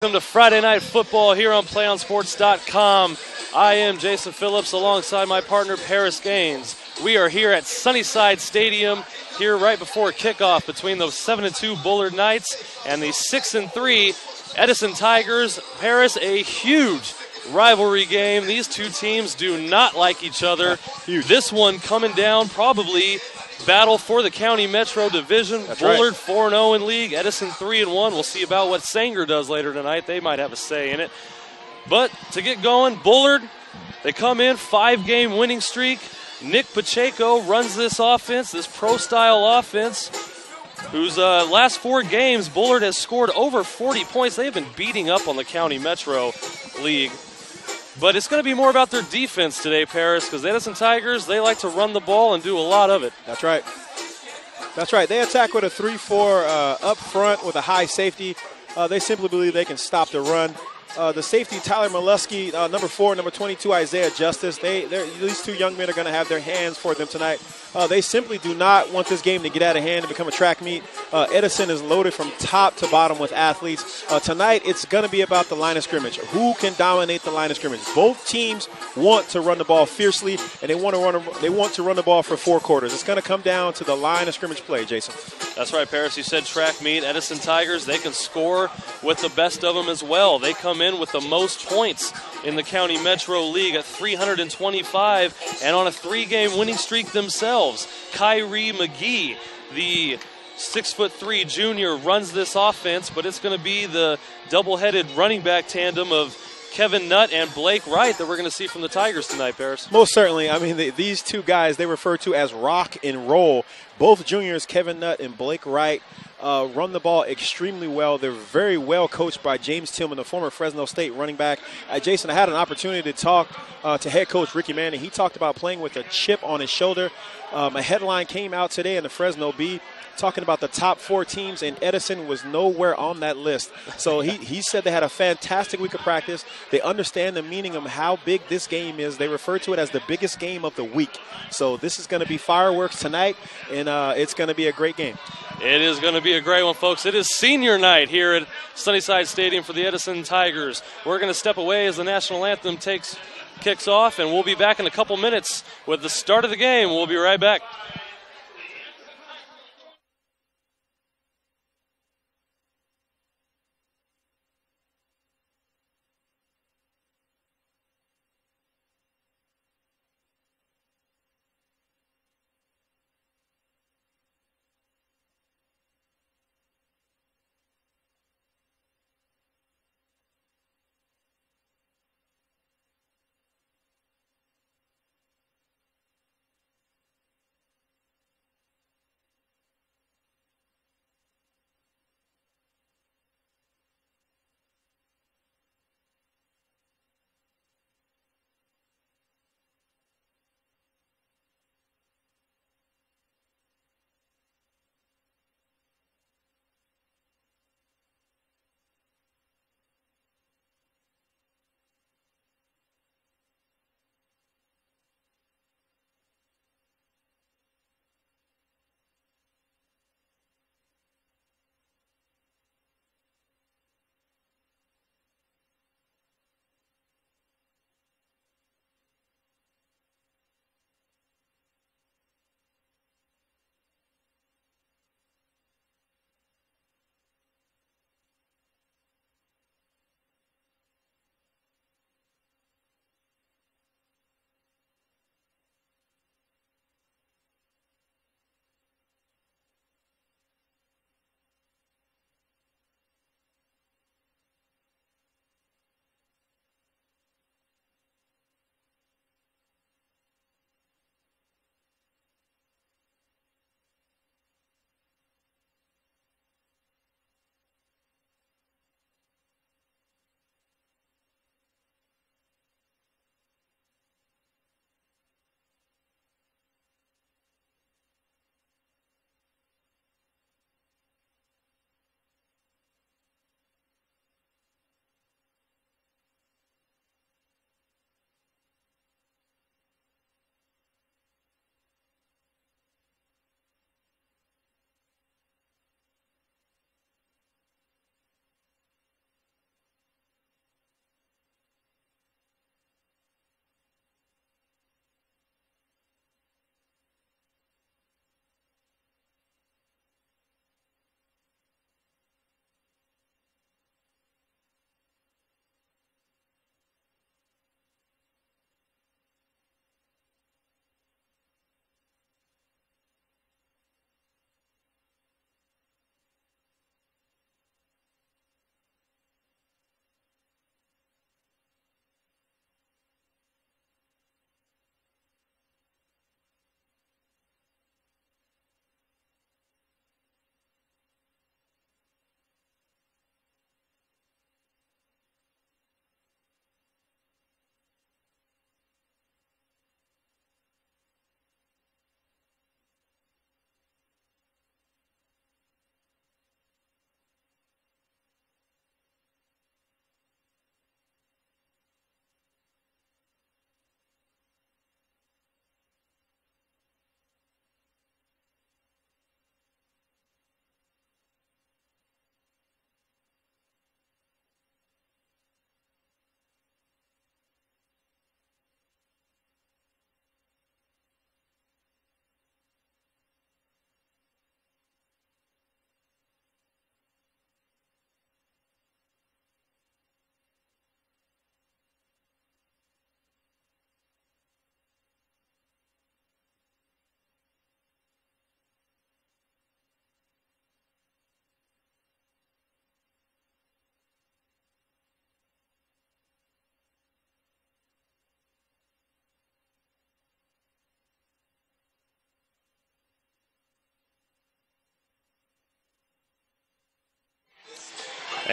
Welcome to Friday Night Football here on PlayOnSports.com. I am Jason Phillips alongside my partner Paris Gaines. We are here at Sunnyside Stadium here right before kickoff between the 7-2 Bullard Knights and the 6-3 Edison Tigers. Paris, a huge rivalry game. These two teams do not like each other. This one coming down probably battle for the County Metro Division. That's Bullard right. 4-0 in league, Edison 3-1. We'll see about what Sanger does later tonight. They might have a say in it. But to get going, Bullard, they come in, 5-game winning streak. Nick Pacheco runs this offense, this pro-style offense, whose last 4 games, Bullard has scored over 40 points. They've been beating up on the County Metro League. But it's going to be more about their defense today, Paris, because the Edison Tigers, they like to run the ball and do a lot of it. That's right. That's right. They attack with a 3-4 up front with a high safety. They simply believe they can stop the run. The safety, Tyler Molesky, number 4, number 22, Isaiah Justice. These two young men are going to have their hands for them tonight. They simply do not want this game to get out of hand and become a track meet. Edison is loaded from top to bottom with athletes. Tonight, it's going to be about the line of scrimmage. Who can dominate the line of scrimmage? Both teams want to run the ball fiercely, and they want to run the ball for 4 quarters. It's going to come down to the line of scrimmage play, Jason. That's right, Paris. You said track meet. Edison Tigers, they can score with the best of them as well. They come in with the most points in the County Metro League at 325 and on a 3-game winning streak themselves. Kyrie McGee, the 6'3" junior, runs this offense, but it's going to be the double-headed running back tandem of Kevin Nutt and Blake Wright that we're going to see from the Tigers tonight, Paris. Most certainly. I mean, these two guys, they refer to as rock and roll. Both juniors, Kevin Nutt and Blake Wright, run the ball extremely well. They're very well coached by James Tillman, the former Fresno State running back. Jason, I had an opportunity to talk to head coach Ricky Manning. He talked about playing with a chip on his shoulder. A headline came out today in the Fresno Bee talking about the top 4 teams, and Edison was nowhere on that list. So he said they had a fantastic week of practice. They understand the meaning of how big this game is. They refer to it as the biggest game of the week. So this is going to be fireworks tonight, and it's going to be a great game. It is going to be a great one, folks. It is senior night here at Sunnyside Stadium for the Edison Tigers. We're going to step away as the national anthem kicks off, and we'll be back in a couple minutes with the start of the game. We'll be right back.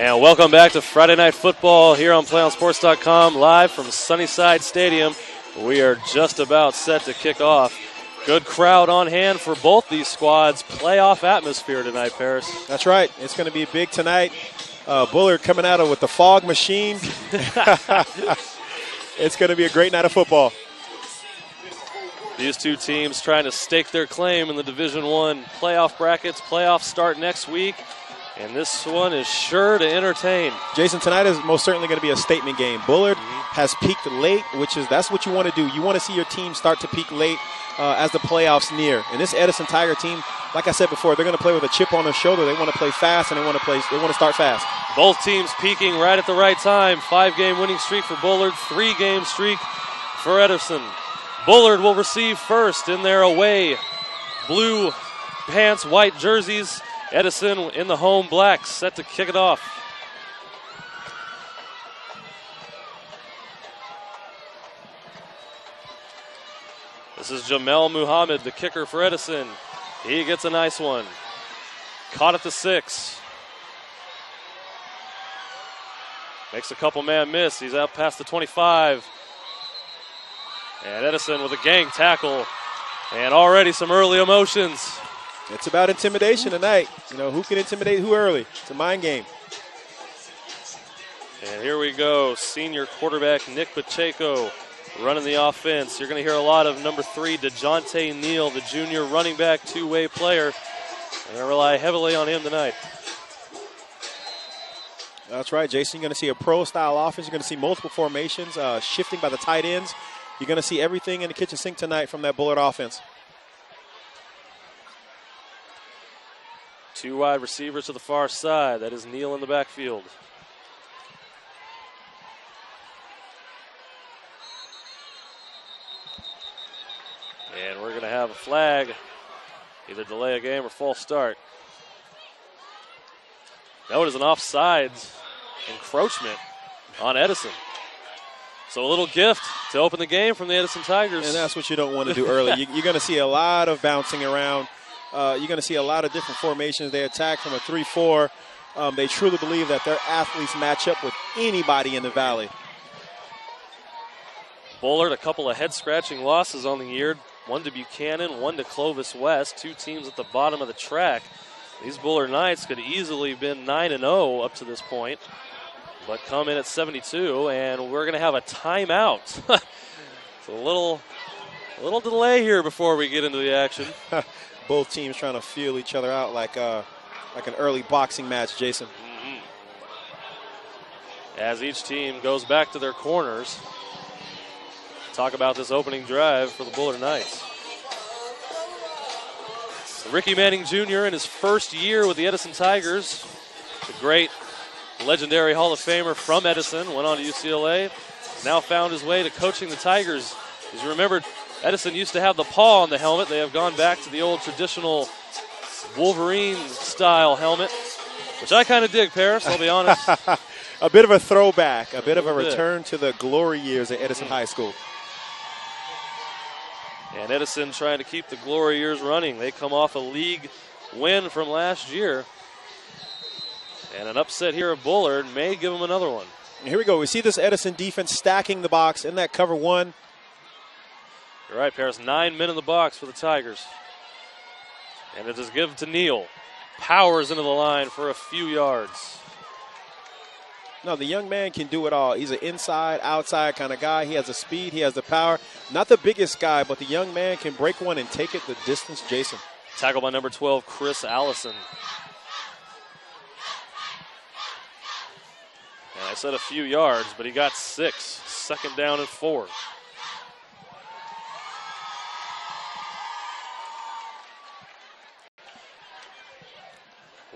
And welcome back to Friday Night Football here on PlayOnSports.com, live from Sunnyside Stadium. We are just about set to kick off. Good crowd on hand for both these squads. Playoff atmosphere tonight, Paris. That's right. It's going to be big tonight. Bullard coming out with the fog machine. It's going to be a great night of football. These two teams trying to stake their claim in the Division I playoff brackets. Playoffs start next week, and this one is sure to entertain. Jason, tonight is most certainly going to be a statement game. Bullard has peaked late, that's what you want to do. You want to see your team start to peak late as the playoffs near. And this Edison Tiger team, like I said before, they're going to play with a chip on their shoulder. They want to play fast, and they want to start fast. Both teams peaking right at the right time. 5-game winning streak for Bullard, 3-game streak for Edison. Bullard will receive first in their away blue pants, white jerseys. Edison in the home blacks, set to kick it off. This is Jamel Muhammad, the kicker for Edison. He gets a nice one. Caught at the 6. Makes a couple man miss. He's out past the 25. And Edison with a gang tackle. And already some early emotions. It's about intimidation tonight. Who can intimidate who early? It's a mind game. And here we go. Senior quarterback Nick Pacheco running the offense. You're going to hear a lot of number 3, DeJounte Neal, the junior running back, two-way player. They're going to rely heavily on him tonight. That's right, Jason. You're going to see a pro-style offense. You're going to see multiple formations, shifting by the tight ends. You're going to see everything in the kitchen sink tonight from that Bullard offense. 2 wide receivers to the far side. That is Neal in the backfield. And we're going to have a flag. Either delay a game or false start. That was an offsides encroachment on Edison. So a little gift to open the game from the Edison Tigers. And that's what you don't want to do early. You're going to see a lot of bouncing around. You're going to see a lot of different formations. They attack from a 3-4. They truly believe that their athletes match up with anybody in the Valley. Bullard, a couple of head-scratching losses on the year. One to Buchanan, one to Clovis West. 2 teams at the bottom of the track. These Bullard Knights could easily have been 9-0 up to this point, but come in at 72, and we're going to have a timeout. It's a little delay here before we get into the action. Both teams trying to feel each other out like an early boxing match, Jason. As each team goes back to their corners, talk about this opening drive for the Bullard Knights. Ricky Manning Jr. in his first year with the Edison Tigers, the great legendary Hall of Famer from Edison, went on to UCLA, now found his way to coaching the Tigers. As you remember, Edison used to have the paw on the helmet. They have gone back to the old traditional Wolverine-style helmet, which I kind of dig, Paris, I'll be honest. A bit of a throwback, a bit of a return to the glory years at Edison High School. And Edison trying to keep the glory years running. They come off a league win from last year. And an upset here at Bullard may give them another one. And here we go. We see this Edison defense stacking the box in that cover 1. You're right, Paris. 9 men in the box for the Tigers. And it is given to Neal. Powers into the line for a few yards. No, the young man can do it all. He's an inside, outside kind of guy. He has the speed. He has the power. Not the biggest guy, but the young man can break one and take it the distance, Jason. Tackled by number 12, Chris Allison. And I said a few yards, but he got 6. 2nd down and 4.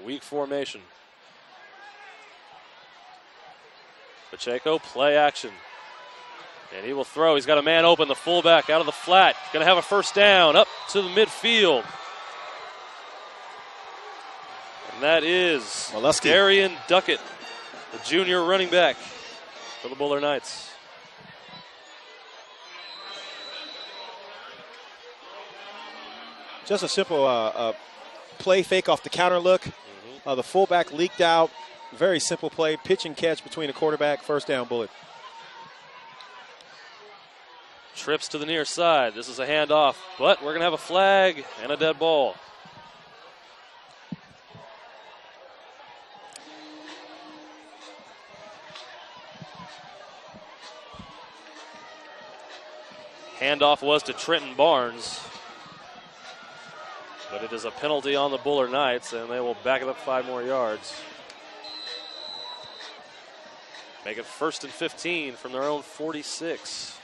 Weak formation. Pacheco, play action. And he will throw. He's got a man open, the fullback out of the flat. Going to have a first down up to the midfield. And that is Darian Duckett, the junior running back for the Bullard Knights. Just a simple play fake off the counter look. The fullback leaked out. Very simple play, pitch and catch between the quarterback, first down, Bullard. Trips to the near side. This is a handoff, but we're going to have a flag and a dead ball. Handoff was to Trenton Barnes, but it is a penalty on the Bullard Knights, and they will back it up 5 more yards. Make it 1st and 15 from their own 46.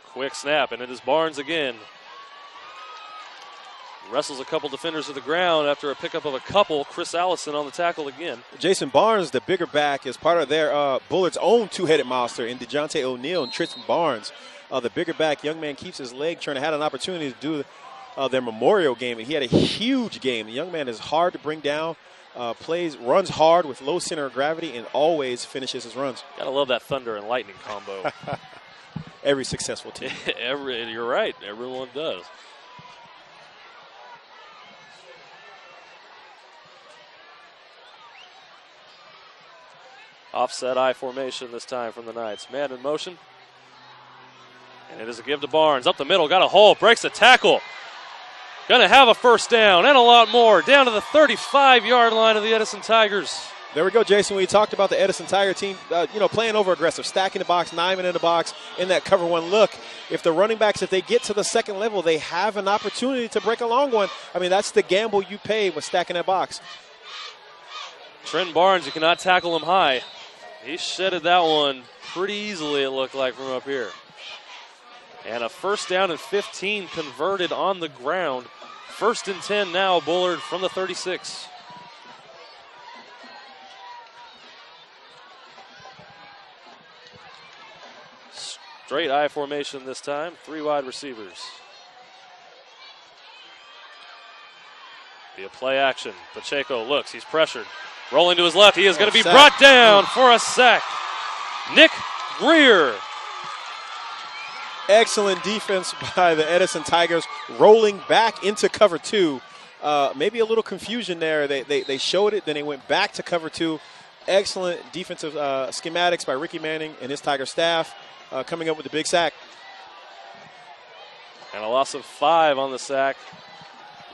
Quick snap, and it is Barnes again. Wrestles a couple defenders to the ground after a pickup of a couple. Chris Allison on the tackle again. Jason Barnes, the bigger back, is part of their Bullard's own two-headed monster in DeJounte O'Neal and Tristan Barnes. The bigger back, young man keeps his leg turned. Had an opportunity to do their Memorial game, and he had a huge game. The young man is hard to bring down, runs hard with low center of gravity, and always finishes his runs. Gotta love that thunder and lightning combo. Every successful team. You're right. Everyone does. Offset I formation this time from the Knights. Man in motion. And it is a give to Barnes. Up the middle, got a hole, breaks the tackle. Gonna have a first down and a lot more. Down to the 35-yard line of the Edison Tigers. There we go, Jason. We talked about the Edison Tiger team, playing over aggressive, stacking the box, 9 men in the box, in that cover one look. If the running backs, if they get to the second level, they have an opportunity to break a long one. I mean, that's the gamble you pay with stacking that box. Trent Barnes, you cannot tackle him high. He shedded that one pretty easily, it looked like, from up here. And a first down and 15 converted on the ground. 1st and 10 now, Bullard from the 36. Straight I formation this time, 3 wide receivers. Be a play action. Pacheco looks, he's pressured. Rolling to his left, he is going to be brought down for a sack. Nick Greer. Excellent defense by the Edison Tigers, rolling back into cover 2. Maybe a little confusion there. They showed it, then they went back to cover 2. Excellent defensive schematics by Ricky Manning and his Tiger staff, coming up with the big sack. And a loss of 5 on the sack.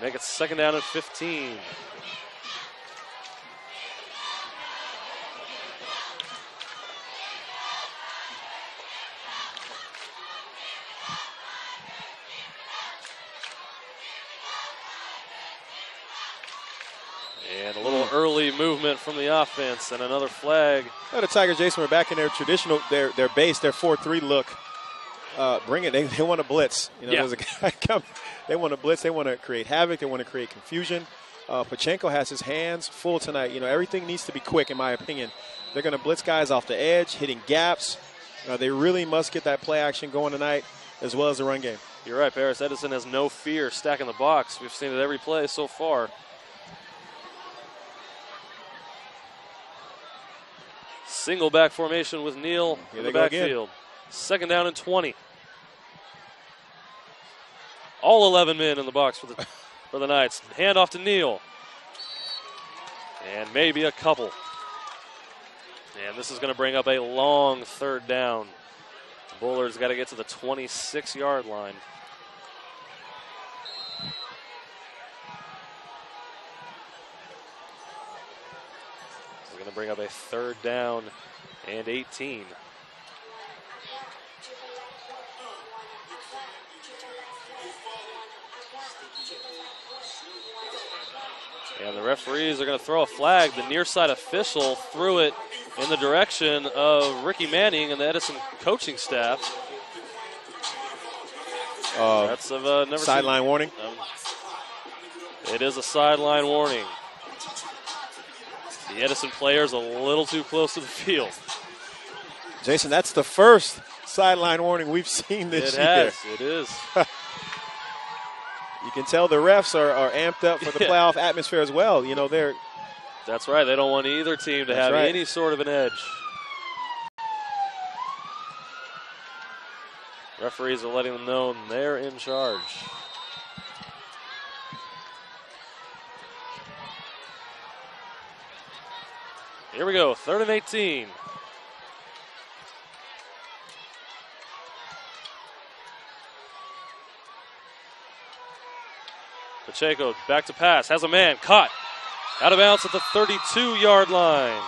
Make it 2nd down and 15. And a little early movement from the offense and another flag. The Tigers, Jason, were back in their traditional, their base, their 4-3 look. Bring it. They want to blitz. There's a guy coming. They want to blitz. They want to create havoc. They want to create confusion. Pacheco has his hands full tonight. Everything needs to be quick, in my opinion. They're going to blitz guys off the edge, hitting gaps. They really must get that play action going tonight, as well as the run game. You're right, Paris. Edison has no fear stacking the box. We've seen it every play so far. Single back formation with Neal in the backfield. 2nd down and 20. All 11 men in the box for the Knights. Hand off to Neal. And maybe a couple. And this is going to bring up a long 3rd down. Bullard's got to get to the 26-yard line. Going to bring up a 3rd down and 18. And the referees are going to throw a flag. The near side official threw it in the direction of Ricky Manning and the Edison coaching staff. That's never sideline warning. It is a sideline warning. The Edison player's a little too close to the field. Jason, that's the first sideline warning we've seen this year. It is. You can tell the refs are amped up for the playoff atmosphere as well. They're. That's right. They don't want either team to have any sort of an edge. Referees are letting them know they're in charge. Here we go, 3rd and 18. Pacheco back to pass, has a man, caught. Out of bounds at the 32-yard line.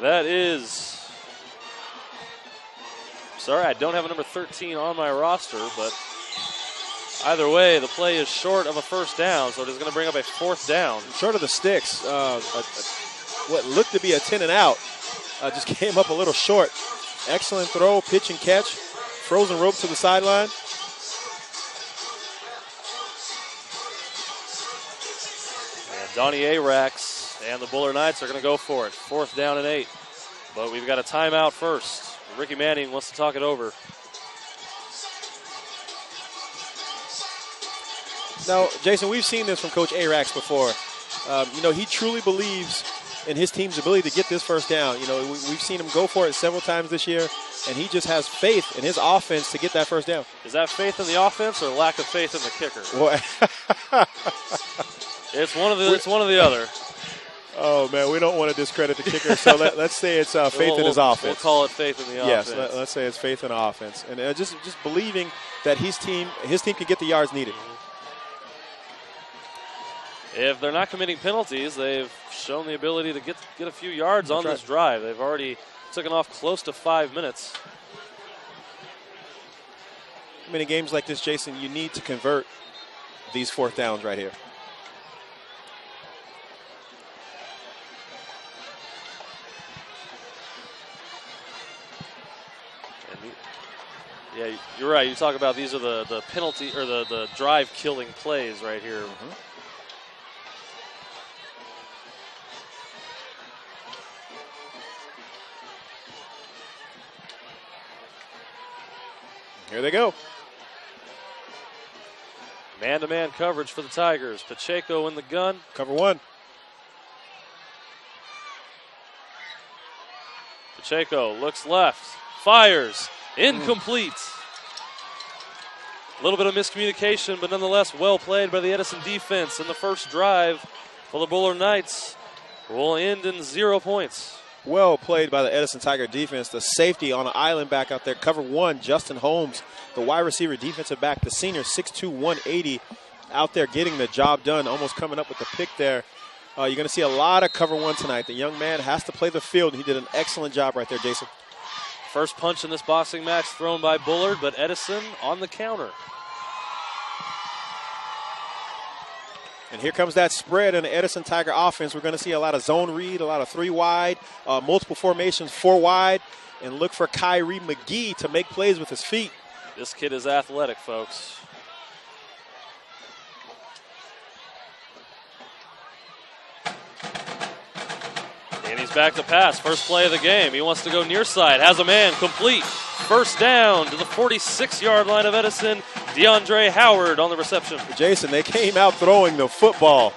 That is, sorry, I don't have a number 13 on my roster, but either way, the play is short of a first down, so it is going to bring up a 4th down. Short of the sticks. What looked to be a 10 and out just came up a little short. Excellent throw, pitch and catch. Frozen rope to the sideline. And Donnie Arax and the Bullard Knights are going to go for it. 4th down and 8. But we've got a timeout first. Ricky Manning wants to talk it over. Now, Jason, we've seen this from Coach Arax before. He truly believes in his team's ability to get this first down. We've seen him go for it several times this year, and he just has faith in his offense to get that first down. Is that faith in the offense or lack of faith in the kicker? Well, it's one of the other. Oh, man, we don't want to discredit the kicker, so let's say it's faith in his offense. We'll call it faith in the offense. Yes, let's say it's faith in the offense. And just believing that his team can get the yards needed. If they're not committing penalties, they've shown the ability to get a few yards on this drive. They've already taken off close to 5 minutes. In games like this, Jason, you need to convert these 4th downs right here. Yeah, you're right. You talk about these are the penalty or the drive-killing plays right here. Mm-hmm. Here they go. Man-to-man coverage for the Tigers. Pacheco in the gun. Cover 1. Pacheco looks left. Fires. Incomplete. A little bit of miscommunication, but nonetheless well played by the Edison defense. And the first drive for the Bullard Knights will end in 0 points. Well played by the Edison Tiger defense. The safety on an island back out there. Cover 1, Justin Holmes. The wide receiver defensive back, the senior, 6'2", 180, out there getting the job done, almost coming up with the pick there. You're going to see a lot of cover 1 tonight. The young man has to play the field. He did an excellent job right there, Jason. First punch in this boxing match thrown by Bullard, but Edison on the counter. And here comes that spread in the Edison Tiger offense. We're going to see a lot of zone read, a lot of 3 wide, multiple formations, 4 wide, and look for Kyrie McGee to make plays with his feet. This kid is athletic, folks. And he's back to pass. First play of the game. He wants to go near side. Has a man complete. First down to the 46-yard line of Edison. DeAndre Howard on the reception. Jason, they came out throwing the football.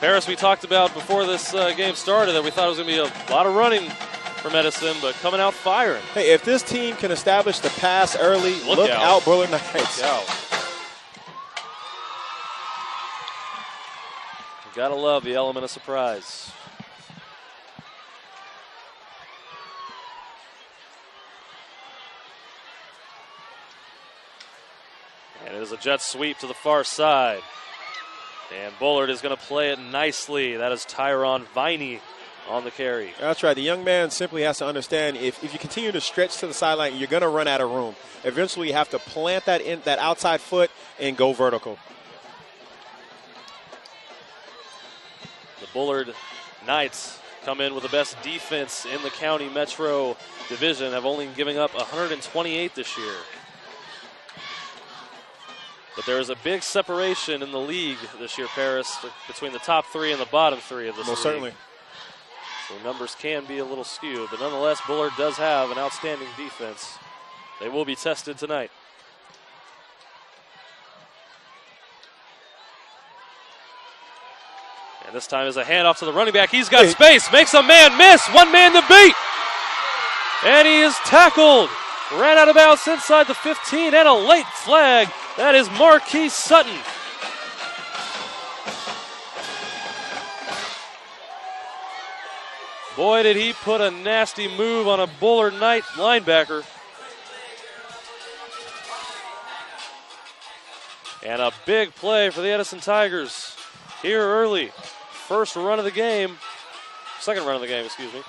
Paris, we talked about before this game started that we thought it was going to be a lot of running from Edison, but coming out firing. Hey, if this team can establish the pass early, look out, Bullard Knights. Look out. Gotta love the element of surprise. And it is a jet sweep to the far side. And Bullard is going to play it nicely. That is Tyron Viney on the carry. That's right. The young man simply has to understand if you continue to stretch to the sideline, you're going to run out of room. Eventually, you have to plant that outside foot and go vertical. The Bullard Knights come in with the best defense in the County Metro Division, have only given up 128 this year. But there is a big separation in the league this year, Paris, between the top 3 and the bottom 3 of this league. Most certainly. So numbers can be a little skewed, but nonetheless, Bullard does have an outstanding defense. They will be tested tonight. And this time is a handoff to the running back. He's got space, makes a man miss, one man to beat. And he is tackled. Ran out of bounds inside the 15 and a late flag. That is Marquise Sutton. Boy, did he put a nasty move on a Bullard Knight linebacker. And a big play for the Edison Tigers here early. First run of the game. Second run of the game, excuse me.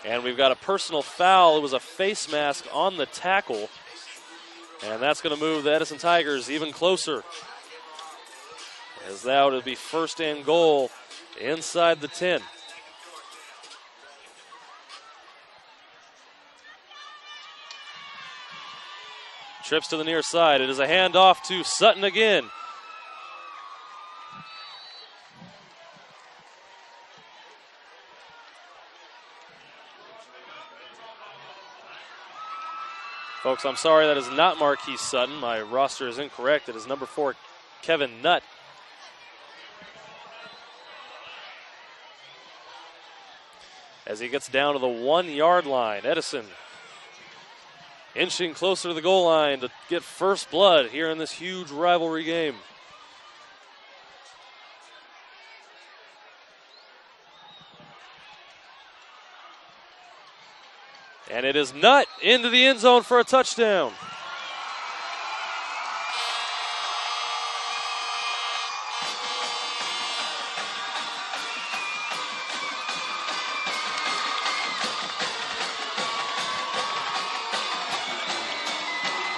And we've got a personal foul. It was a face mask on the tackle. And that's going to move the Edison Tigers even closer. As that would be first and goal inside the 10. Trips to the near side. It is a handoff to Sutton again. Folks, I'm sorry, that is not Marquise Sutton. My roster is incorrect. It is number 4, Kevin Nutt. As he gets down to the 1-yard line, Edison inching closer to the goal line to get first blood here in this huge rivalry game. And it is Nutt into the end zone for a touchdown.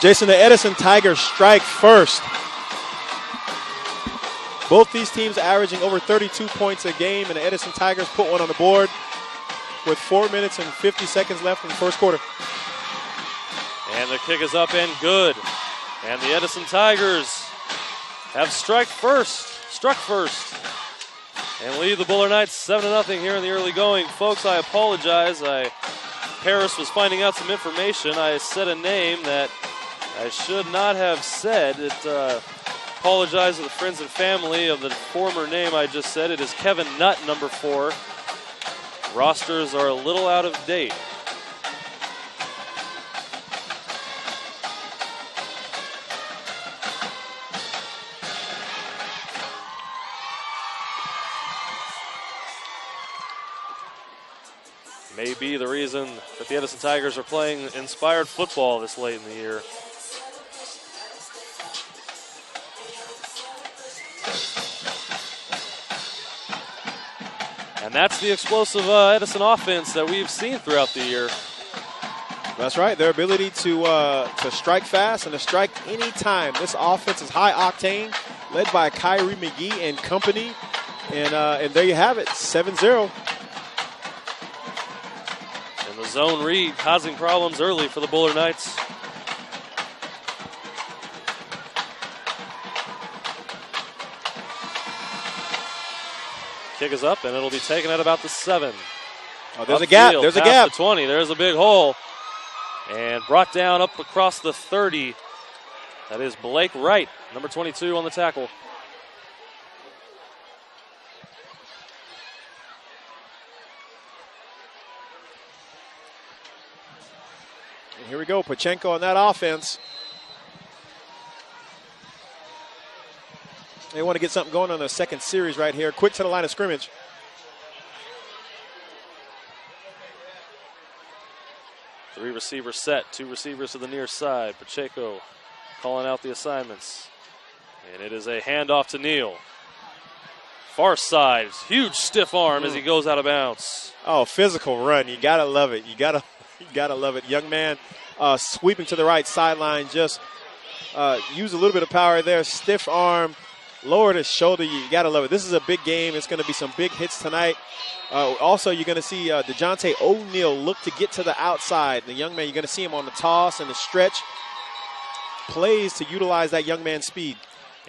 Jason, the Edison Tigers strike first. Both these teams averaging over 32 points a game, and the Edison Tigers put one on the board with 4 minutes and 50 seconds left in the first quarter. And the kick is up and good. And the Edison Tigers have struck first, and lead the Bullard Knights 7-0 here in the early going. Folks, I apologize. Paris was finding out some information. I said a name that I should not have said. Apologize to the friends and family of the former name I just said. It is Kevin Nutt, number 4. Rosters are a little out of date. May be the reason that the Edison Tigers are playing inspired football this late in the year. And that's the explosive Edison offense that we've seen throughout the year. That's right. Their ability to strike fast and to strike any time. This offense is high octane, led by Kyrie McGee and company. And there you have it, 7-0. And the zone read causing problems early for the Bullard Knights. Kick is up, and it'll be taken at about the 7. Oh, there's a gap. There's a gap. The 20. There's a big hole. And brought down up across the 30. That is Blake Wright, number 22 on the tackle. And here we go, Pachenko on that offense. They want to get something going on their second series right here. Quick to the line of scrimmage. Three receivers set, 2 receivers to the near side. Pacheco calling out the assignments. And it is a handoff to Neal. Far side, huge stiff arm as he goes out of bounds. Oh, physical run. You got to love it. You gotta love it. Young man sweeping to the right sideline. Just use a little bit of power there. Stiff arm. Lowered his shoulder. You got to love it. This is a big game. It's going to be some big hits tonight. Also, you're going to see DeJounte O'Neal look to get to the outside. The young man, you're going to see him on the toss and the stretch. Plays to utilize that young man's speed.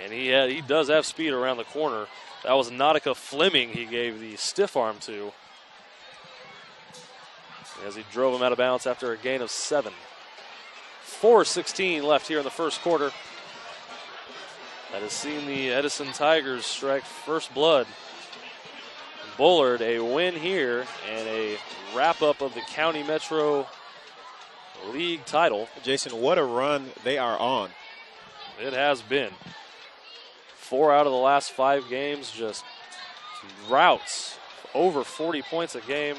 And he does have speed around the corner. That was Nautica Fleming he gave the stiff arm to, as he drove him out of bounds after a gain of 7. 4:16 left here in the first quarter. That has seen the Edison Tigers strike first blood. Bullard, a win here and a wrap-up of the County Metro League title. Jason, what a run they are on. It has been. 4 out of the last 5 games, just routes, over 40 points a game,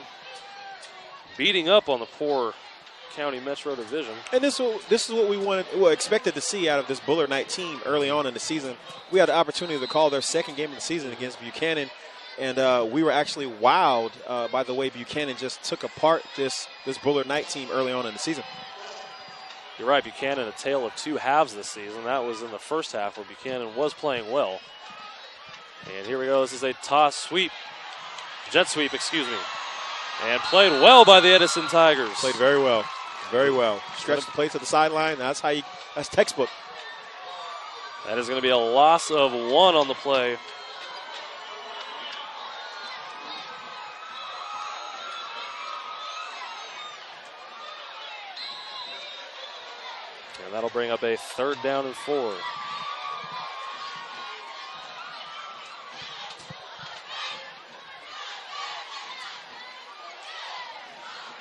beating up on the poor County Metro division. And this is what we expected to see out of this Bullard Knight team early on in the season. We had the opportunity to call their second game of the season against Buchanan, and we were actually wowed by the way Buchanan just took apart this Bullard Knight team early on in the season. You're right, Buchanan, a tale of 2 halves this season. That was in the first half where Buchanan was playing well. And here we go. This is a toss sweep. Jet sweep, excuse me. And played well by the Edison Tigers. Played very well. Very well. Stretched the play to the sideline. That's textbook. That is going to be a loss of 1 on the play. And that'll bring up a 3rd down and 4.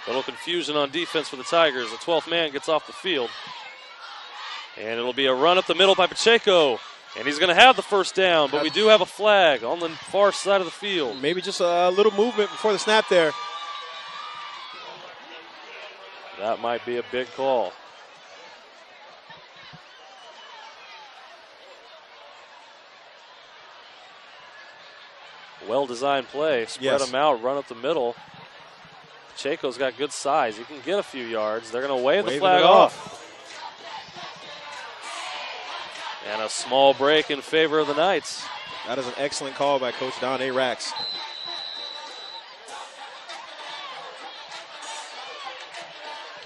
Little confusion on defense for the Tigers. The 12th man gets off the field. And it'll be a run up the middle by Pacheco. And he's going to have the first down, but we do have a flag on the far side of the field. Maybe just a little movement before the snap there. That might be a big call. Well-designed play. Spread them out, run up the middle. Pacheco's got good size. He can get a few yards. They're going to wave the flag off. And a small break in favor of the Knights. That is an excellent call by Coach Don Arax.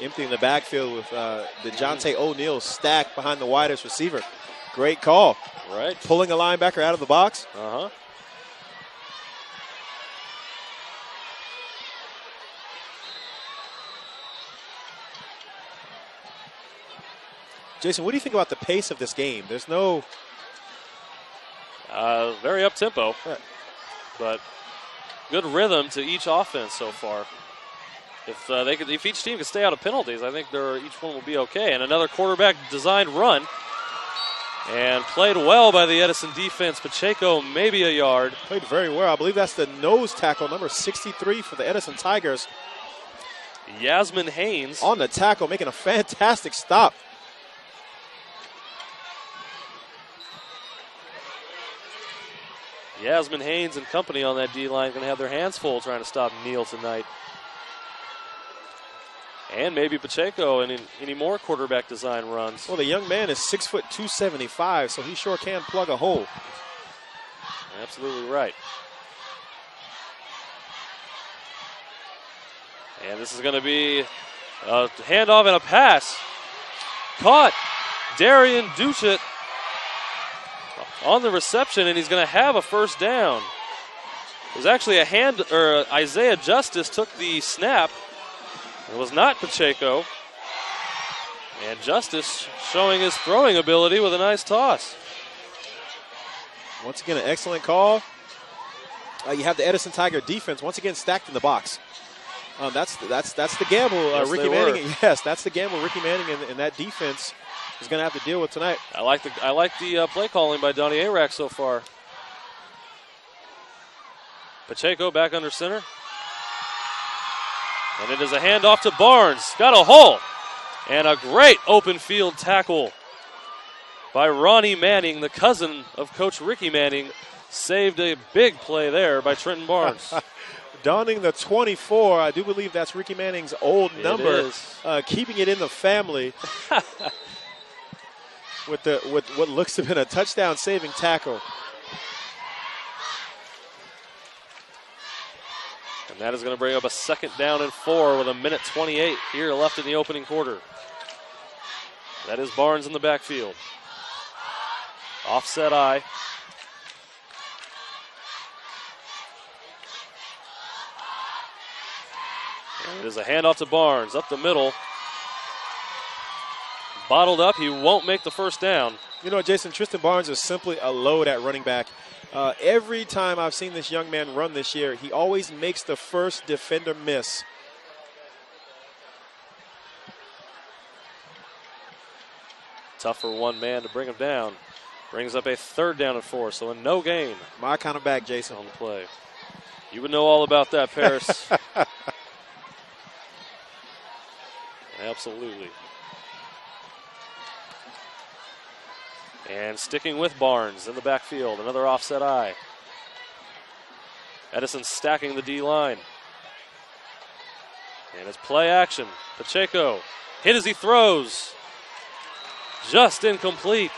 Emptying the backfield with DeJounte O'Neal stacked behind the widest receiver. Great call. Right. Pulling a linebacker out of the box. Uh-huh. Jason, what do you think about the pace of this game? There's no... very up-tempo, yeah, but good rhythm to each offense so far. If each team could stay out of penalties, I think each one will be okay. And another quarterback-designed run. And played well by the Edison defense. Pacheco, maybe a yard. Played very well. I believe that's the nose tackle, number 63 for the Edison Tigers. Yasmin Haynes. On the tackle, making a fantastic stop. Yasmin Haynes and company on that D-line going to have their hands full trying to stop Neal tonight. And maybe Pacheco in any more quarterback design runs. Well, the young man is 6 foot 275, so he sure can plug a hole. Absolutely right. And this is going to be a handoff and a pass. Caught Darian Duchett on the reception, and he's going to have a first down. It was actually Isaiah Justice took the snap. It was not Pacheco. And Justice showing his throwing ability with a nice toss. Once again, an excellent call. You have the Edison Tiger defense once again stacked in the box. That's the gamble Yes, Ricky Manning. Yes, that's the gamble Ricky Manning and that defense is going to have to deal with tonight. I like the play calling by Donnie Arax so far. Pacheco back under center. And it is a handoff to Barnes. Got a hole. And a great open field tackle by Ronnie Manning, the cousin of Coach Ricky Manning. Saved a big play there by Trenton Barnes. Donning the 24. I do believe that's Ricky Manning's old number. Keeping it in the family. with what looks to have been a touchdown-saving tackle. And that is going to bring up a 2nd down and 4 with 1:28 here left in the opening quarter. That is Barnes in the backfield. Offset eye. And it is a handoff to Barnes up the middle. bottled up. He won't make the first down. You know, Jason, Tristan Barnes is simply a load at running back. Every time I've seen this young man run this year, he always makes the first defender miss. Tough for one man to bring him down. Brings up a 3rd down and 4, so a no gain. My kind of back, Jason. On the play. You would know all about that, Paris. Absolutely. And sticking with Barnes in the backfield, another offset eye. Edison stacking the D-line. And it's play action. Pacheco hit as he throws. Just incomplete.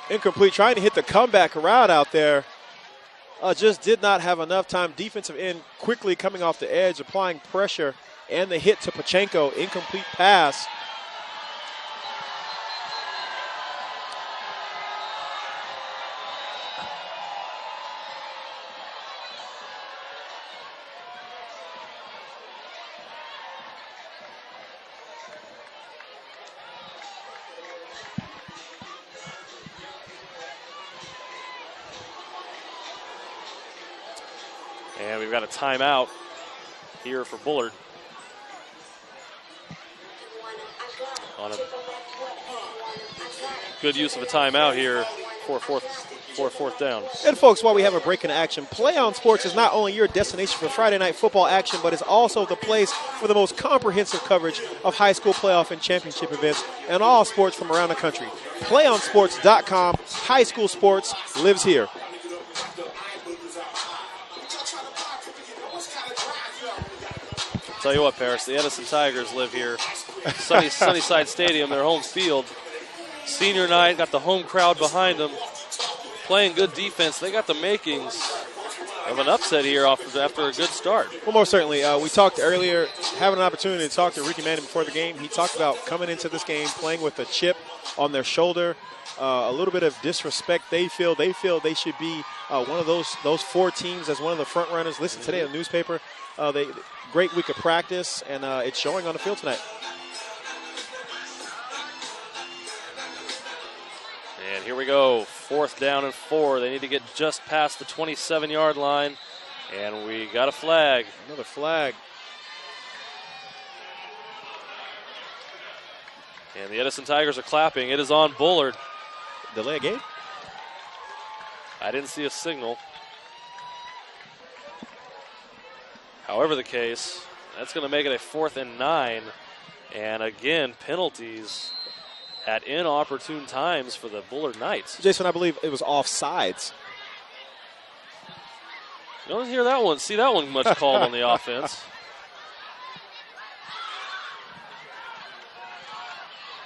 Incomplete, trying to hit the comeback route out there. Just did not have enough time. Defensive end quickly coming off the edge, applying pressure, and the hit to Pacheco. Incomplete pass. And we've got a timeout here for Bullard. On a good use of a timeout here for fourth down. And folks, while we have a break in action, PlayOn Sports is not only your destination for Friday night football action, but it's also the place for the most comprehensive coverage of high school playoff and championship events and all sports from around the country. PlayOnsports.com, high school sports lives here. Tell you what, Paris, the Edison Tigers live here. Sunnyside Stadium, their home field. Senior night, got the home crowd behind them. Playing good defense. They got the makings of an upset here after a good start. Well, most certainly. We talked earlier, having an opportunity to talk to Ricky Manning before the game. He talked about coming into this game playing with a chip on their shoulder. A little bit of disrespect they feel they should be one of those 4 teams as one of the front runners. Listen today in the newspaper. Great week of practice, and it's showing on the field tonight. And here we go, 4th down and 4. They need to get just past the 27-yard line, and we got a flag. Another flag. And the Edison Tigers are clapping. It is on Bullard. Delay a game? I didn't see a signal. However the case, that's going to make it a 4th and 9. And again, penalties at inopportune times for the Bullard Knights. Jason, I believe it was offsides. You don't hear that one, see that one much called on the offense.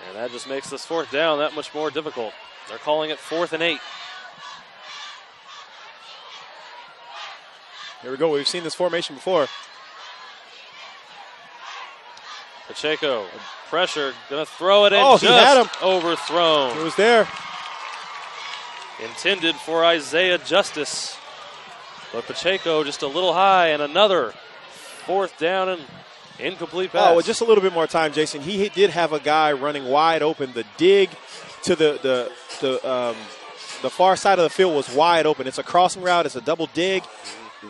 And that just makes this 4th down that much more difficult. They're calling it 4th and 8. Here we go. We've seen this formation before. Pacheco, pressure, going to throw it in. Oh, he had him. Overthrown. He was there. Intended for Isaiah Justice. But Pacheco just a little high, and another 4th down and incomplete pass. Oh, with just a little bit more time, Jason. He did have a guy running wide open. The dig to the far side of the field was wide open. It's a crossing route. It's a double dig.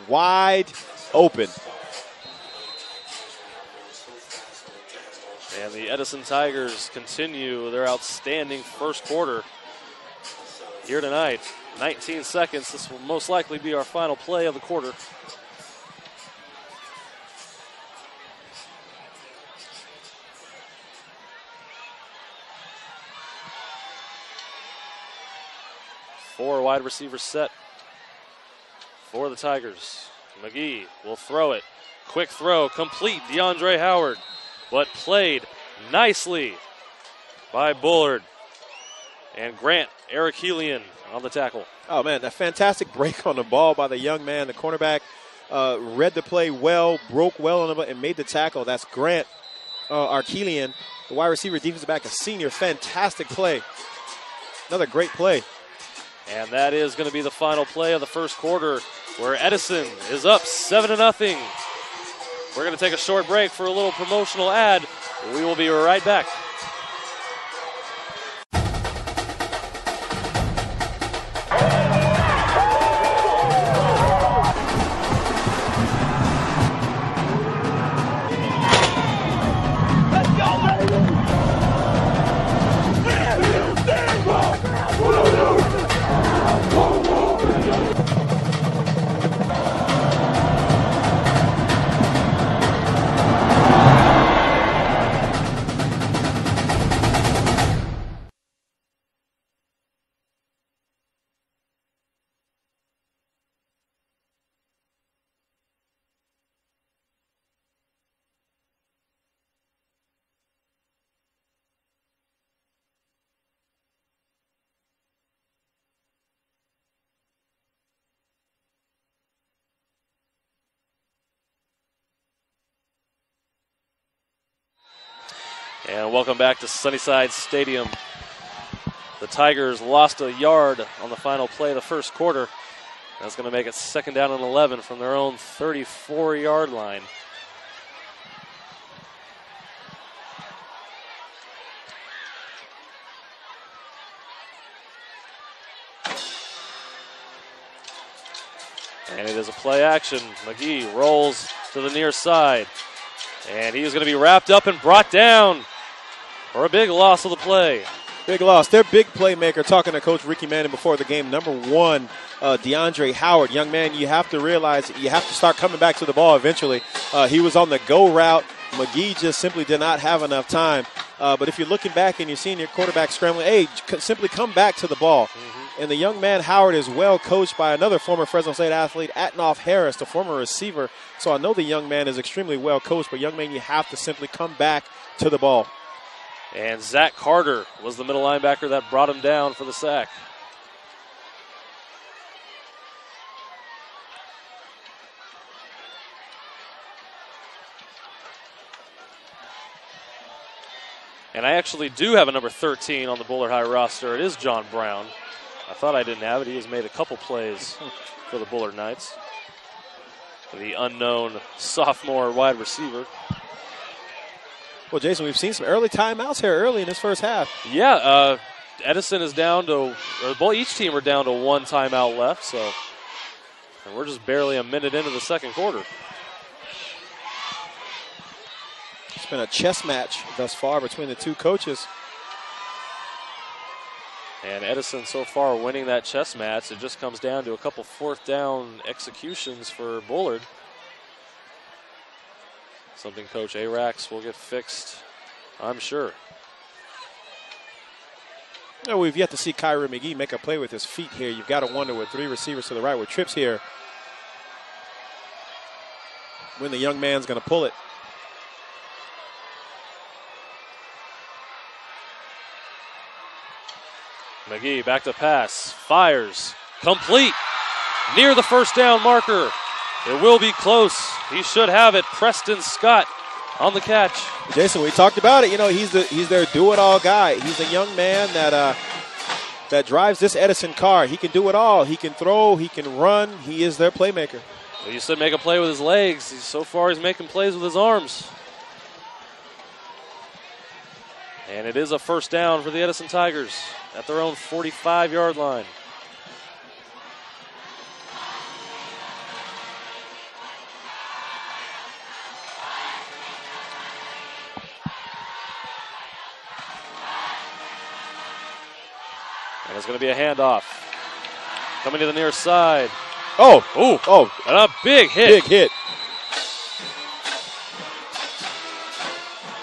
Wide open. And the Edison Tigers continue their outstanding first quarter here tonight. 19 seconds. This will most likely be our final play of the quarter. Four wide receivers set for the Tigers. McGee will throw it. Quick throw, complete. DeAndre Howard, but played nicely by Bullard. And Grant Erichelian on the tackle. Oh, man, a fantastic break on the ball by the young man. The cornerback read the play well, broke well on the and made the tackle. That's Grant Erichelian, the wide receiver, defensive back, a senior. Fantastic play. Another great play. And that is going to be the final play of the first quarter, where Edison is up 7-0. We're going to take a short break for a little promotional ad. We will be right back. And welcome back to Sunnyside Stadium. The Tigers lost a yard on the final play of the first quarter. That's going to make it 2nd down and 11 from their own 34-yard line. And it is a play action. McGee rolls to the near side. And he is going to be wrapped up and brought down for a big loss of the play. Big loss. Their big playmaker, talking to Coach Ricky Manning before the game, number 1, DeAndre Howard. Young man, you have to realize you have to start coming back to the ball eventually. He was on the go route. McGee just simply did not have enough time. But if you're looking back and you're seeing your quarterback scrambling, hey, simply come back to the ball. And the young man, Howard, is well coached by another former Fresno State athlete, Atnoff Harris, the former receiver. So I know the young man is extremely well coached, but young man, you have to simply come back to the ball. And Zach Carter was the middle linebacker that brought him down for the sack. And I actually do have a number 13 on the Bullard High roster. It is John Brown. I thought I didn't have it. He has made a couple plays for the Bullard Knights. The unknown sophomore wide receiver. Well, Jason, we've seen some early timeouts here early in this first half. Yeah, Edison is down to, or each team are down to 1 timeout left, so and we're just barely a minute into the second quarter. It's been a chess match thus far between the two coaches. And Edison so far winning that chess match. It just comes down to a couple 4th down executions for Bullard. Something Coach Arax will get fixed, I'm sure. No, we've yet to see Kyrie McGee make a play with his feet here. You've got to wonder with 3 receivers to the right with trips here, when the young man's going to pull it. McGee back to pass, fires, complete, near the 1st down marker. It will be close. He should have it. Preston Scott on the catch. Jason, we talked about it. You know, he's their do-it-all guy. He's a young man that drives this Edison car. He can do it all. He can throw. He can run. He is their playmaker. Well, you said make a play with his legs. So far, he's making plays with his arms. And it is a 1st down for the Edison Tigers at their own 45-yard line. And it's going to be a handoff. Coming to the near side. Oh, and a big hit. Big hit.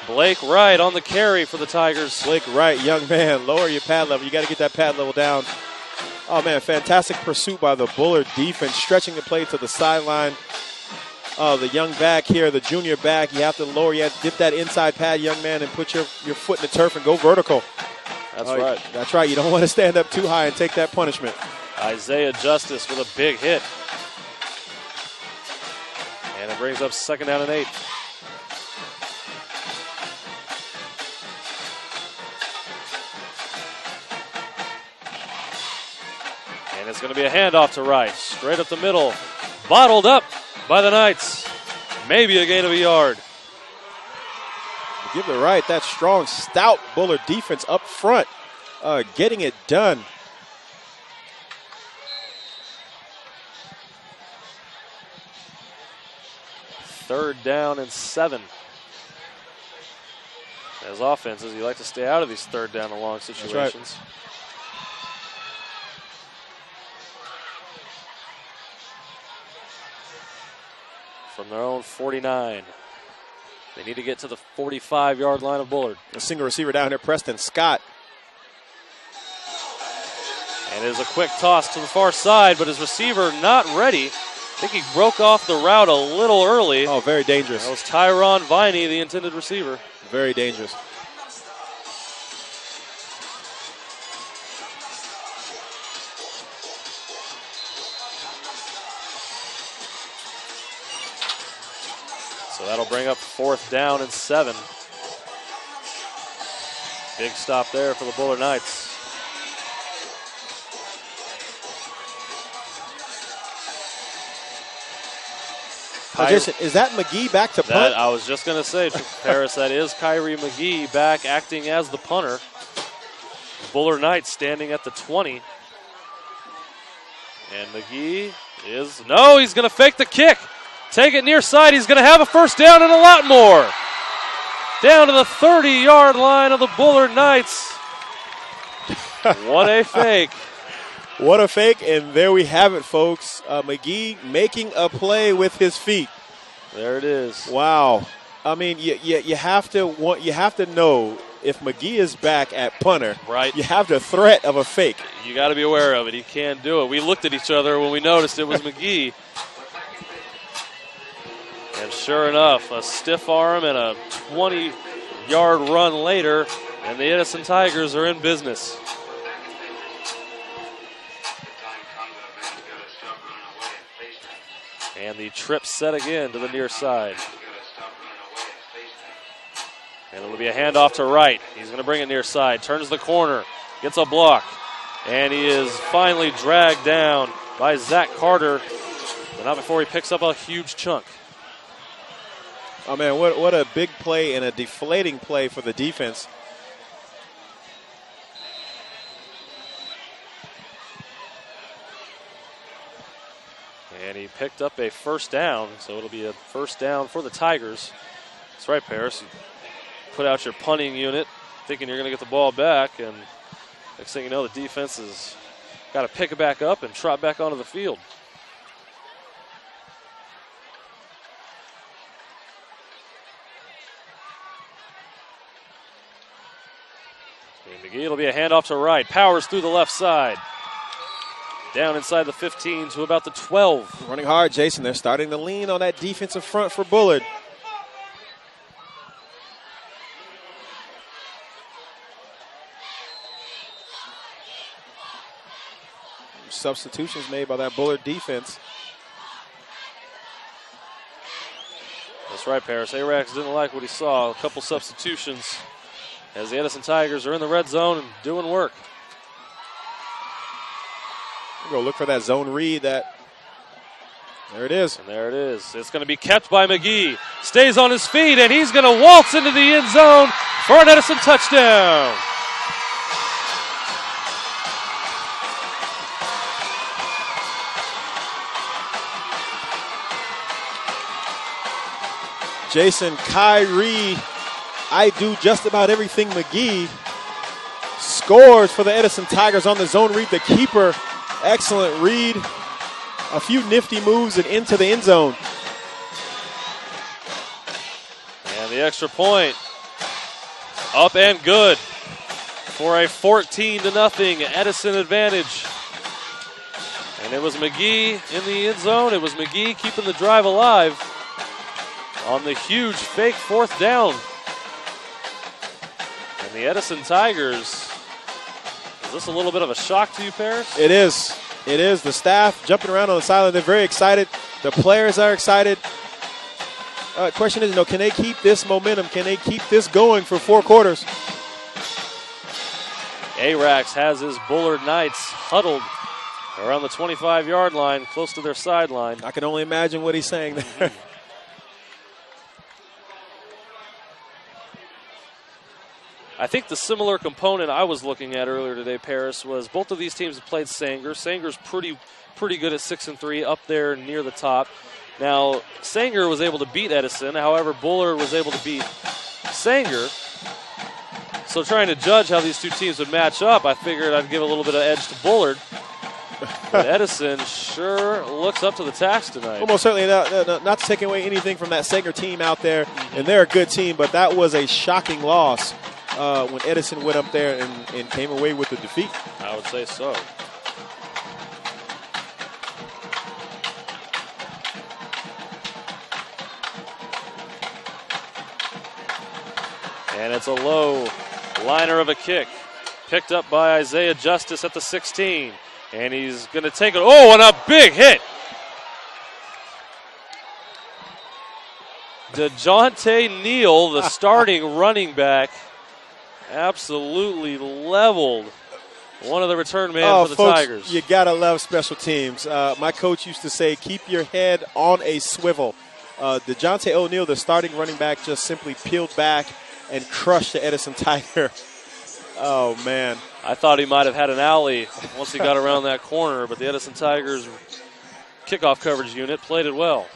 Blake Wright on the carry for the Tigers. Blake Wright, young man, lower your pad level. You got to get that pad level down. Oh, man, fantastic pursuit by the Bullard defense, stretching the play to the sideline. Oh, the young back here, the junior back, you have to lower, you have to dip that inside pad, young man, and put your foot in the turf and go vertical. That's right. That's right. You don't want to stand up too high and take that punishment. Isaiah Justice with a big hit. And it brings up 2nd down and 8. And it's going to be a handoff to Wright. Straight up the middle. Bottled up by the Knights. Maybe a gain of a yard. Give the Wright that strong, stout Bullard defense up front, getting it done. Third down and 7. As offenses, you like to stay out of these 3rd down and long situations. Right. From their own 49. They need to get to the 45-yard line of Bullard. A single receiver down here, Preston Scott. And it is a quick toss to the far side, but his receiver not ready. I think he broke off the route a little early. Oh, very dangerous. That was Tyron Viney, the intended receiver. Very dangerous. So that'll bring up 4th down and 7. Big stop there for the Bullard Knights. Jason, is that McGee back to punt? I was just going to say, Paris, that is Kyrie McGee back acting as the punter. Bullard Knights standing at the 20. And McGee is, no, he's going to fake the kick. Take it near side. He's going to have a first down and a lot more. Down to the 30-yard line of the Bullard Knights. What a fake. What a fake, and there we have it, folks. McGee making a play with his feet. There it is. Wow. I mean, you have to know if McGee is back at punter, right? You have the threat of a fake. You got to be aware of it. He can't do it. We looked at each other when we noticed it was McGee. And sure enough, a stiff arm and a 20-yard run later, and the Edison Tigers are in business. And the trip set again to the near side. And it'll be a handoff to right. He's going to bring it near side. Turns the corner. Gets a block. And he is finally dragged down by Zach Carter. But not before he picks up a huge chunk. Oh, man, what a big play and a deflating play for the defense. And he picked up a first down, so it'll be a first down for the Tigers. That's right, Paris. You put out your punting unit thinking you're going to get the ball back, and next thing you know, the defense has got to pick it back up and trot back onto the field. And McGee, it'll be a handoff to right. Powers through the left side. Down inside the 15 to about the 12. Running hard, Jason. They're starting to lean on that defensive front for Bullard. Substitutions made by that Bullard defense. That's right, Paris. A-Rax didn't like what he saw. A couple substitutions as the Edison Tigers are in the red zone and doing work. Go look for that zone read. There it is. And there it is. It's going to be kept by McGee. Stays on his feet, and he's going to waltz into the end zone for an Edison touchdown. Jason, Kyrie, I do just about everything McGee scores for the Edison Tigers on the zone read. The keeper, excellent read. A few nifty moves and into the end zone. And the extra point up and good for a 14-0 Edison advantage. And it was McGee in the end zone. It was McGee keeping the drive alive on the huge fake fourth down. And the Edison Tigers, is this a little bit of a shock to you, Paris? It is. It is. The staff jumping around on the sideline. They're very excited. The players are excited. Question is, can they keep this momentum? Can they keep this going for 4 quarters? A-Rax has his Bullard Knights huddled around the 25-yard line, close to their sideline. I can only imagine what he's saying there. I think the similar component I was looking at earlier today, Paris, was both of these teams have played Sanger. Sanger's pretty good at 6-3, up there near the top. Now, Sanger was able to beat Edison. However, Bullard was able to beat Sanger. So trying to judge how these two teams would match up, I figured I'd give a little bit of edge to Bullard. But Edison sure looks up to the task tonight. Almost certainly not taking away anything from that Sanger team out there. And they're a good team, but that was a shocking loss. When Edison went up there and came away with the defeat. I would say so. And it's a low liner of a kick. Picked up by Isaiah Justice at the 16. And he's going to take it. Oh, and a big hit. DeJounte Neal, the starting running back, absolutely leveled one of the return men for the folks, Tigers. You got to love special teams. My coach used to say, keep your head on a swivel. DeJounte O'Neal, the starting running back, just simply peeled back and crushed the Edison Tiger. Oh, man. I thought he might have had an alley once he got around that corner, but the Edison Tigers kickoff coverage unit played it well.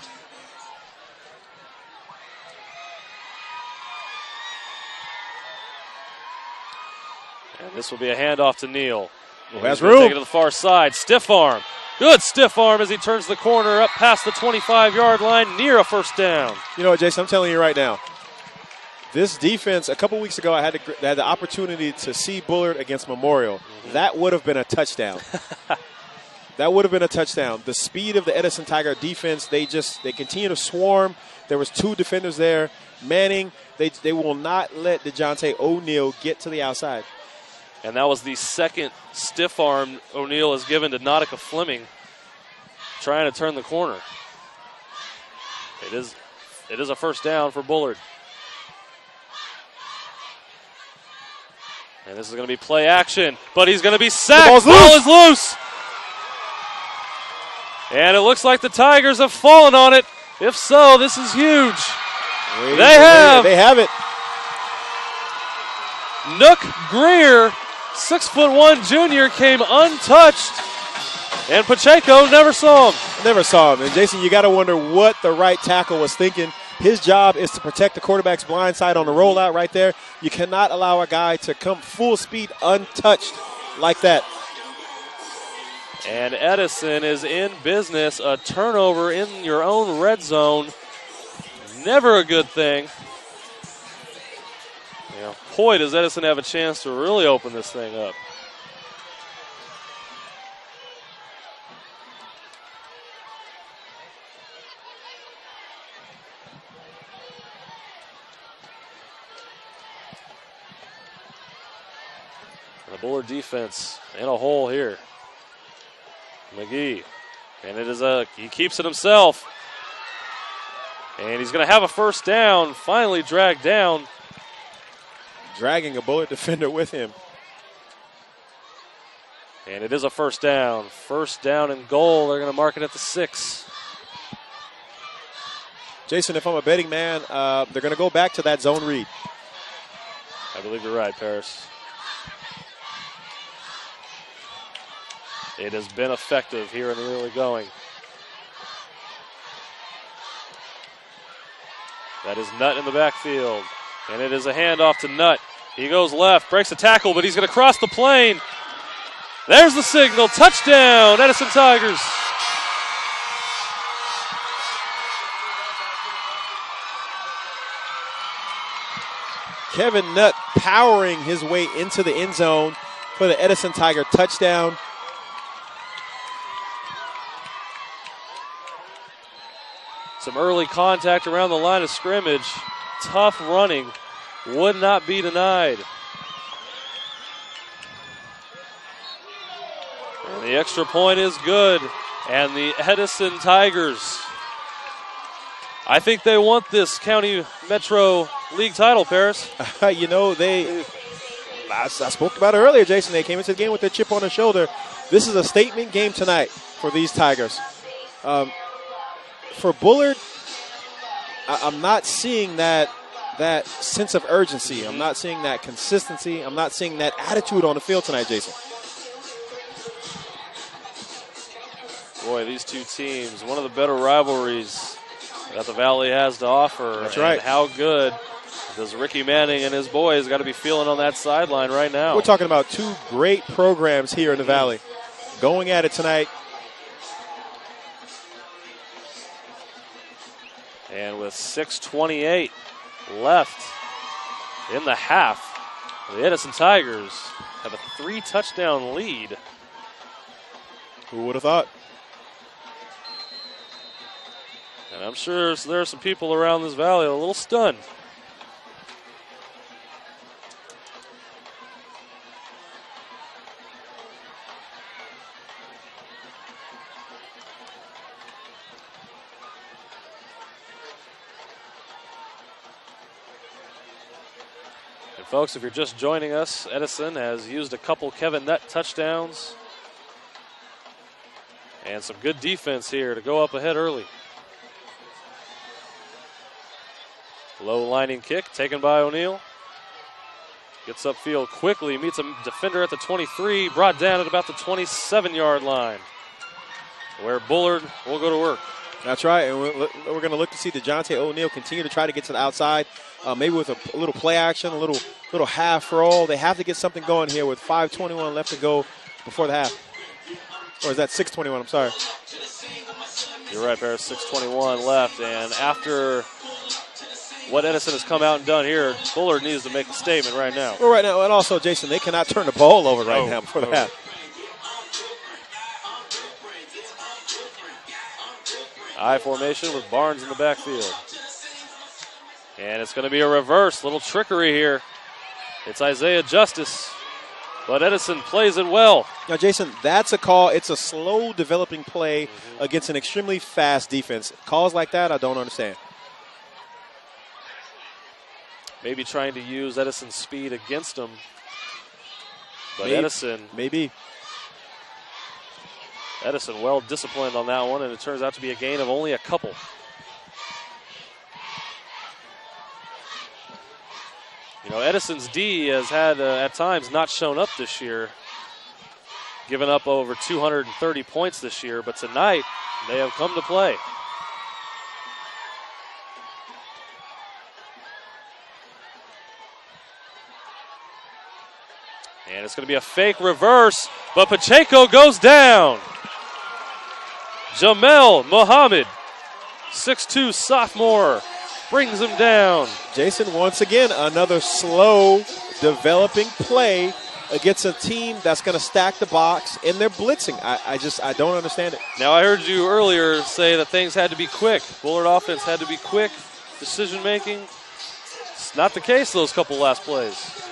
And this will be a handoff to Neal. Has room. Take it to the far side. Stiff arm. Good stiff arm as he turns the corner up past the 25-yard line near a first down. You know what, Jason, I'm telling you right now. This defense, a couple weeks ago, I had the opportunity to see Bullard against Memorial. Mm-hmm. That would have been a touchdown. That would have been a touchdown. The speed of the Edison Tiger defense, they continue to swarm. There was 2 defenders there. Manning, they will not let DeJounte O'Neal get to the outside. And that was the second stiff arm O'Neal has given to Nautica Fleming, trying to turn the corner. It is a first down for Bullard. And this is going to be play action, but he's going to be sacked. Ball is loose. And it looks like the Tigers have fallen on it. If so, this is huge. They have it. Nook Greer, 6'1" junior, came untouched, and Pacheco never saw him. And Jason, you got to wonder what the right tackle was thinking. His job is to protect the quarterback's blind side on the rollout right there. You cannot allow a guy to come full speed untouched like that. And Edison is in business. A turnover in your own red zone. Never a good thing. Yeah, boy, does Edison have a chance to really open this thing up. The Bullard defense in a hole here. McGee, and he keeps it himself. And he's going to have a first down, finally dragged down. Dragging a Bullard defender with him. And it is a first down. First down and goal. They're going to mark it at the 6. Jason, if I'm a betting man, they're going to go back to that zone read. I believe you're right, Paris. It has been effective here in the early going. That is Nutt in the backfield. And it is a handoff to Nutt. He goes left, breaks a tackle, but he's going to cross the plane. There's the signal. Touchdown, Edison Tigers. Kevin Nutt powering his way into the end zone for the Edison Tiger touchdown. Some early contact around the line of scrimmage. Tough running. Would not be denied. And the extra point is good. And the Edison Tigers, I think they want this County Metro League title, Paris. You know, I spoke about it earlier, Jason. They came into the game with their chip on their shoulder. This is a statement game tonight for these Tigers. For Bullard, I'm not seeing that sense of urgency. I'm not seeing that consistency. I'm not seeing that attitude on the field tonight, Jason. Boy, these two teams, one of the better rivalries that the Valley has to offer. That's right. How good does Ricky Manning and his boys got to be feeling on that sideline right now? We're talking about 2 great programs here in the Valley going at it tonight. And with 6:28 left in the half, the Edison Tigers have a 3-touchdown lead. Who would have thought? And I'm sure there are some people around this valley a little stunned. And folks, if you're just joining us, Edison has used a couple Kevin Nutt touchdowns and some good defense here to go up ahead early. Low lining kick taken by O'Neal. Gets upfield quickly, meets a defender at the 23, brought down at about the 27-yard line, where Bullard will go to work. That's right, and we're going to look to see DeJounte O'Neal continue to try to get to the outside, maybe with a little play action, a little half roll. They have to get something going here with 5:21 left to go before the half. Or is that 6:21? I'm sorry. You're right, Paris. 6:21 left, and after what Edison has come out and done here, Bullard needs to make a statement right now. Well, right now, and also, Jason, they cannot turn the ball over right now before the half. I formation with Barnes in the backfield. And it's going to be a reverse, little trickery here. It's Isaiah Justice, but Edison plays it well. Now, Jason, that's a call. It's a slow developing play against an extremely fast defense. Calls like that, I don't understand. Maybe trying to use Edison's speed against him. But Maybe. Edison well disciplined on that one, and it turns out to be a gain of only a couple. You know, Edison's D has had, at times, not shown up this year, given up over 230 points this year, but tonight they have come to play. And it's going to be a fake reverse, but Pacheco goes down. Jamel Muhammad, 6'2" sophomore, brings him down. Jason, once again, another slow developing play against a team that's going to stack the box, and they're blitzing. I don't understand it. Now, I heard you earlier say that things had to be quick. Bullard offense had to be quick, decision-making. It's not the case those couple last plays.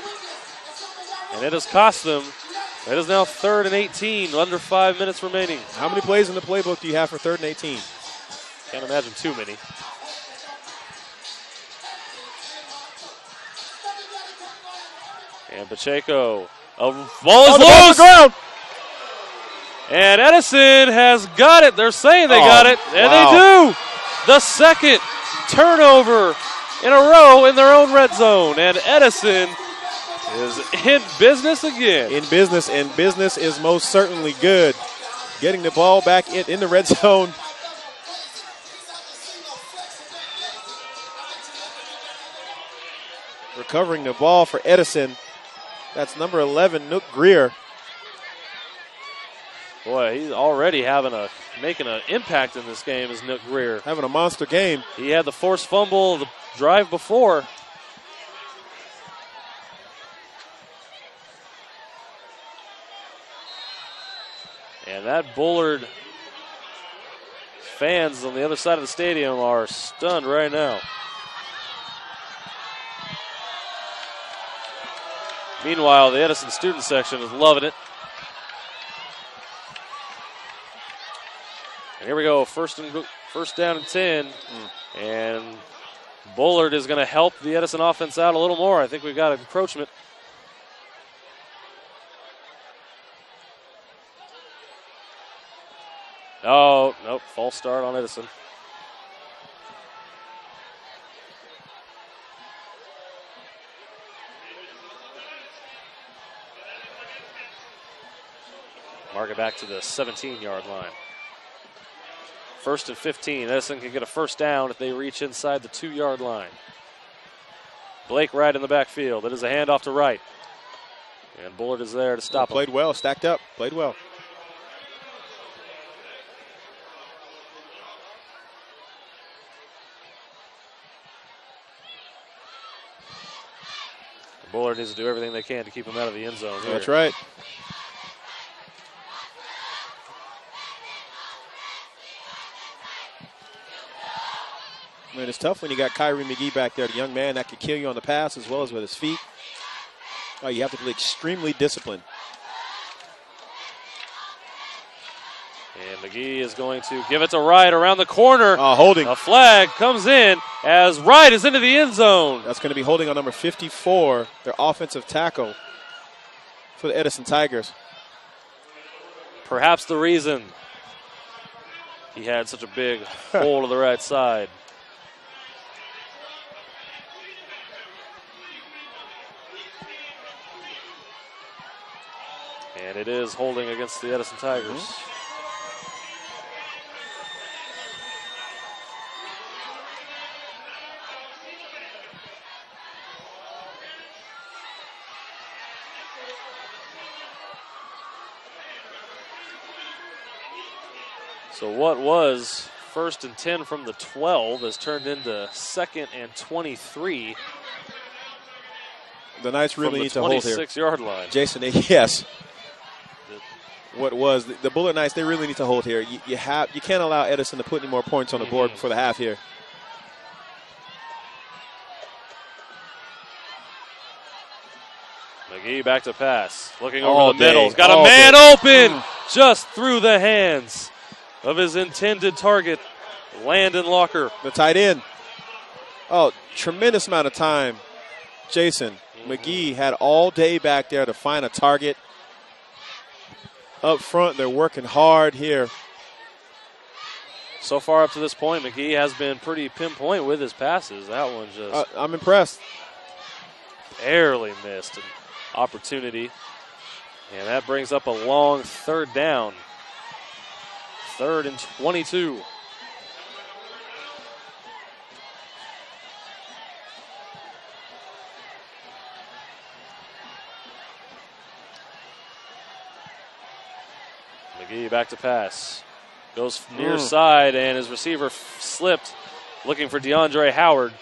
And it has cost them. It is now 3rd and 18, under 5 minutes remaining. How many plays in the playbook do you have for 3rd and 18? Can't imagine too many. And Pacheco, a ball is loose. Ground. And Edison has got it. They're saying they got it, and they do. The second turnover in a row in their own red zone, and Edison is in business again. In business, and business is most certainly good. Getting the ball back in the red zone. Recovering the ball for Edison. That's number 11, Nook Greer. Boy, he's already making an impact in this game, is Nook Greer. Having a monster game. He had the forced fumble the drive before. And that Bullard fans on the other side of the stadium are stunned right now. Meanwhile, the Edison student section is loving it. And here we go, first down and 10. And Bullard is going to help the Edison offense out a little more. I think we've got an encroachment. Oh, nope, false start on Edison. Mark it back to the 17-yard line. 1st and 15. Edison can get a first down if they reach inside the 2-yard line. Blake Wright in the backfield. It is a handoff to Wright. And Bullard is there to stop him. Played well, stacked up, played well. Bullard needs to do everything they can to keep him out of the end zone here. That's right. Man, it's tough when you got Kyrie McGee back there, the young man that could kill you on the pass as well as with his feet. Oh, you have to be extremely disciplined. And McGee is going to give it to Wright around the corner. Holding. A flag comes in as Wright is into the end zone. That's going to be holding on number 54, their offensive tackle for the Edison Tigers. Perhaps the reason he had such a big hole to the right side. And it is holding against the Edison Tigers. So what was 1st and 10 from the 12 has turned into 2nd and 23. The Knights really need to hold here. 26-yard line. Jason, yes. What was the Bullard Knights? They really need to hold here. You can't allow Edison to put any more points on the board before the half here. McGee back to pass, looking over the middle. He's got a All man day. open just through the hands of his intended target, Landon Locker. The tight end. Oh, tremendous amount of time. Jason, McGee had all day back there to find a target. Up front, they're working hard here. So far up to this point, McGee has been pretty pinpoint with his passes. That one just I'm impressed. barely missed an opportunity. And that brings up a long 3rd down. 3rd and 22. McGee back to pass. Goes near side, and his receiver slipped, looking for DeAndre Howard.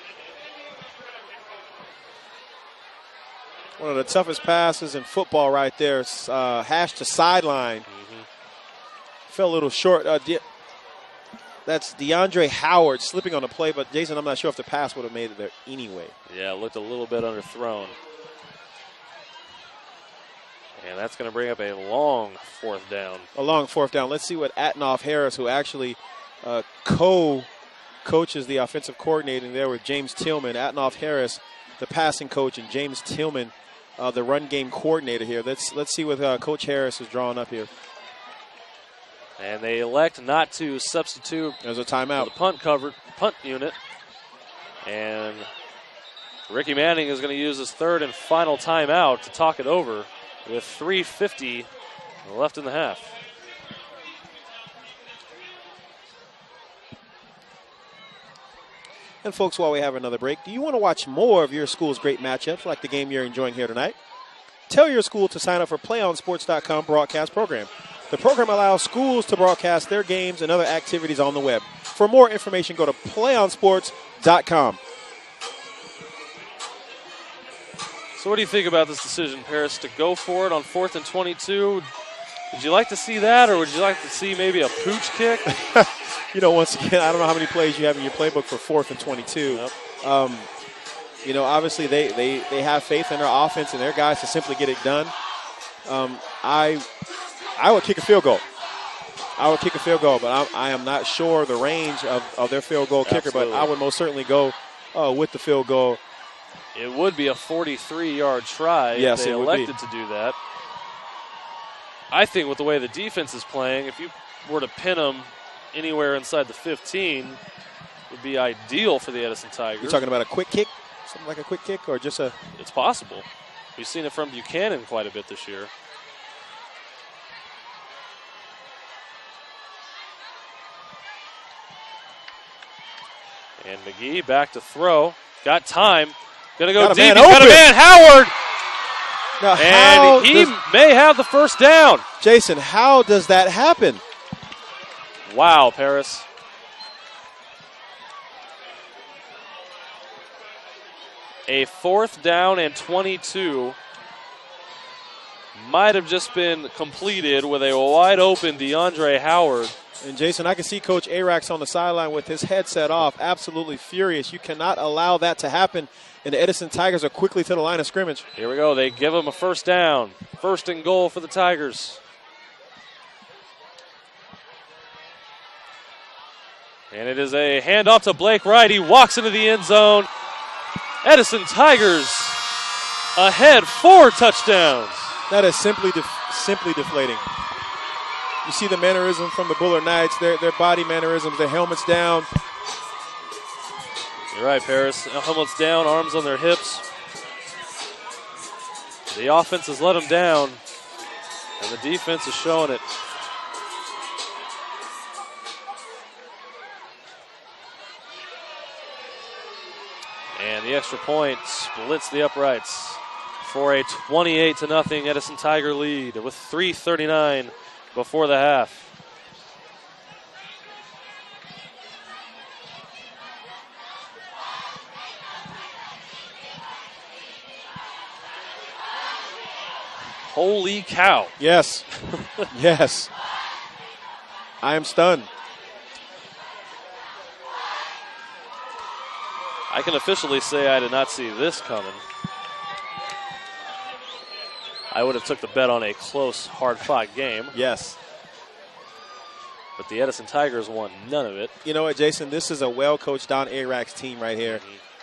One of the toughest passes in football right there. Hash to sideline. Fell a little short. That's DeAndre Howard slipping on the play, but Jason, I'm not sure if the pass would have made it there anyway. Yeah, looked a little bit underthrown. And that's going to bring up a long 4th down. A long 4th down. Let's see what Atnoff Harris, who actually co-coaches the offensive coordinating there with James Tillman. Atnoff Harris, the passing coach, and James Tillman, the run game coordinator here. Let's see what Coach Harris is drawing up here. And they elect not to substitute. There's a timeout. For the punt unit. And Ricky Manning is going to use his 3rd and final timeout to talk it over with 3:50 left in the half. And folks, while we have another break, do you want to watch more of your school's great matchups like the game you're enjoying here tonight? Tell your school to sign up for PlayOnSports.com broadcast program. The program allows schools to broadcast their games and other activities on the web. For more information, go to PlayOnSports.com. So what do you think about this decision, Paris, to go for it on 4th and 22? Would you like to see that, or would you like to see maybe a pooch kick? Once again, I don't know how many plays you have in your playbook for 4th and 22. Yep. Obviously they have faith in their offense and their guys to simply get it done. I would kick a field goal. But I am not sure the range of their field goal kicker, but I would most certainly go with the field goal. It would be a 43-yard try if they elected to do that. I think with the way the defense is playing, if you were to pin them anywhere inside the 15, it would be ideal for the Edison Tigers. You're talking about a quick kick? Something like a quick kick, or just a... It's possible. We've seen it from Buchanan quite a bit this year. And McGee back to throw. Got time. Going to go deep. He's got a man, Howard. Now, and he may have the 1st down. Jason, how does that happen? Wow, Paris. A 4th down and 22 might have just been completed with a wide open DeAndre Howard. And Jason, I can see Coach Arax on the sideline with his headset off, absolutely furious. You cannot allow that to happen. And the Edison Tigers are quickly to the line of scrimmage. Here we go. They give him a 1st down. 1st and goal for the Tigers. And it is a handoff to Blake Wright. He walks into the end zone. Edison Tigers ahead 4 touchdowns. That is simply deflating. You see the mannerism from the Bullard Knights, their body mannerisms, their helmets down. You're right, Paris. Helmets down, arms on their hips. The offense has let them down, and the defense is showing it. And the extra point splits the uprights for a 28-0 Edison Tiger lead with 3:39 before the half. Holy cow. Yes. Yes. I am stunned. I can officially say I did not see this coming. I would have took the bet on a close, hard-fought game. Yes. But the Edison Tigers won none of it. You know what, Jason? This is a well-coached Don Arax team right here.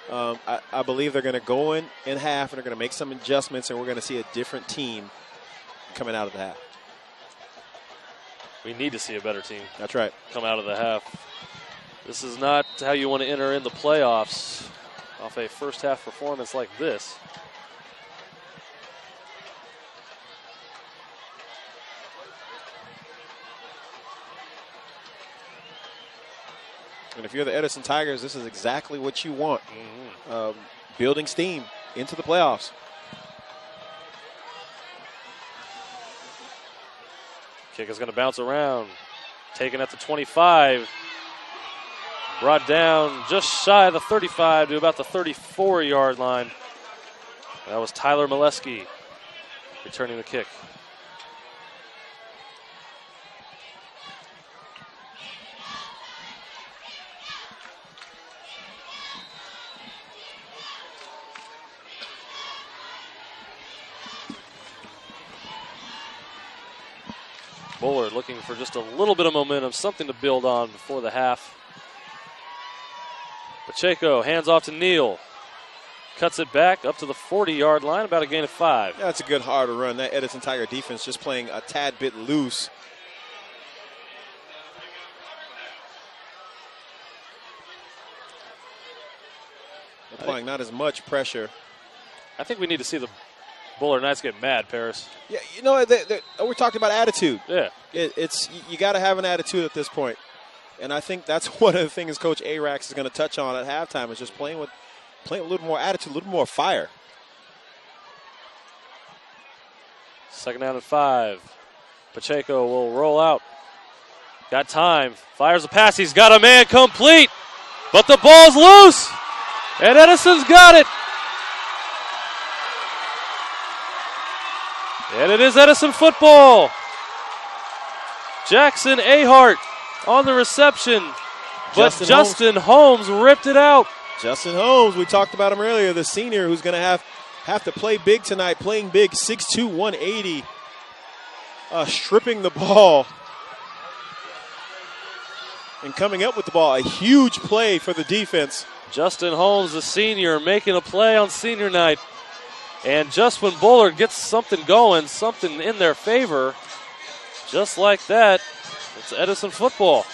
I believe they're going to go in half, and they're going to make some adjustments, and we're going to see a different team coming out of the half. We need to see a better team. That's right. Come out of the half. This is not how you want to enter in the playoffs off a first-half performance like this. And if you're the Edison Tigers, this is exactly what you want. Building steam into the playoffs. Kick is going to bounce around. Taken at the 25. Brought down just shy of the 35 to about the 34-yard line. That was Tyler Molesky returning the kick. Bullard looking for just a little bit of momentum, something to build on before the half. Pacheco hands off to Neal. Cuts it back up to the 40-yard line, about a gain of 5. Yeah, that's a good hard run. That Edison Tiger defense just playing a tad bit loose. Applying not as much pressure. I think we need to see the Bullard Knights get mad, Paris. Yeah, you know, we're talking about attitude. Yeah. It's you got to have an attitude at this point. And I think that's one of the things Coach Arax is going to touch on at halftime is just playing with a little more attitude, a little more fire. 2nd down and 5. Pacheco will roll out. Got time. Fires a pass. He's got a man complete. But the ball's loose. And Edison's got it. And it is Edison football. Jackson Ahart on the reception. But Justin Holmes ripped it out. Justin Holmes, we talked about him earlier, the senior who's going to have to play big tonight, playing big, 6'2", 180, stripping the ball and coming up with the ball. A huge play for the defense. Justin Holmes, the senior, making a play on senior night. And just when Bullard gets something going, something in their favor, just like that, it's Edison football.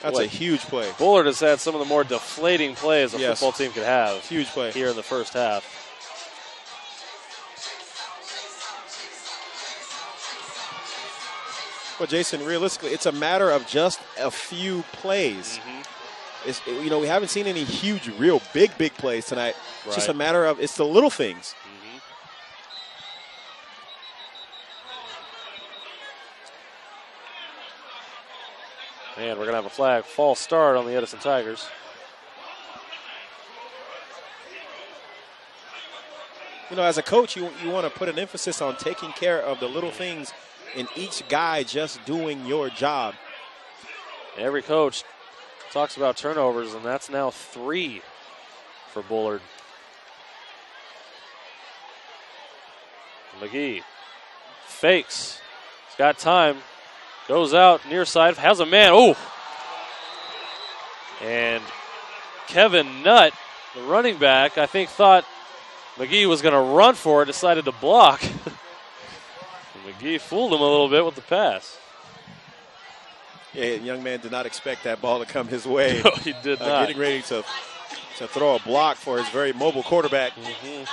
That's a huge play. Bullard has had some of the more deflating plays a football team could have. Huge play here in the first half. Well, Jason, realistically, it's a matter of just a few plays. We haven't seen any huge, real big plays tonight. It's just a matter of it's the little things. And we're going to have a flag false start on the Edison Tigers. You know, as a coach, you want to put an emphasis on taking care of the little things and each guy just doing your job. Every coach talks about turnovers, and that's now 3 for Bullard. McGee fakes. Got time. Goes out near side. Has a man. Oh! And Kevin Nutt, the running back, I think thought McGee was going to run for it, decided to block. McGee fooled him a little bit with the pass. Yeah, the young man did not expect that ball to come his way. No, he did not. Getting ready to throw a block for his very mobile quarterback. Mm-hmm.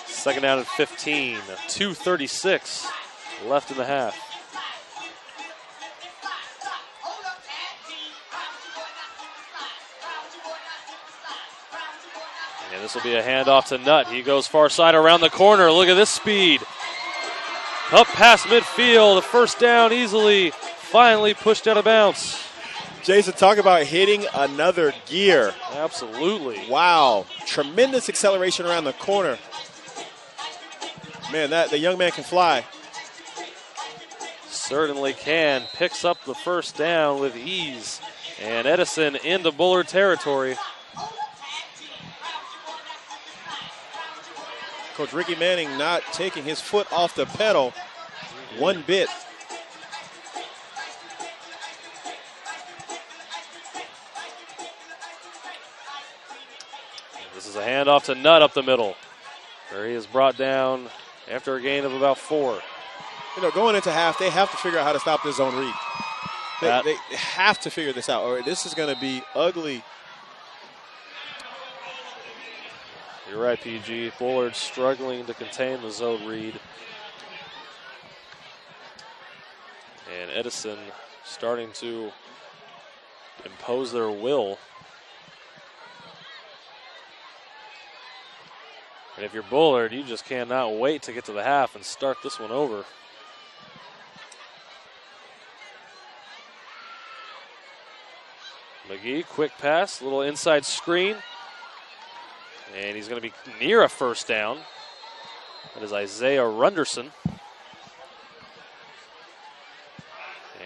Second down and 15. 2:36 left in the half. And this will be a handoff to Nutt. He goes far side around the corner. Look at this speed. Up past midfield. A first down easily. Finally pushed out of bounds. Jason, talk about hitting another gear. Absolutely. Wow. Tremendous acceleration around the corner. Man, the young man can fly. Certainly can. Picks up the first down with ease. And Edison into Bullard territory. Coach Ricky Manning not taking his foot off the pedal one bit. This is a handoff to Nutt up the middle, where he is brought down after a gain of about 4. You know, going into half, they have to figure out how to stop this zone read. They have to figure this out, or this is going to be ugly. You're right, PG. Bullard struggling to contain the zone read. And Edison starting to impose their will. And if you're Bullard, you just cannot wait to get to the half and start this one over. McGee, quick pass, little inside screen. And he's going to be near a first down. That is Isaiah Runderson.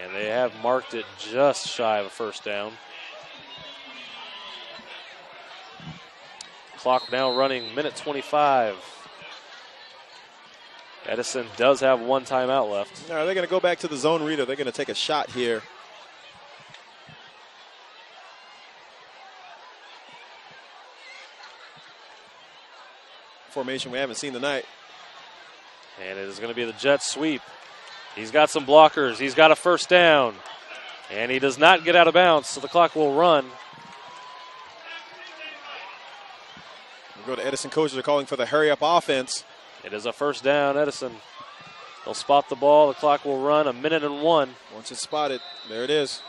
And they have marked it just shy of a first down. Clock now running, minute 25. Edison does have one timeout left. Are they going to go back to the zone read, or they're going to take a shot here? Formation we haven't seen tonight. And it is going to be the jet sweep. He's got some blockers. He's got a first down. And he does not get out of bounds, so the clock will run. We'll go to Edison. Coaches are calling for the hurry-up offense. It is a first down, Edison. They'll spot the ball. The clock will run, 1:01. Once it's spotted, there it is.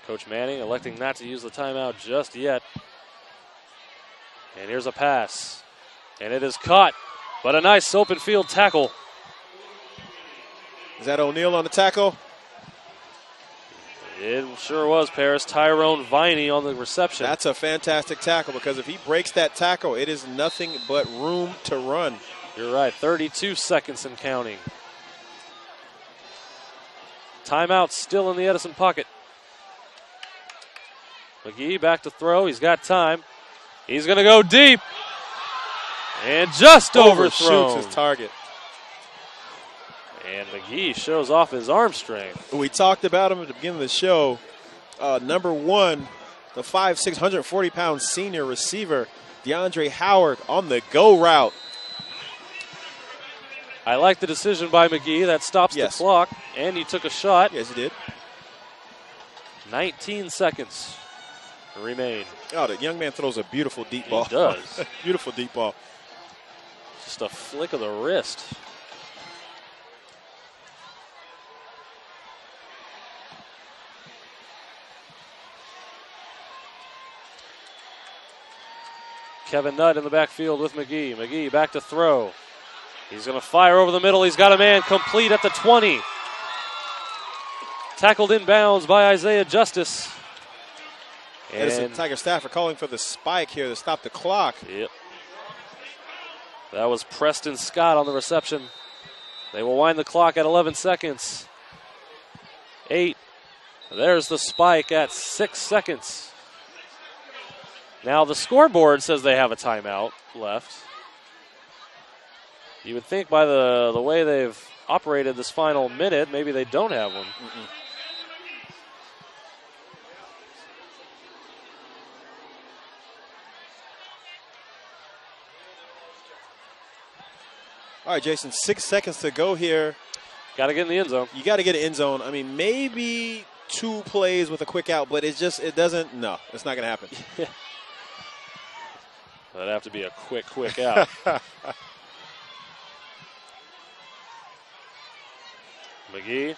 Coach Manning electing not to use the timeout just yet. And here's a pass. And it is caught, but a nice open field tackle. Is that O'Neal on the tackle? It sure was, Paris. Tyrone Viney on the reception. That's a fantastic tackle, because if he breaks that tackle, it is nothing but room to run. You're right, 32 seconds and counting. Timeout still in the Edison pocket. McGee back to throw. He's got time. He's going to go deep. And just overthrown. Overshoots his target. And McGee shows off his arm strength. We talked about him at the beginning of the show. Number 1, the 5'6", 140-pound senior receiver, DeAndre Howard, on the go route. I like the decision by McGee. That stops the clock. And he took a shot. Yes, he did. 19 seconds remain. Oh, the young man throws a beautiful deep ball. He does. Beautiful deep ball. Just a flick of the wrist. Kevin Nutt in the backfield with McGee. McGee back to throw. He's going to fire over the middle. He's got a man complete at the 20. Tackled inbounds by Isaiah Justice. And Tiger staff are calling for the spike here to stop the clock. Yep. That was Preston Scott on the reception. They will wind the clock at 11 seconds. 8. There's the spike at 6 seconds. Now the scoreboard says they have a timeout left. You would think by the way they've operated this final minute, maybe they don't have one. All right, Jason, 6 seconds to go here. Got to get in the end zone. You got to get an end zone. I mean, maybe 2 plays with a quick out, but it's not going to happen. That'd have to be a quick out. McGee,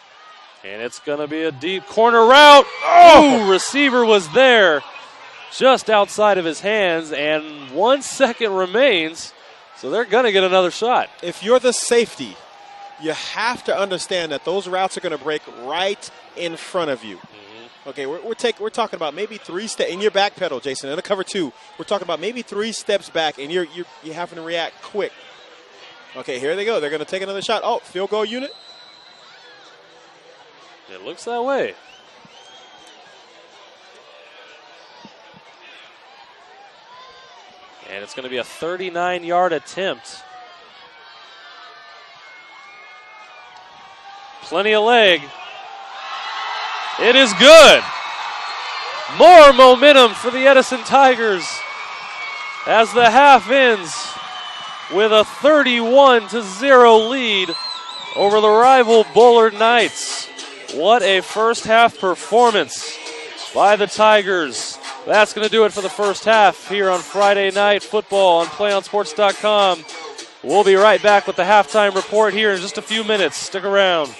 and it's going to be a deep corner route. Oh, receiver was there just outside of his hands, and 1 second remains, so they're going to get another shot. If you're the safety, you have to understand that those routes are going to break right in front of you. Okay, we're talking about maybe 3 steps in your back pedal, Jason. In a cover 2, we're talking about maybe 3 steps back, and you're having to react quick. Okay, here they go. They're going to take another shot. Oh, field goal unit. It looks that way. And it's going to be a 39-yard attempt. Plenty of leg. It is good. More momentum for the Edison Tigers as the half ends with a 31-0 lead over the rival Bullard Knights. What a first half performance by the Tigers. That's going to do it for the first half here on Friday Night Football on PlayOnSports.com. We'll be right back with the halftime report here in just a few minutes. Stick around.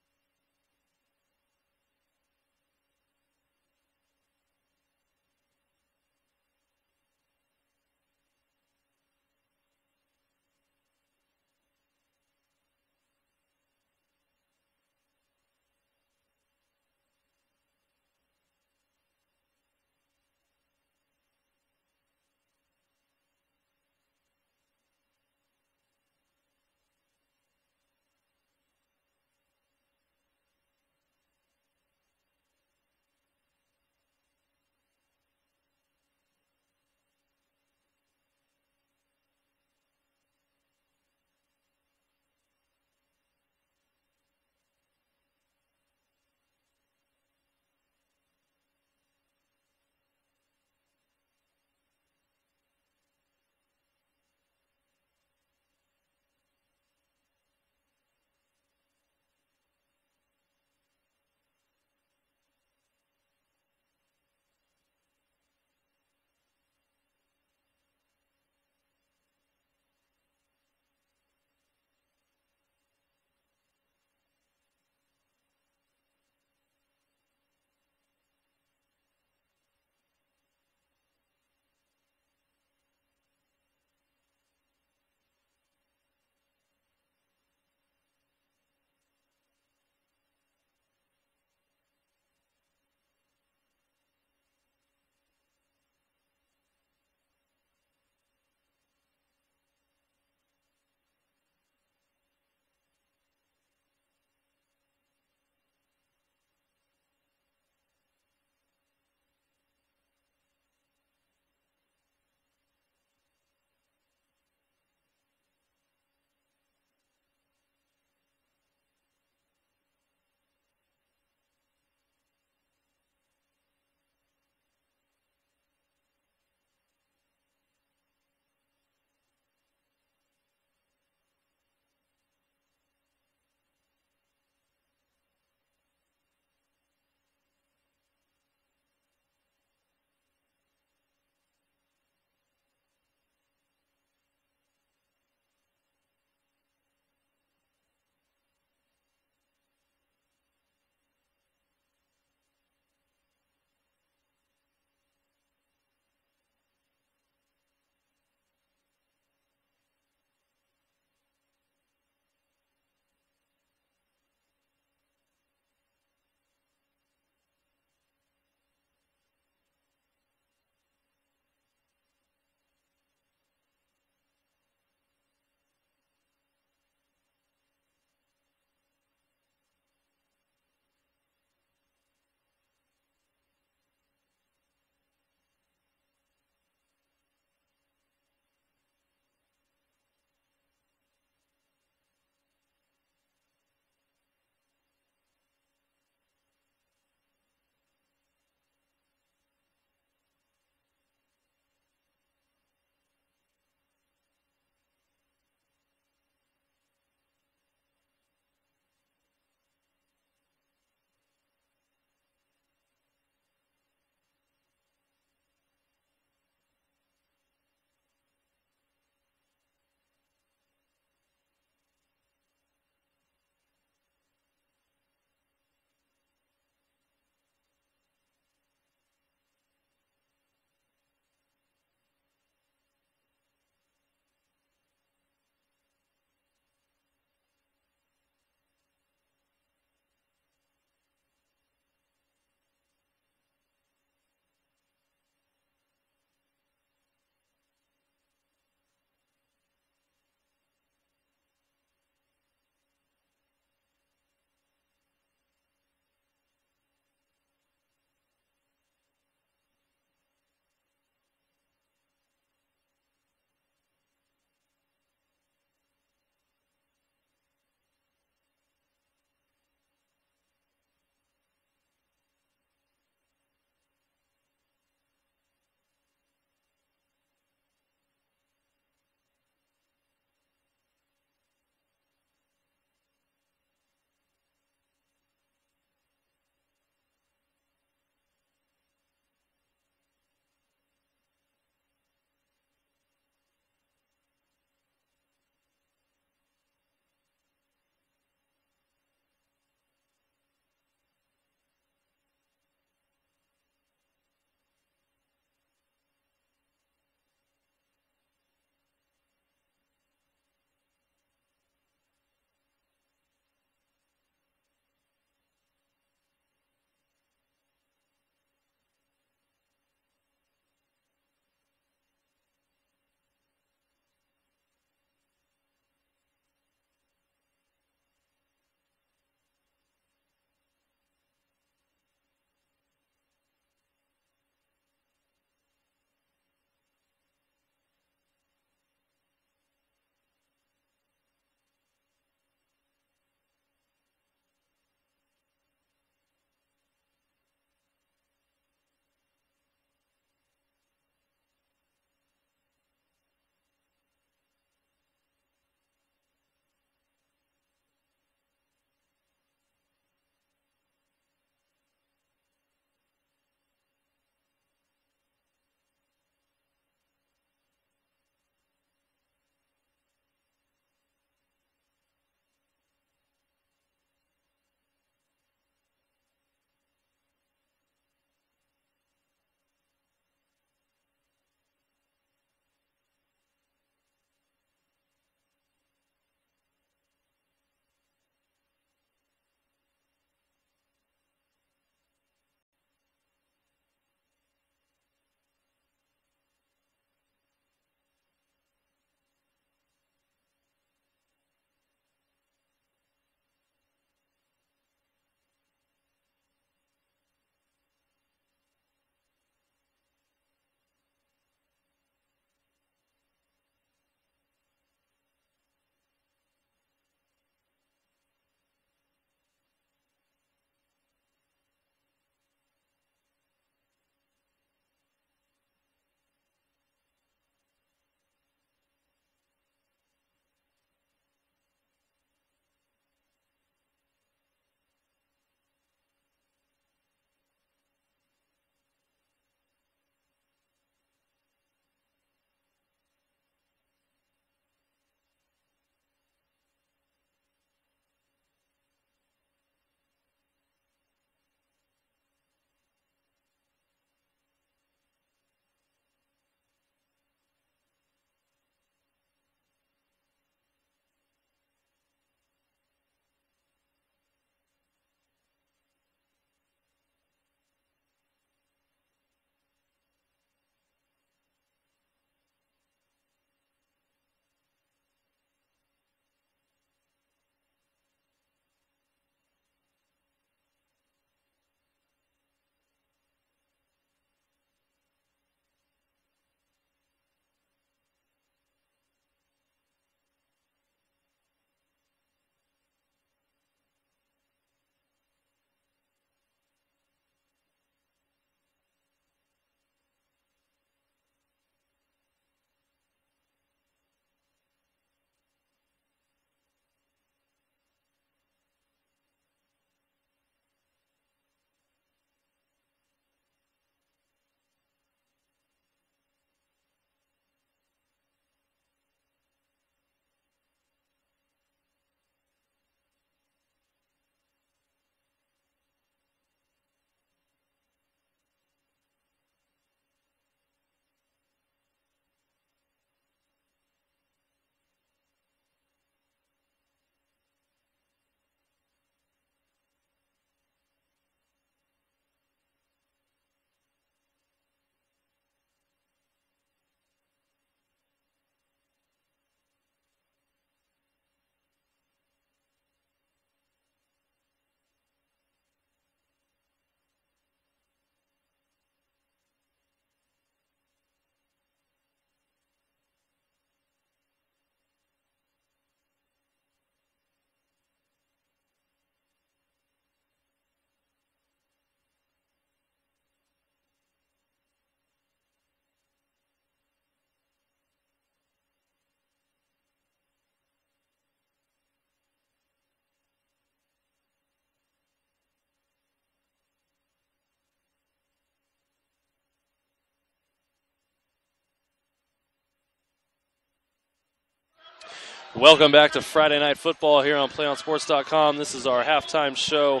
Welcome back to Friday Night Football here on PlayOnSports.com. This is our halftime show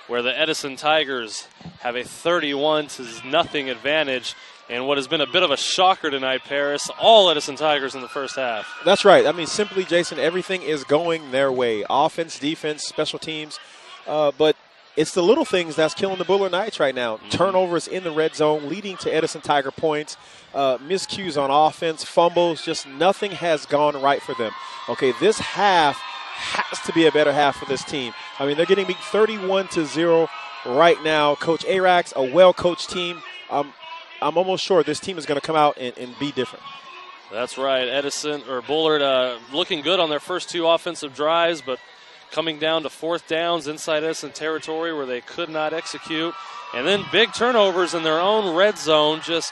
where the Edison Tigers have a 31-0 advantage. And what has been a bit of a shocker tonight, Paris, all Edison Tigers in the first half. That's right. I mean, simply, Jason, everything is going their way. Offense, defense, special teams. But it's the little things that's killing the Bullard Knights right now. Mm-hmm. Turnovers in the red zone leading to Edison Tiger points. Miscues on offense, fumbles, just nothing has gone right for them. Okay, this half has to be a better half for this team. I mean, they're getting beat 31-0 right now. Coach Arax, a well-coached team. I'm almost sure this team is going to come out and be different. That's right. Bullard looking good on their first two offensive drives, but coming down to fourth downs inside Edison territory where they could not execute. And then big turnovers in their own red zone just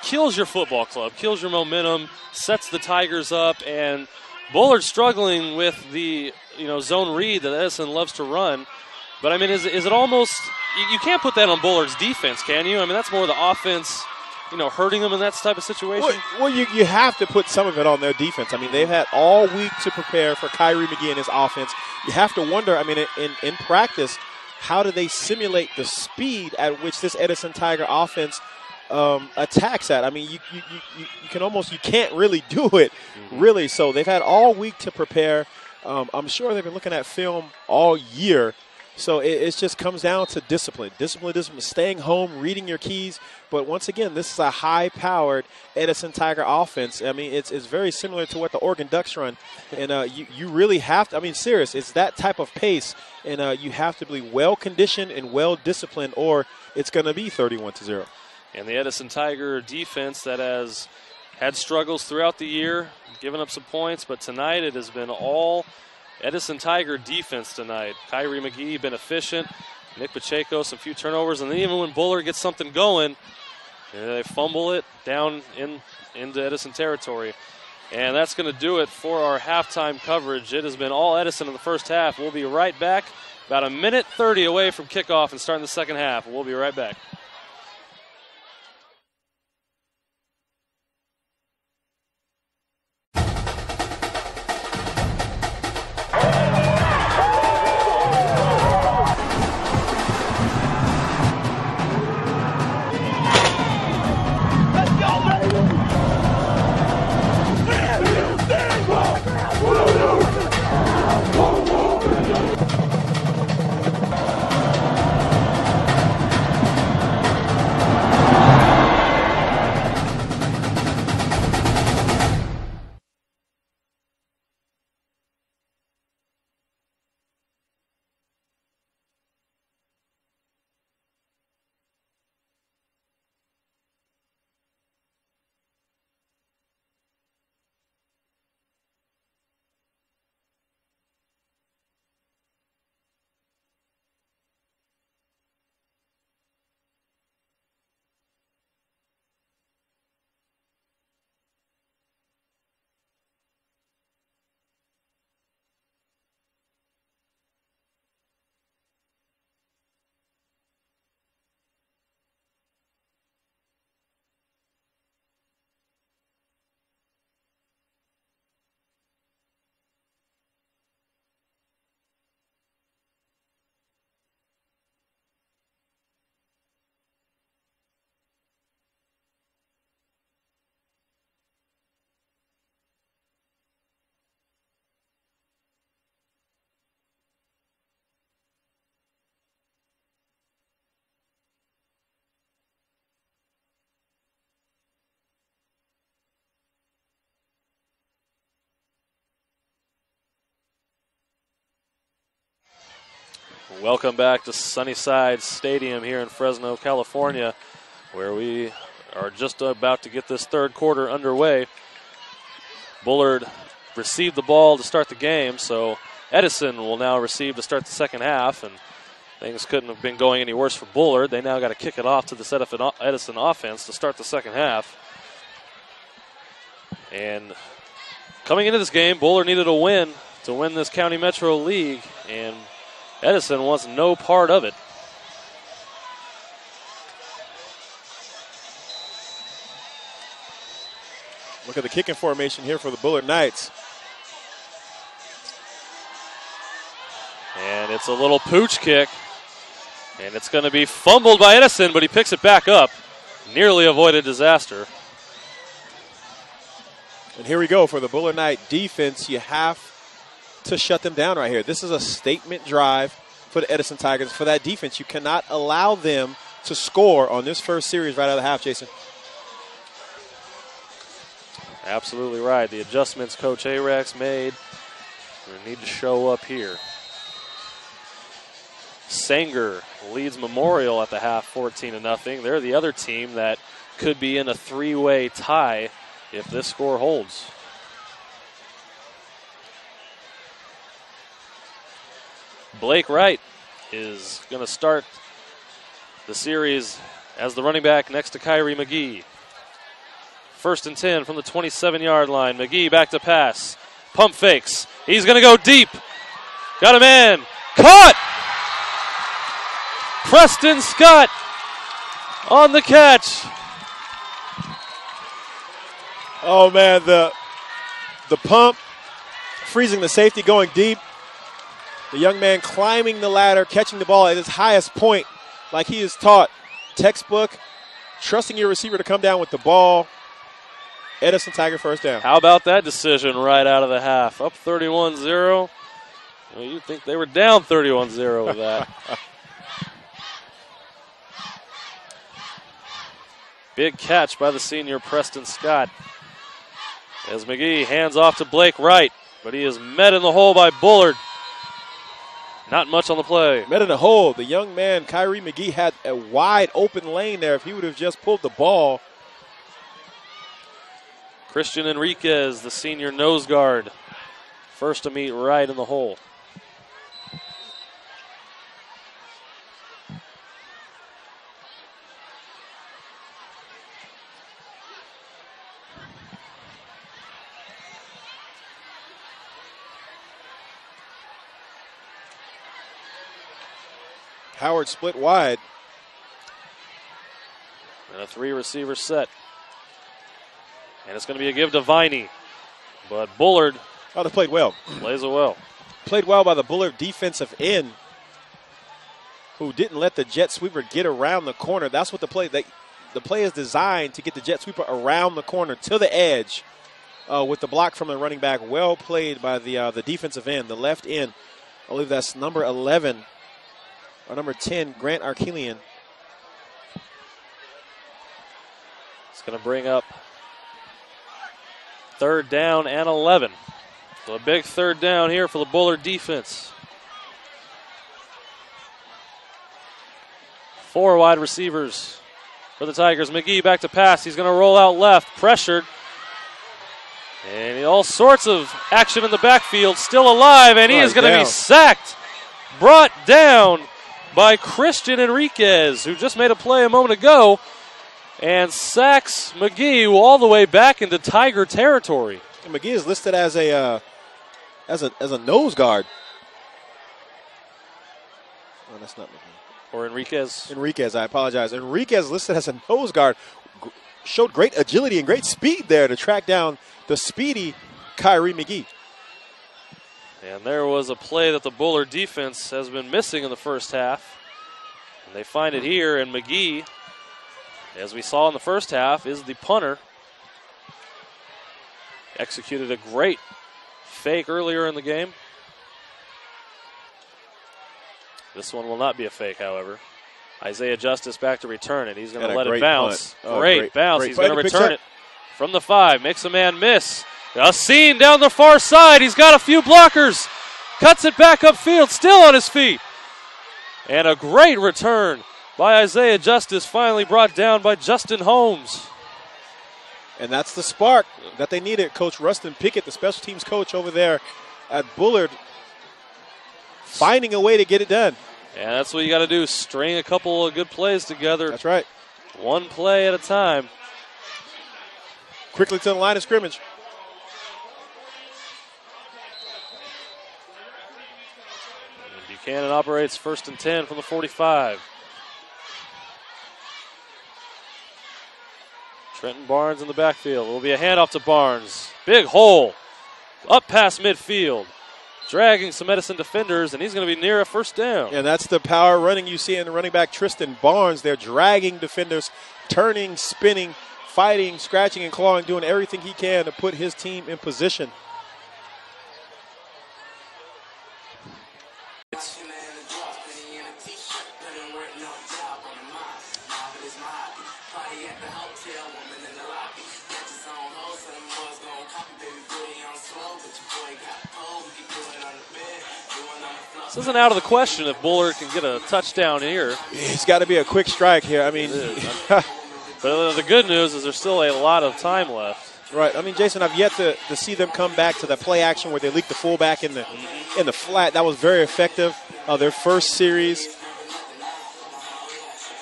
kills your football club, kills your momentum, sets the Tigers up, and Bullard struggling with the zone read that Edison loves to run. But, I mean, is it almost – you can't put that on Bullard's defense, can you? I mean, that's more the offense, hurting them in that type of situation. Well, you have to put some of it on their defense. I mean, they've had all week to prepare for Kyrie McGee and his offense. You have to wonder, I mean, in practice, how do they simulate the speed at which this Edison Tiger offense attacks at? I mean, you can't really do it, really. So they've had all week to prepare. I'm sure they've been looking at film all year. So it just comes down to discipline, staying home, reading your keys. But once again, this is a high-powered Edison Tiger offense. I mean, it's very similar to what the Oregon Ducks run. And you really have to – I mean, serious, it's that type of pace. And you have to be well-conditioned and well-disciplined, or it's going to be 31-0. And the Edison Tiger defense that has had struggles throughout the year, given up some points. But tonight it has been all – Edison Tiger defense tonight. Kyrie McGee been efficient. Nick Pacheco, some few turnovers. And then even when Bullard gets something going, they fumble it down into Edison territory. And that's going to do it for our halftime coverage. It has been all Edison in the first half. We'll be right back. About a minute 30 away from kickoff and starting the second half. We'll be right back. Welcome back to Sunnyside Stadium here in Fresno, California, where we are just about to get this third quarter underway. Bullard received the ball to start the game, so Edison will now receive to start the second half, and things couldn't have been going any worse for Bullard. They now got to kick it off to the Edison offense to start the second half. And coming into this game, Bullard needed a win to win this County Metro League, and Edison wants no part of it. Look at the kicking formation here for the Bullard Knights. And it's a little pooch kick. And it's going to be fumbled by Edison, but he picks it back up. Nearly avoided disaster. And here we go for the Bullard Knight defense. You have to shut them down right here. This is a statement drive for the Edison Tigers. For that defense, you cannot allow them to score on this first series right out of the half, Jason. Absolutely right. The adjustments Coach Arex made need to show up here. Sanger leads Memorial at the half 14-0. They're the other team that could be in a three-way tie if this score holds. Blake Wright is going to start the series as the running back next to Kyrie McGee. 1st and 10 from the 27-yard line. McGee back to pass. Pump fakes. He's going to go deep. Got a man. Caught! Preston Scott on the catch. Oh, man, the pump, freezing the safety, going deep. The young man climbing the ladder, catching the ball at his highest point like he is taught. Textbook, trusting your receiver to come down with the ball. Edison Tiger first down. How about that decision right out of the half? Up 31-0. Well, you'd think they were down 31-0 with that. Big catch by the senior Preston Scott. As McGee hands off to Blake Wright, but he is met in the hole by Bullard. Not much on the play. Met in the hole. The young man, Kyrie McGee, had a wide open lane there if he would have just pulled the ball. Christian Enriquez, the senior nose guard, first to meet right in the hole. Howard split wide. And a 3-receiver set. And it's going to be a give to Viney. But Bullard they played well. Plays it well. Played well by the Bullard defensive end, who didn't let the jet sweeper get around the corner. That's what the play is designed to get the jet sweeper around the corner to the edge with the block from the running back. Well played by the defensive end, the left end. I believe that's number 11 or number 10, Grant Arkelian. It's going to bring up 3rd down and 11. So a big 3rd down here for the Bullard defense. 4 wide receivers for the Tigers. McGee back to pass. He's going to roll out left, pressured. And all sorts of action in the backfield, still alive, and he is going to be sacked. Brought down by Christian Enriquez, who just made a play a moment ago, and sacks McGee all the way back into Tiger territory. And McGee is listed as a nose guard. Oh, that's not McGee. Or Enriquez. Enriquez, I apologize. Enriquez listed as a nose guard. Showed great agility and great speed there to track down the speedy Kyrie McGee. And there was a play that the Bullard defense has been missing in the first half. And they find it here, and McGee, as we saw in the first half, is the punter. Executed a great fake earlier in the game. This one will not be a fake, however. Isaiah Justice back to return it. He's going to let it bounce. Great bounce. He's going to return it from the 5. Makes a man miss. A scene down the far side. He's got a few blockers. Cuts it back upfield. Still on his feet. And a great return by Isaiah Justice. Finally brought down by Justin Holmes. And that's the spark that they needed. Coach Rustin Pickett, the special teams coach over there at Bullard, finding a way to get it done. And that's what you got to do. String a couple of good plays together. That's right. One play at a time. Quickly to the line of scrimmage. And Buchanan operates 1st and 10 from the 45. Trenton Barnes in the backfield. It will be a handoff to Barnes. Big hole. Up past midfield. dragging some Edison defenders, and he's going to be near a first down. And that's the power running you see in the running back Tristan Barnes. They're dragging defenders, turning, spinning, fighting, scratching, and clawing, doing everything he can to put his team in position. This isn't out of the question if Bullard can get a touchdown here. It's got to be a quick strike here. I mean, but the good news is there's still a lot of time left. Right. I mean, Jason, I've yet to see them come back to the play action where they leaked the fullback in the flat. That was very effective. Their first series.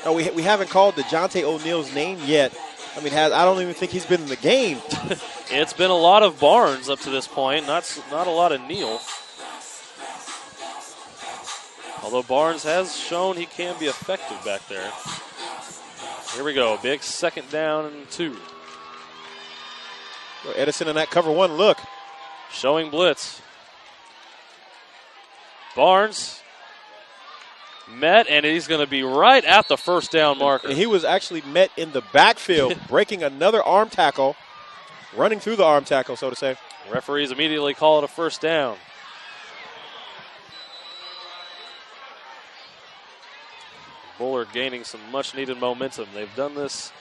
We haven't called DeJounte O'Neal's name yet. I mean, I don't even think he's been in the game. It's been a lot of Barnes up to this point, not a lot of Neal. Although Barnes has shown he can be effective back there. Here we go, big second down and 2. Edison in that cover 1 look. Showing blitz. Barnes met, and he's going to be right at the first down marker. And he was actually met in the backfield, breaking another arm tackle, running through the arm tackle, so to say. Referees immediately call it a first down. Bullard gaining some much-needed momentum. They've done this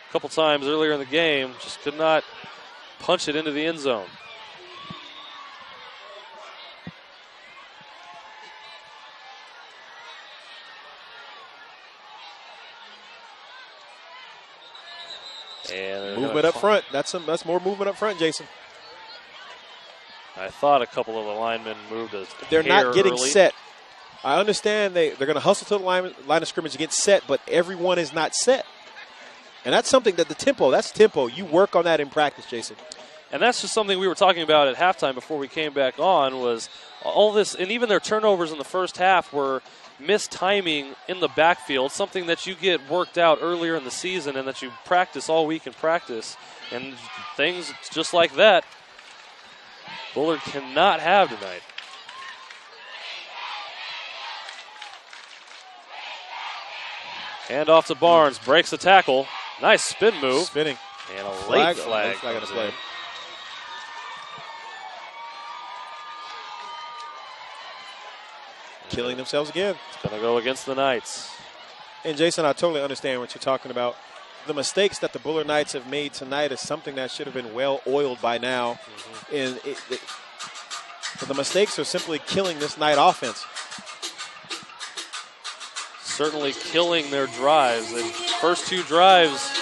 a couple times earlier in the game, just could not punch it into the end zone. And movement up front. That's more movement up front, Jason. I thought a couple of the linemen moved a They're not getting early. set. I understand they're going to hustle to the line of scrimmage to get set, but everyone is not set. And that's something that that's tempo. You work on that in practice, Jason. And that's just something we were talking about at halftime before we came back on, was all this, and even their turnovers in the first half were missed timing in the backfield, something that you get worked out earlier in the season and that you practice all week in practice. And things just like that, Bullard cannot have tonight. Hand off to Barnes, breaks the tackle. Nice spin move. Spinning. And a late flag. Flag on the play. Killing themselves again. It's going to go against the Knights. And Jason, I totally understand what you're talking about. The mistakes that the Bullard Knights have made tonight is something that should have been well oiled by now. And the mistakes are simply killing this Knight offense. Certainly killing their drives. The first 2 drives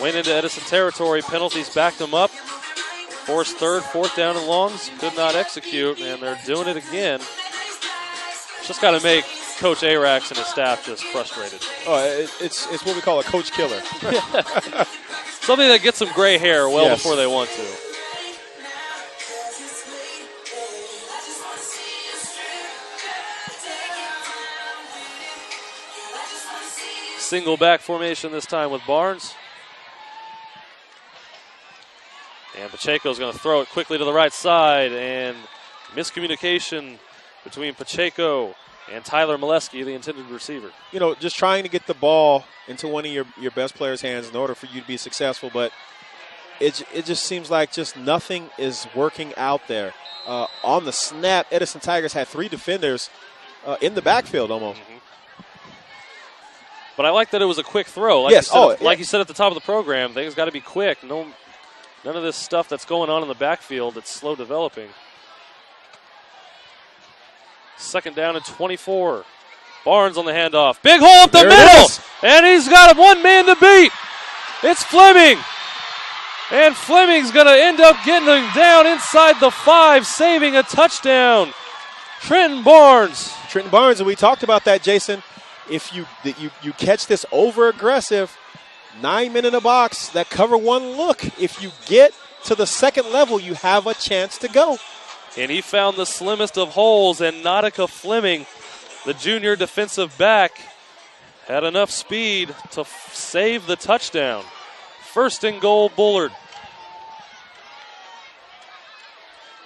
went into Edison territory. Penalties backed them up. Forced 3rd, 4th down and longs. Could not execute, and they're doing it again. Just got to make Coach Arax and his staff just frustrated. Oh, it's what we call a coach killer. Something that gets some gray hair before they want to. Single back formation this time with Barnes. And Pacheco's going to throw it quickly to the right side, and miscommunication between Pacheco and Tyler Molesky, the intended receiver. You know, just trying to get the ball into one of your best players' hands in order for you to be successful, but it just seems like just nothing is working out there. On the snap, Edison Tigers had 3 defenders in the backfield almost. But I like that it was a quick throw. Like you said at the top of the program, things got to be quick. None of this stuff that's going on in the backfield that's slow developing. Second down and 24. Barnes on the handoff. Big hole up the middle! And he's got 1 man to beat. It's Fleming. And Fleming's going to end up getting down inside the 5, saving a touchdown. Trenton Barnes, and we talked about that, Jason. If you catch this over-aggressive, 9-men in the box, that cover 1 look, if you get to the second level, you have a chance to go. And he found the slimmest of holes, and Nautica Fleming, the junior defensive back, had enough speed to save the touchdown. First and goal, Bullard.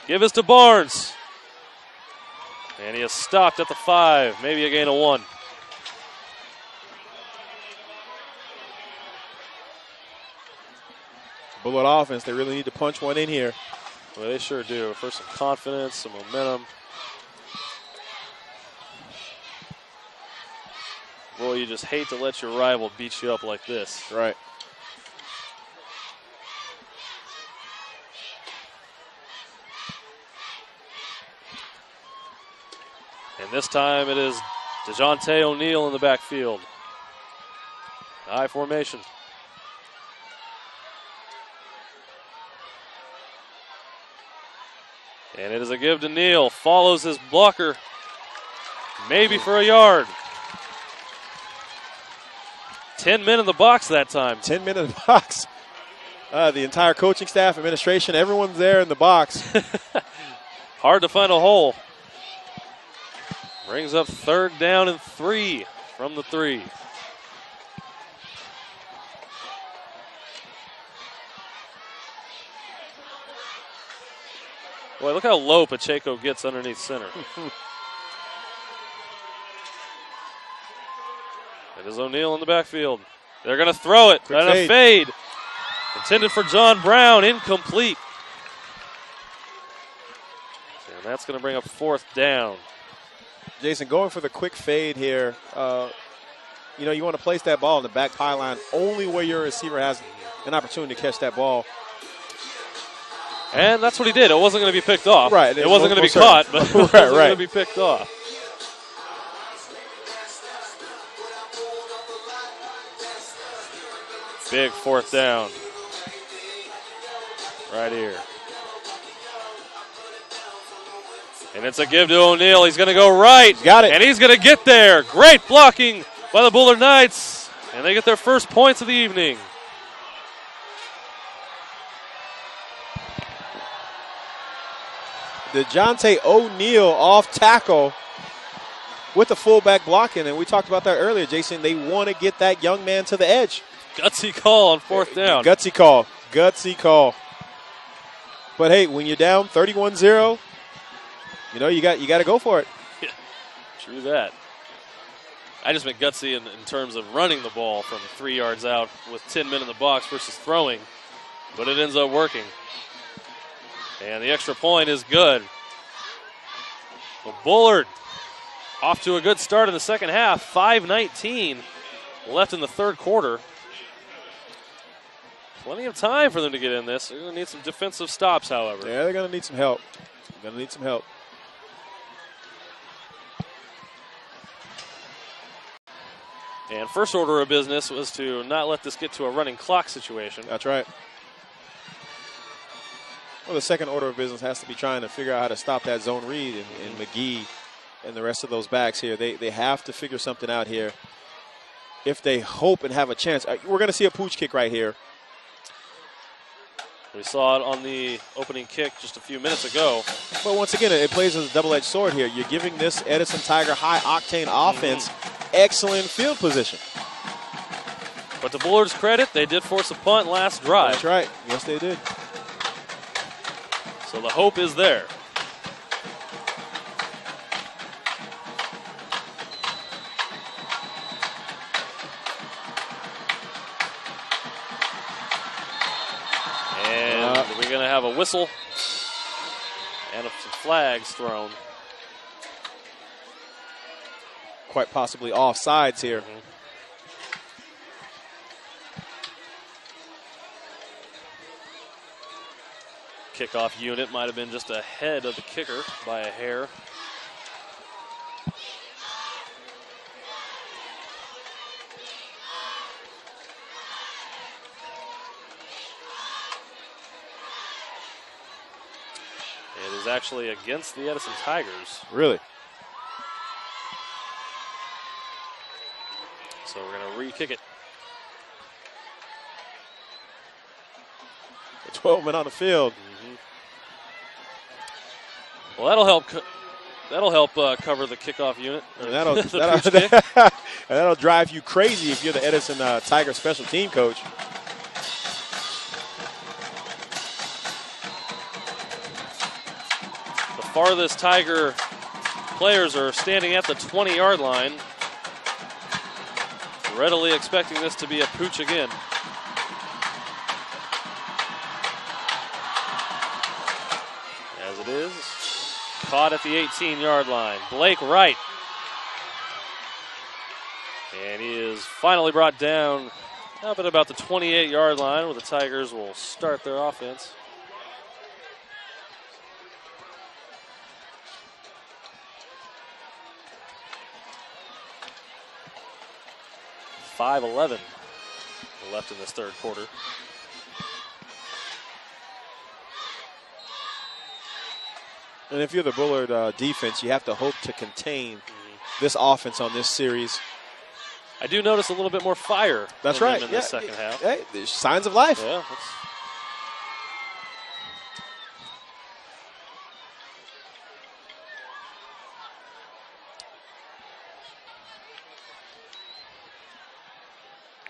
Give us to Barnes. And he is stopped at the 5, maybe a gain of 1. Bullard offense, they really need to punch one in here. Well, they sure do. For some confidence, some momentum. Boy, you just hate to let your rival beat you up like this. Right. And this time it is DeJounte O'Neal in the backfield. I formation. And it is a give to Neal. Follows his blocker. Maybe for a yard. 10 men in the box that time. 10 men in the box. The entire coaching staff, administration, everyone's there in the box. Hard to find a hole. Brings up 3rd down and 3 from the 3. Boy, look how low Pacheco gets underneath center. It is O'Neal in the backfield. They're going to throw it. Quick And a fade. Intended for John Brown. Incomplete. And that's going to bring up 4th down. Jason, going for the quick fade here. You want to place that ball in the back pylon only where your receiver has an opportunity to catch that ball. And that's what he did. It wasn't going to be picked off. Right. It wasn't going to be caught, but it wasn't going to be picked off. Big 4th down. Right here. And it's a give to O'Neal. He's going to go right. Got it. And he's going to get there. Great blocking by the Bullard Knights. And they get their first points of the evening. DeJounte O'Neal off tackle with the fullback blocking. And we talked about that earlier, Jason. They want to get that young man to the edge. Gutsy call on 4th down. Gutsy call. Gutsy call. But, hey, when you're down 31-0, you got to go for it. Yeah, true that. I just meant gutsy in terms of running the ball from 3 yards out with 10 men in the box versus throwing. But it ends up working. And the extra point is good. Well, Bullard off to a good start in the second half. 5:19 left in the 3rd quarter. Plenty of time for them to get in this. They're going to need some defensive stops, however. Yeah, they're going to need some help. And first order of business was to not let this get to a running clock situation. That's right. Well, the second order of business has to be trying to figure out how to stop that zone read, and McGee and the rest of those backs here. They have to figure something out here if they hope and have a chance. We're going to see a pooch kick right here. We saw it on the opening kick just a few minutes ago. But once again, it plays as a double-edged sword here. You're giving this Edison Tiger high-octane offense excellent field position. But to Bullard's credit, they did force a punt last drive. That's right. Yes, they did. So the hope is there. And we're going to have a whistle and some flags thrown. Quite possibly offsides here. Kickoff unit might have been just ahead of the kicker by a hair. It is actually against the Edison Tigers. Really? So we're going to re-kick it. 12 men on the field. Well, that'll help cover the kickoff unit. And that'll drive you crazy if you're the Edison Tiger special team coach. The farthest Tiger players are standing at the 20-yard line, readily expecting this to be a pooch again. As it is, caught at the 18-yard line. Blake Wright. And he is finally brought down up at about the 28-yard line, where the Tigers will start their offense. .5:11 left in this third quarter. And if you're the Bullard defense, you have to hope to contain this offense on this series. I do notice a little bit more fire. That's right. In the second half. Hey, there's signs of life. Yeah.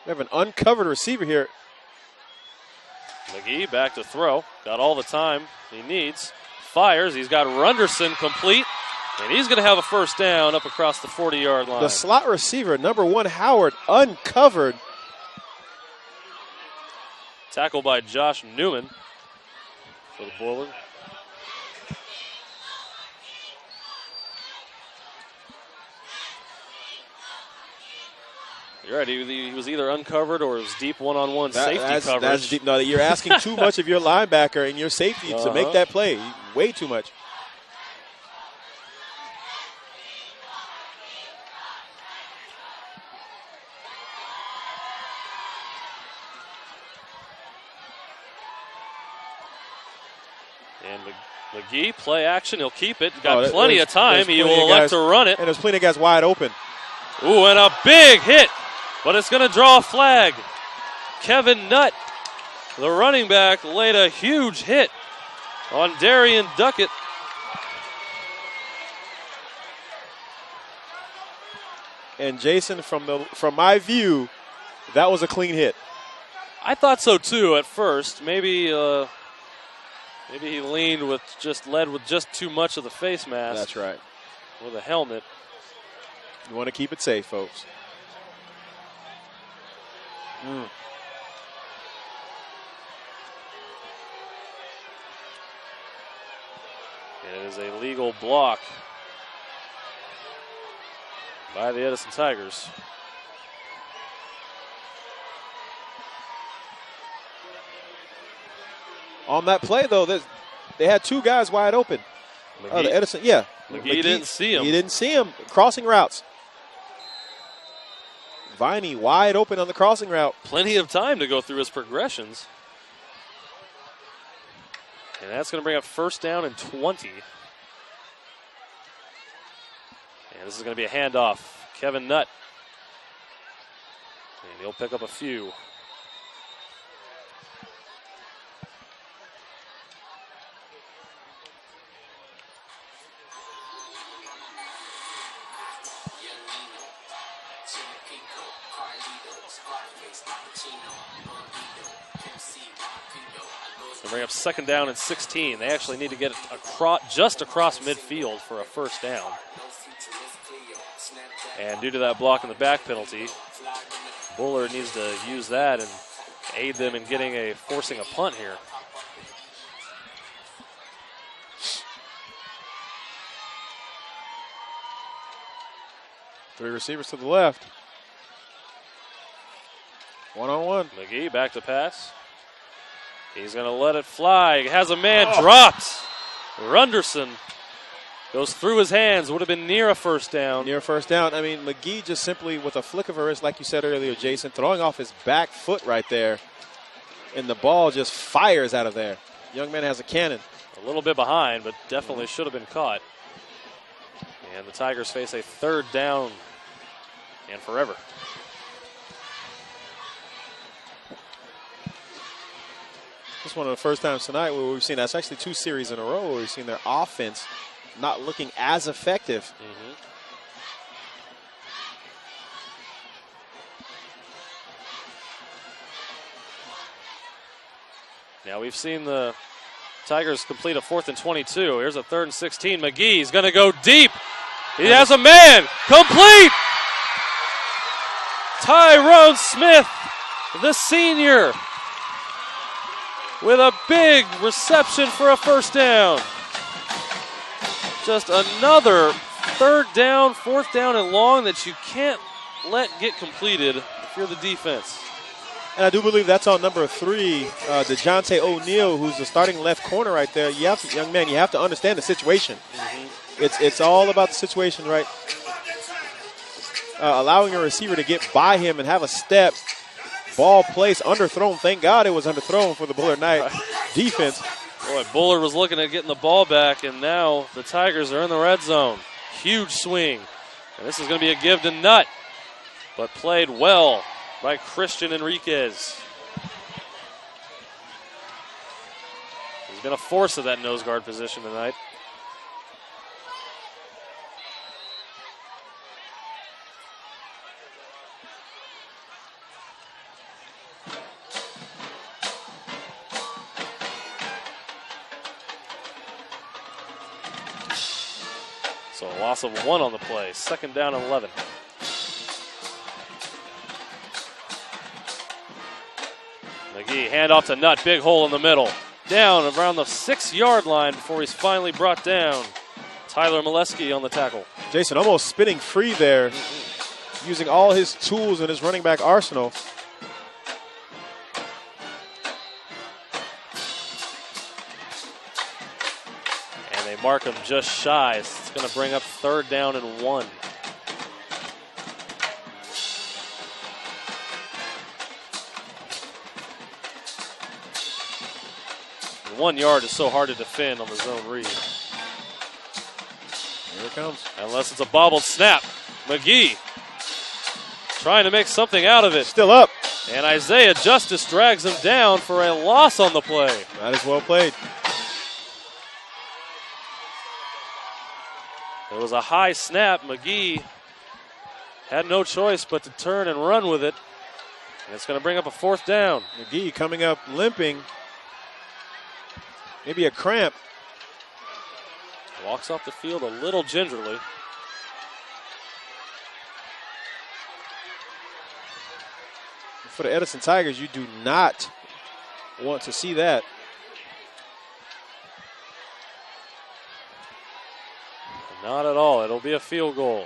We have an uncovered receiver here. McGee back to throw. Got all the time he needs. Fires. He's got Runderson complete. And he's going to have a first down up across the 40-yard line. The slot receiver, number 1, Howard, uncovered. Tackled by Josh Newman for the Bullard. You're right. He was either uncovered or it was deep one-on-one safety coverage. That's deep. No, you're asking too much of your linebacker and your safety to make that play. Way too much. And McGee, play action. He'll keep it. Got plenty of time. He will elect to run it. And there's plenty of guys wide open. Ooh, and a big hit. But it's going to draw a flag. Kevin Nutt, the running back, laid a huge hit on Darian Duckett. And Jason, from my view, that was a clean hit. I thought so too at first. Maybe he led with just too much of the face mask. That's right. With a helmet. You want to keep it safe, folks. It is a legal block by the Edison Tigers. On that play, though, they had two guys wide open. The Edison, yeah. McGee didn't see him. He didn't see him crossing routes. Viney wide open on the crossing route. Plenty of time to go through his progressions. And that's going to bring up first down and 20. And this is going to be a handoff. Kevin Nutt. And he'll pick up a few. Bring up second down and 16. They actually need to get just across midfield for a first down. And due to that block in the back penalty, Bullard needs to use that and aid them in forcing a punt here. Three receivers to the left. One-on-one. McGee back to pass. He's going to let it fly. Has a man dropped. Runderson goes through his hands. Would have been near a first down. Near first down. I mean, McGee just simply, with a flick of her wrist, like you said earlier, Jason, throwing off his back foot right there. And the ball just fires out of there. Young man has a cannon. A little bit behind, but definitely should have been caught. And the Tigers face a third down and forever. This is one of the first times tonight where we've seen, that's actually two series in a row where we've seen their offense not looking as effective. Now we've seen the Tigers complete a 4th and 22. Here's a 3rd and 16. McGee's going to go deep. He has a man. Complete. Tyrone Smith, the senior, with a big reception for a first down. Just another third down, fourth down and long that you can't let get completed if you're the defense. And I do believe that's on number 3, DeJounte O'Neal, who's the starting left corner right there. You have to, young man, you have to understand the situation. It's all about the situation, right? Allowing a receiver to get by him and have a step, ball placed, underthrown. Thank God it was underthrown for the Bullard Knight defense. Boy, Bullard was looking at getting the ball back, and now the Tigers are in the red zone. Huge swing. And this is going to be a give to Nutt, but played well by Christian Enriquez. He's been a force of that nose guard position tonight. So a loss of 1 on the play. 2nd down and 11. McGee, handoff to Nutt. Big hole in the middle. Down around the 6-yard line before he's finally brought down. Tyler Molesky on the tackle. Jason almost spinning free there, using all his tools in his running back arsenal. Mark him just shy. It's going to bring up 3rd down and 1. And 1 yard is so hard to defend on the zone read. Here it comes. Unless it's a bobbled snap. McGee trying to make something out of it. Still up. And Isaiah Justice drags him down for a loss on the play. That is well played. It was a high snap. McGee had no choice but to turn and run with it. And it's going to bring up a 4th down. McGee coming up limping. Maybe a cramp. Walks off the field a little gingerly. For the Edison Tigers, you do not want to see that. Not at all. It'll be a field goal.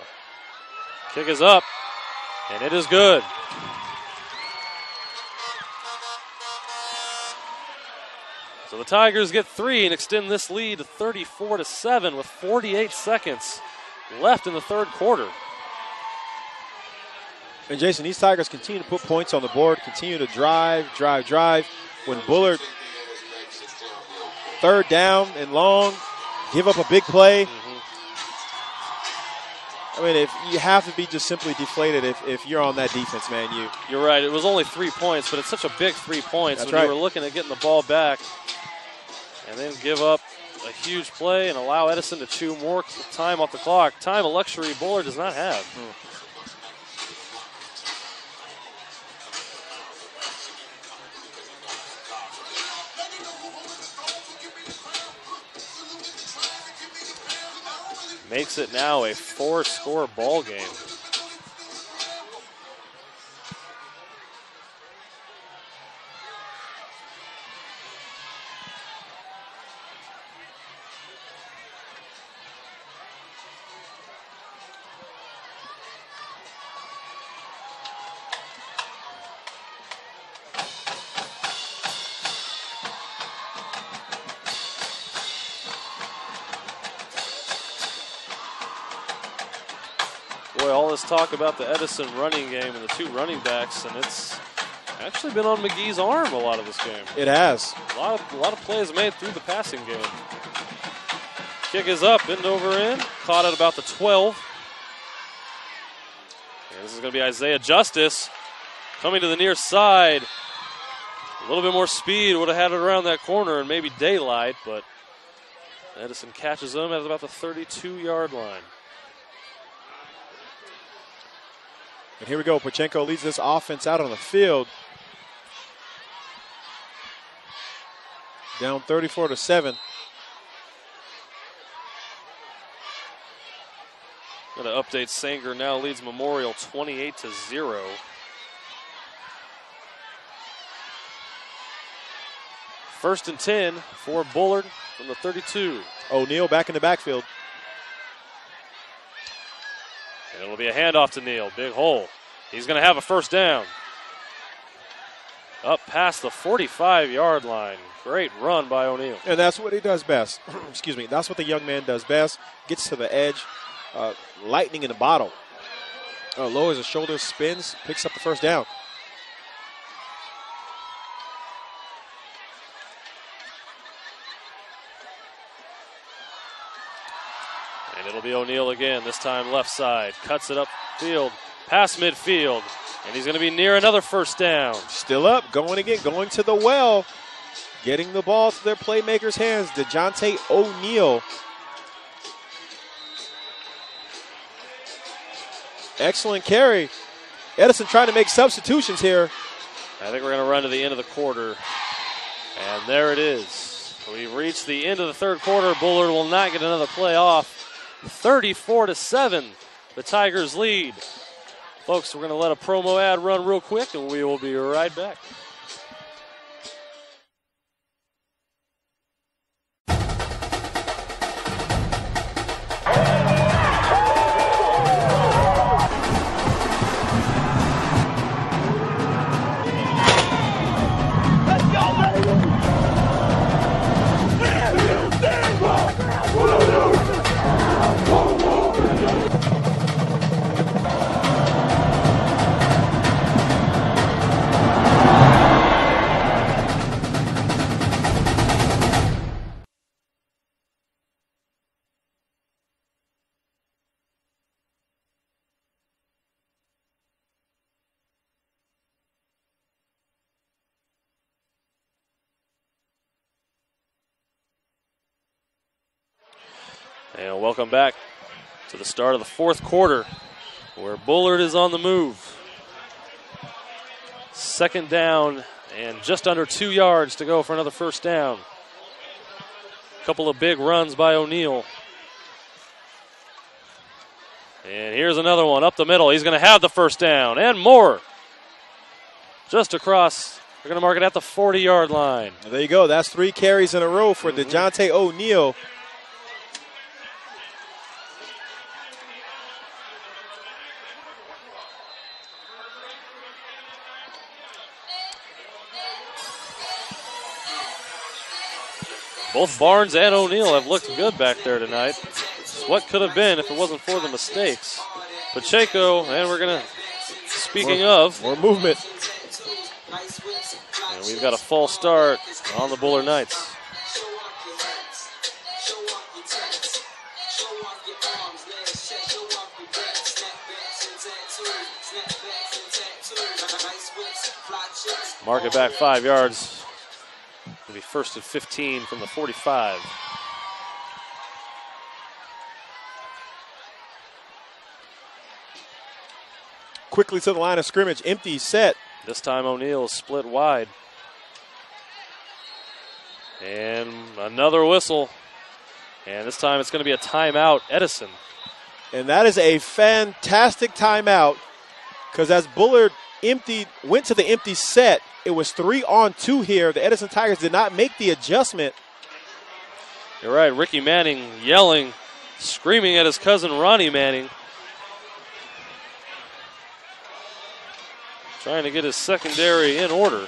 Kick is up, and it is good. So the Tigers get 3 and extend this lead to 34-7 with 48 seconds left in the 3rd quarter. And Jason, these Tigers continue to put points on the board, continue to drive. When Bullard, 3rd down and long, give up a big play. I mean, if you have to be just simply deflated if you're on that defense, man. You're right. It was only 3 points, but it's such a big 3 points. That's when right. You were looking at getting the ball back and then give up a huge play and allow Edison to chew more time off the clock. Time, a luxury Bullard does not have. Makes it now a 4-score ball game. All this talk about the Edison running game and the 2 running backs, and it's actually been on McGee's arm a lot of this game. It has. A lot of plays made through the passing game. Kick is up, end over end, caught at about the 12. And this is going to be Isaiah Justice coming to the near side. A little bit more speed, would have had it around that corner and maybe daylight, but Edison catches him at about the 32-yard line. And here we go. Pachenko leads this offense out on the field. Down 34-7. Going to update Sanger now leads Memorial 28-0. First and 10 for Bullard from the 32. O'Neal back in the backfield. And it'll be a handoff to Neal. Big hole. He's going to have a first down. Up past the 45-yard line. Great run by O'Neal. And that's what he does best. Excuse me. That's what the young man does best. Gets to the edge. Lightning in the bottle. Lowers his shoulders, spins, picks up the first down. And it'll be O'Neal again, this time left side. Cuts it upfield, past midfield. And he's going to be near another first down. Still up, going again, going to the well. Getting the ball to their playmakers' hands. DeJounte O'Neal. Excellent carry. Edison trying to make substitutions here. I think we're going to run to the end of the quarter. And there it is. We've reached the end of the third quarter. Bullard will not get another play off. 34-7, the Tigers lead. Folks, we're going to let a promo ad run real quick, and we will be right back. And welcome back to the start of the fourth quarter, where Bullard is on the move. Second down and just under 2 yards to go for another first down. A couple of big runs by O'Neal. And here's another one up the middle. He's going to have the first down and more. Just across. They're going to mark it at the 40-yard line. There you go. That's 3 carries in a row for DeJounte O'Neal. Both Barnes and O'Neal have looked good back there tonight. It's what could have been if it wasn't for the mistakes. Pacheco, and we're going to, speaking of. More movement. And we've got a false start on the Bullard Knights. Mark it back 5 yards. It'll be first and 15 from the 45. Quickly to the line of scrimmage, empty set. This time O'Neal split wide. And another whistle. And this time it's going to be a timeout, Edison. And that is a fantastic timeout, because as Bullard went to the empty set, it was 3-on-2 here. The Edison Tigers did not make the adjustment. You're right, Ricky Manning yelling, screaming at his cousin Ronnie Manning. Trying to get his secondary in order.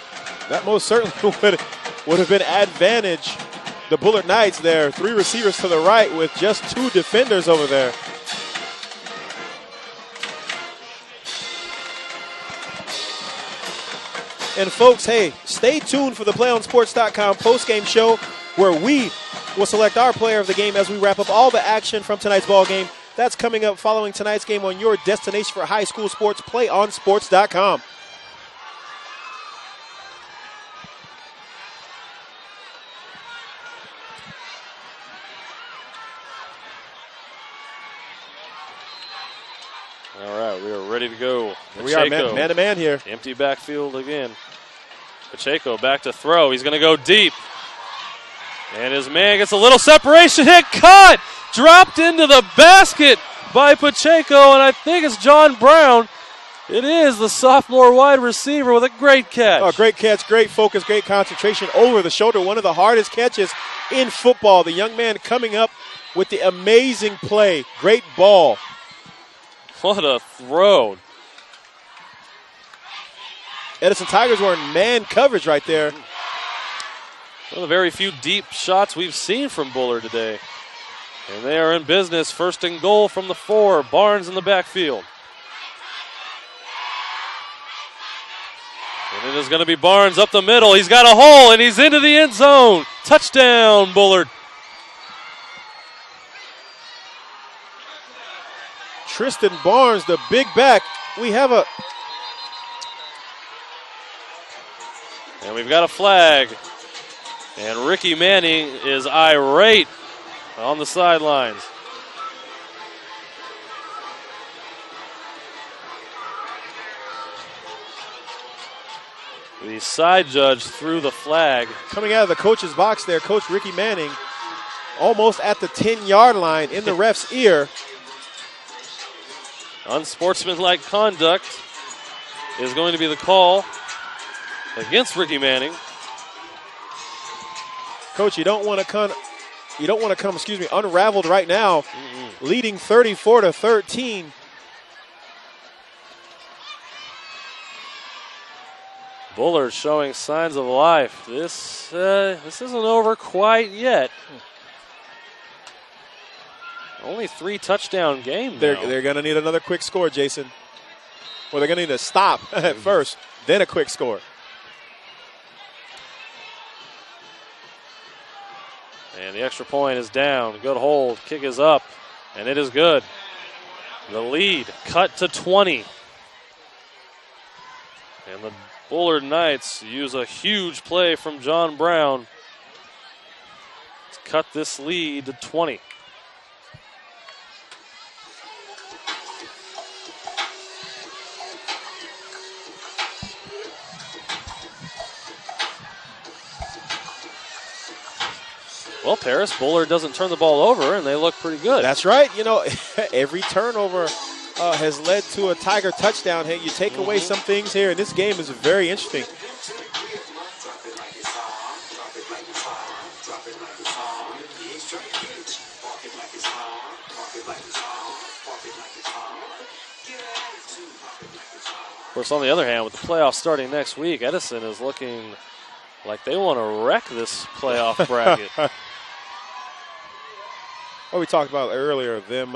That most certainly would have been advantage. The Bullard Knights there, 3 receivers to the right with just 2 defenders over there. And folks, hey, stay tuned for the PlayOnSports.com postgame show, where we will select our player of the game as we wrap up all the action from tonight's ball game. That's coming up following tonight's game on your destination for high school sports, PlayOnSports.com. All right, we are ready to go. Here we are, man-to-man here. Empty backfield again. Pacheco back to throw. He's going to go deep. And his man gets a little separation hit. Caught! Dropped into the basket by Pacheco, and I think it's John Brown. It is the sophomore wide receiver with a great catch. Oh, great catch, great focus, great concentration over the shoulder. One of the hardest catches in football. The young man coming up with the amazing play. Great ball. What a throw. Edison Tigers were in man coverage right there. One of the very few deep shots we've seen from Bullard today. And they are in business. First and goal from the 4. Barnes in the backfield. And it is going to be Barnes up the middle. He's got a hole, and he's into the end zone. Touchdown, Bullard. Tristan Barnes, the big back. We have a... And we've got a flag. And Ricky Manning is irate on the sidelines. The side judge threw the flag. Coming out of the coach's box there, Coach Ricky Manning, almost at the 10-yard line in the ref's ear. Unsportsmanlike conduct is going to be the call against Ricky Manning. Coach, you don't want to come unraveled right now, leading 34-13. Bullard showing signs of life. This isn't over quite yet. Only 3 touchdown game now. They're going to need another quick score, Jason. Well, they're going to need to stop at first, then a quick score. And the extra point is down. Good hold. Kick is up, and it is good. The lead cut to 20. And the Bullard Knights use a huge play from John Brown to cut this lead to 20. Well, Paris, Bullard doesn't turn the ball over, and they look pretty good. That's right. You know, every turnover has led to a Tiger touchdown. Hey, you take away some things here, and this game is very interesting. Of course, on the other hand, with the playoffs starting next week, Edison is looking like they want to wreck this playoff bracket. What we talked about earlier, them,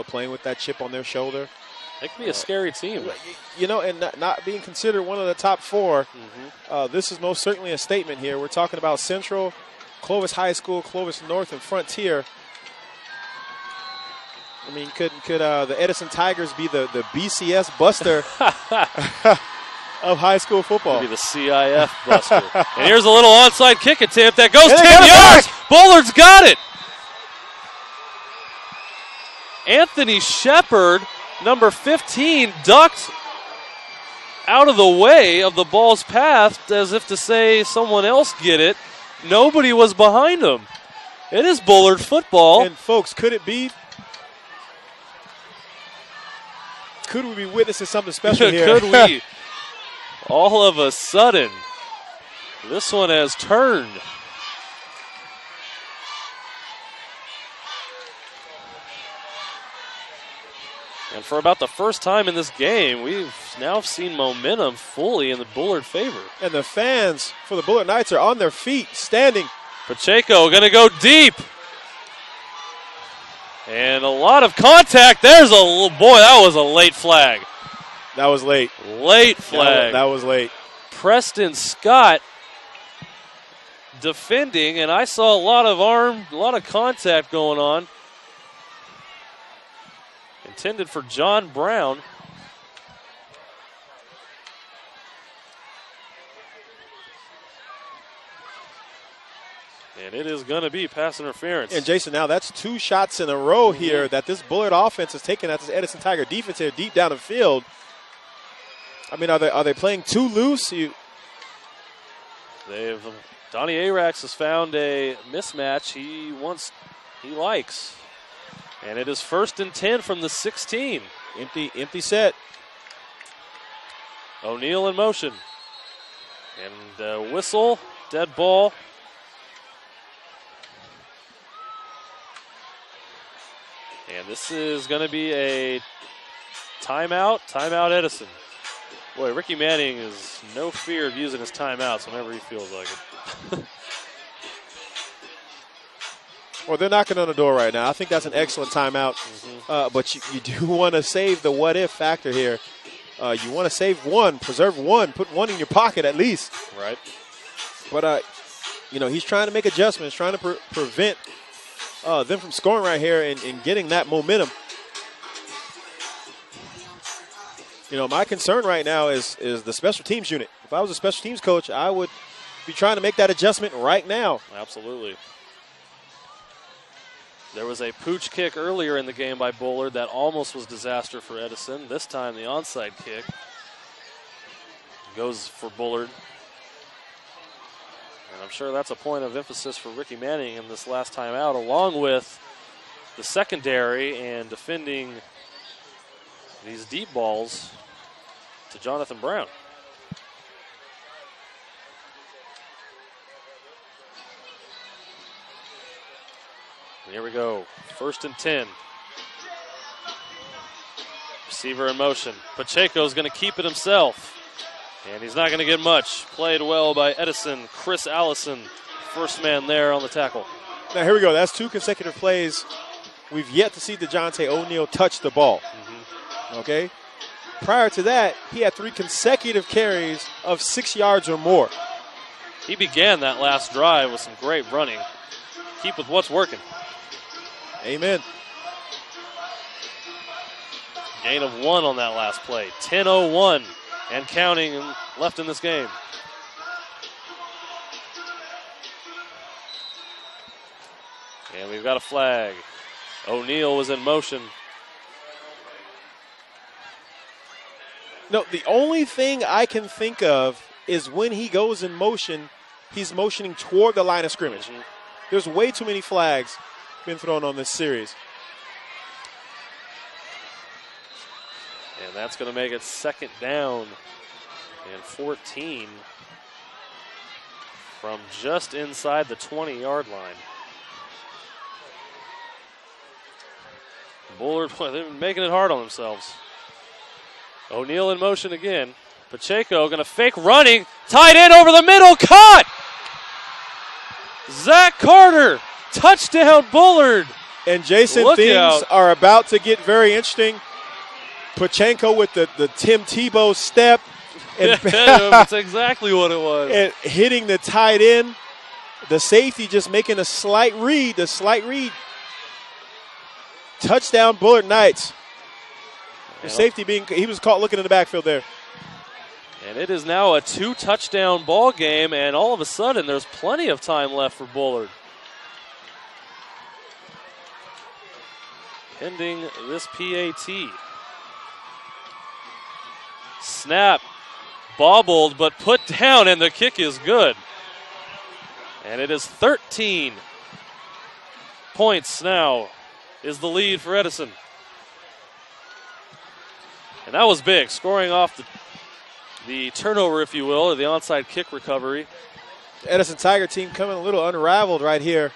playing with that chip on their shoulder. They could be a scary team. You know, and not being considered one of the top 4. This is most certainly a statement here. We're talking about Central, Clovis High School, Clovis North, and Frontier. I mean, could the Edison Tigers be the BCS buster of high school football? Could be the CIF buster. And here's a little onside kick attempt that goes 10 yards. Bullard's got it. Anthony Shepard, number 15, ducked out of the way of the ball's path as if to say someone else get it. Nobody was behind him. It is Bullard football. And folks, could we be witnessing something special here? Could we? All of a sudden, this one has turned. And for about the first time in this game, we've now seen momentum fully in the Bullard favor. And the fans for the Bullard Knights are on their feet, standing. Pacheco going to go deep. And a lot of contact. There's that was a late flag. That was late. Late flag. That was late. Preston Scott defending, and I saw a lot of contact going on. Intended for John Brown. And it is going to be pass interference. And Jason, now that's 2 shots in a row here that this Bullard offense is taking at this Edison Tiger defense here deep down the field. I mean, are they playing too loose? Donnie Arax has found a mismatch he likes. And it is 1st and 10 from the 16. Empty set. O'Neal in motion. And whistle, dead ball. And this is going to be a timeout. Timeout Edison. Boy, Ricky Manning is no fear of using his timeouts whenever he feels like it. Well, they're knocking on the door right now. I think that's an excellent timeout. But you do want to save the what-if factor here. You want to save one, preserve one, put one in your pocket at least. Right. But, he's trying to make adjustments, trying to prevent them from scoring right here and getting that momentum. My concern right now is the special teams unit. If I was a special teams coach, I would be trying to make that adjustment right now. Absolutely. There was a pooch kick earlier in the game by Bullard that almost was disaster for Edison. This time the onside kick goes for Bullard. And I'm sure that's a point of emphasis for Ricky Manning in this last time out, along with the secondary and defending these deep balls to Jonathan Brown. Here we go. 1st and 10. Receiver in motion. Pacheco's going to keep it himself. And he's not going to get much. Played well by Edison. Chris Allison, first man there on the tackle. Now, here we go. That's 2 consecutive plays. We've yet to see DeJounte O'Neal touch the ball. Okay? Prior to that, he had 3 consecutive carries of 6 yards or more. He began that last drive with some great running. Keep with what's working. Amen. Gain of 1 on that last play. 10:01 and counting and left in this game. And we've got a flag. O'Neal was in motion. No, the only thing I can think of is when he goes in motion, he's motioning toward the line of scrimmage. There's way too many flags been thrown on this series. And that's going to make it 2nd down and 14 from just inside the 20-yard line. Bullard, boy, they've been making it hard on themselves. O'Neal in motion again. Pacheco going to fake running. Tight end over the middle. Caught! Zach Carter. Touchdown, Bullard. And Jason, things are about to get very interesting. Pacheco with the Tim Tebow step. And that's exactly what it was. And hitting the tight end. The safety just making a slight read. Touchdown, Bullard Knights. The safety he was caught looking in the backfield there. And it is now a 2-touchdown ball game, and all of a sudden there's plenty of time left for Bullard. Pending this PAT. Snap. Bobbled, but put down, and the kick is good. And it is 13 points now is the lead for Edison. And that was big, scoring off the turnover, if you will, or the onside kick recovery. The Edison Tiger team coming a little unraveled right here.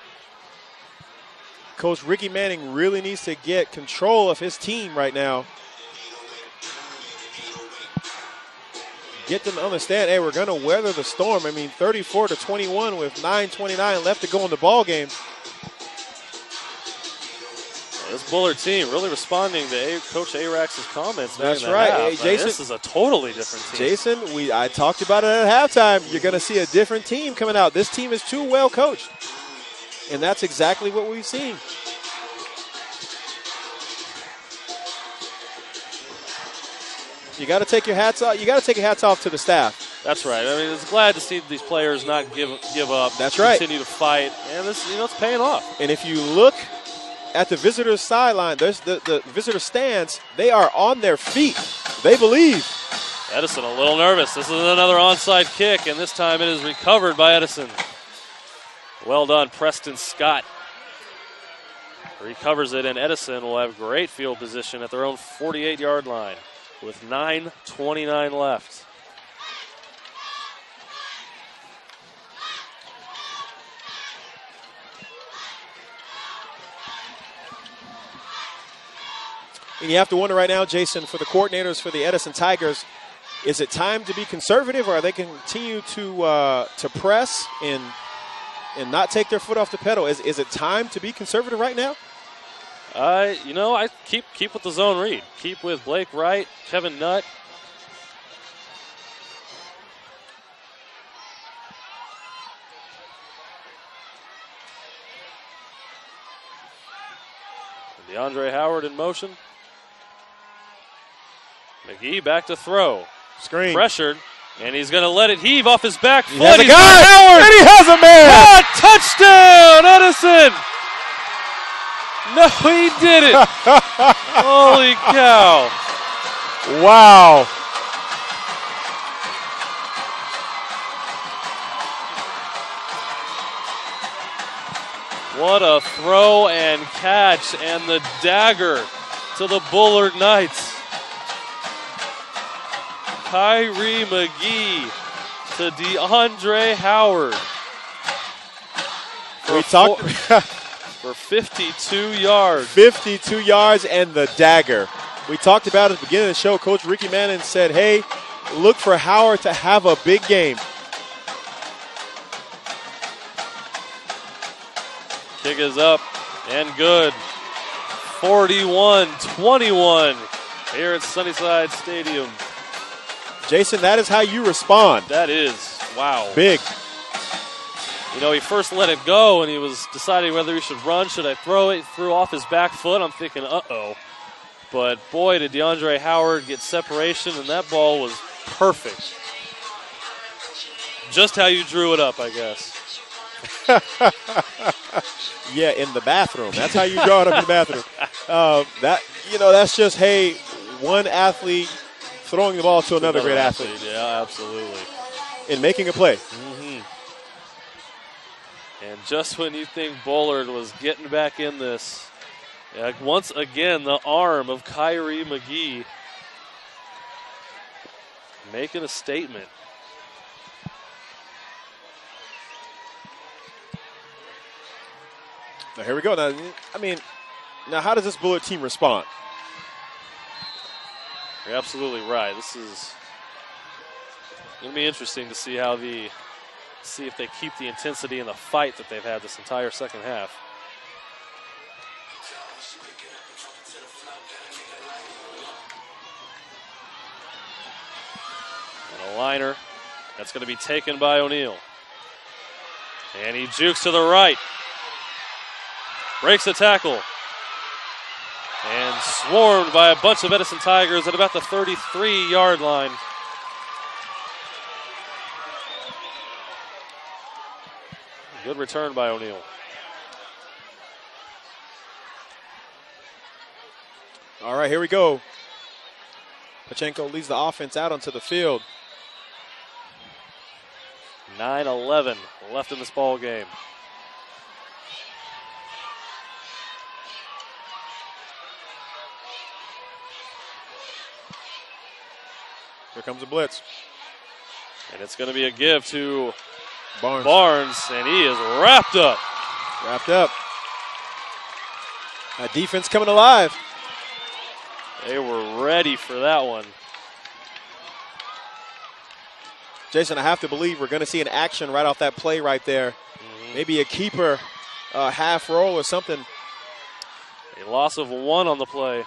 Coach Ricky Manning really needs to get control of his team right now. Get them to understand, hey, we're going to weather the storm. 34-21 with 9:29 left to go in the ball game. This Bullard team really responding to Coach Arax's comments. That's right. Hey, Jason, this is a totally different team. Jason, I talked about it at halftime. You're going to see a different team coming out. This team is too well coached. And that's exactly what we've seen. You got to take your hats off. You got to take your hats off to the staff. That's right. It's glad to see these players not give up. That's right. Continue to fight, and this, it's paying off. And if you look at the visitors' sideline, there's the visitor stands. They are on their feet. They believe. Edison a little nervous. This is another onside kick, and this time it is recovered by Edison. Well done, Preston Scott. recovers it, and Edison will have great field position at their own 48-yard line with 9:29 left. And you have to wonder right now, Jason, for the coordinators for the Edison Tigers, is it time to be conservative, or are they continue to press and not take their foot off the pedal? Is it time to be conservative right now? I keep with the zone read. Keep with Blake Wright, Kevin Nutt. DeAndre Howard in motion. McGee back to throw. Screen. Pressured, and he's going to let it heave off his back foot. He has a guy, Howard. And he has a man. Touchdown, Edison. No, he did it. Holy cow. Wow. What a throw and catch, and the dagger to the Bullard Knights. Kyrie McGee to DeAndre Howard. For 52 yards. 52 yards and the dagger. We talked about at the beginning of the show, Coach Ricky Manning said, hey, look for Howard to have a big game. Kick is up and good. 41-21 here at Sunnyside Stadium. Jason, that is how you respond. That is, wow. Big. You know, he first let it go, and he was deciding whether he should run, should I throw it, threw off his back foot. I'm thinking, uh-oh. But, boy, did DeAndre Howard get separation, and that ball was perfect. Just how you drew it up, I guess. Yeah, in the bathroom. That's how you draw it up in the bathroom. That's just, hey, one athlete throwing the ball to another great athlete. Yeah, absolutely. And making a play. Mm-hmm. And just when you think Bullard was getting back in this, once again, the arm of Kyrie McGee making a statement. Now, here we go. Now, how does this Bullard team respond? You're absolutely right. This is going to be interesting to see see if they keep the intensity in the fight that they've had this entire second half. And a liner that's going to be taken by O'Neal. And he jukes to the right. Breaks the tackle. And swarmed by a bunch of Edison Tigers at about the 33-yard line. Good return by O'Neal. All right, here we go. Pachenko leads the offense out onto the field. 9:11 left in this ball game. Here comes a blitz. And it's going to be a give to Barnes, and he is wrapped up. That defense coming alive. They were ready for that one. Jason, I have to believe we're going to see an action right off that play right there. Mm-hmm. Maybe a keeper half roll or something. A loss of 1 on the play.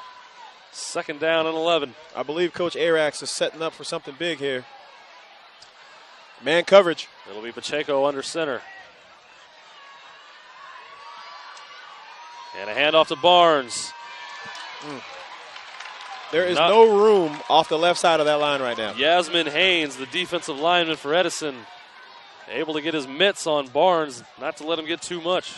2nd down and 11. I believe Coach Arax is setting up for something big here. Man coverage. It'll be Pacheco under center. And a handoff to Barnes. There is no room off the left side of that line right now. Yasmin Haynes, the defensive lineman for Edison, able to get his mitts on Barnes, not to let him get too much.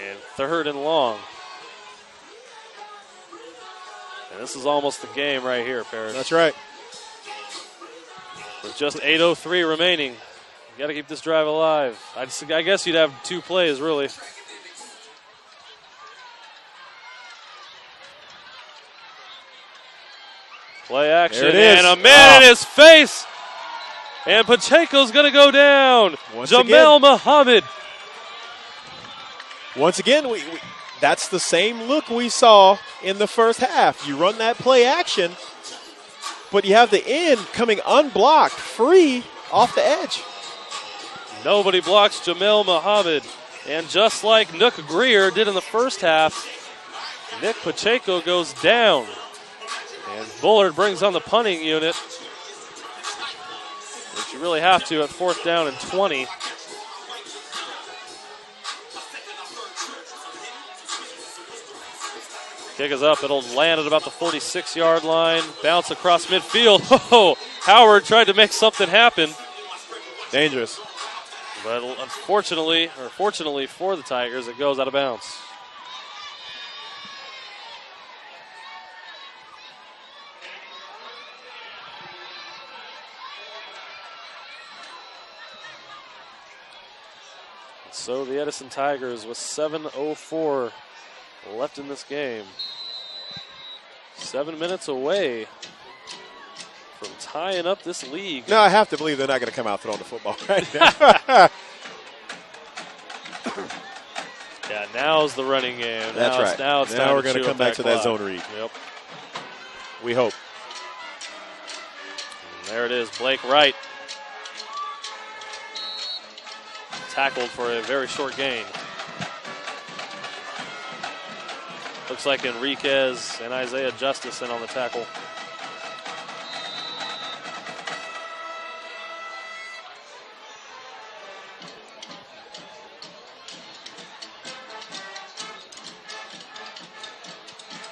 And 3rd and long. And this is almost the game right here, Parrish. That's right. With just 8:03 remaining. got to keep this drive alive. I guess you'd have 2 plays, really. Play action, and a man in his face. And Pacheco's going to go down. Jamel Muhammad. Once again, that's the same look we saw in the first half. You run that play action, but you have the end coming unblocked, free off the edge. Nobody blocks Jamel Muhammad. And just like Nook Greer did in the first half, Nick Pacheco goes down. And Bullard brings on the punting unit, which you really have to at 4th down and 20. Kick is up. It'll land at about the 46-yard line. Bounce across midfield. Oh, Howard tried to make something happen. Dangerous. But fortunately for the Tigers, it goes out of bounds. So the Edison Tigers with 7:04 left in this game. 7 minutes away from tying up this league. No, I have to believe they're not going to come out throwing the football right now. Yeah, now's the running game. That's right. Now we're going to come back to that zone read. Yep. We hope. And there it is, Blake Wright. Tackled for a very short gain. Looks like Enriquez and Isaiah Justice in on the tackle.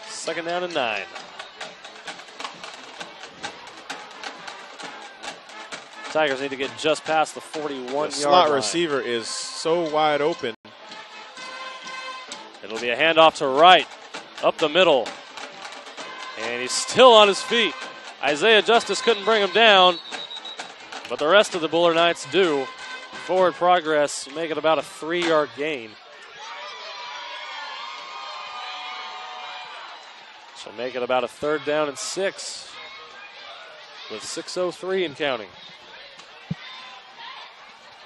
Second down and 9. Tigers need to get just past the 41-yard line. The slot receiver is so wide open. It'll be a handoff to Wright, up the middle. And he's still on his feet. Isaiah Justice couldn't bring him down, but the rest of the Bullard Knights do. Forward progress, make it about a 3-yard gain. She'll make it about a 3rd down and 6 with 6:03 and counting.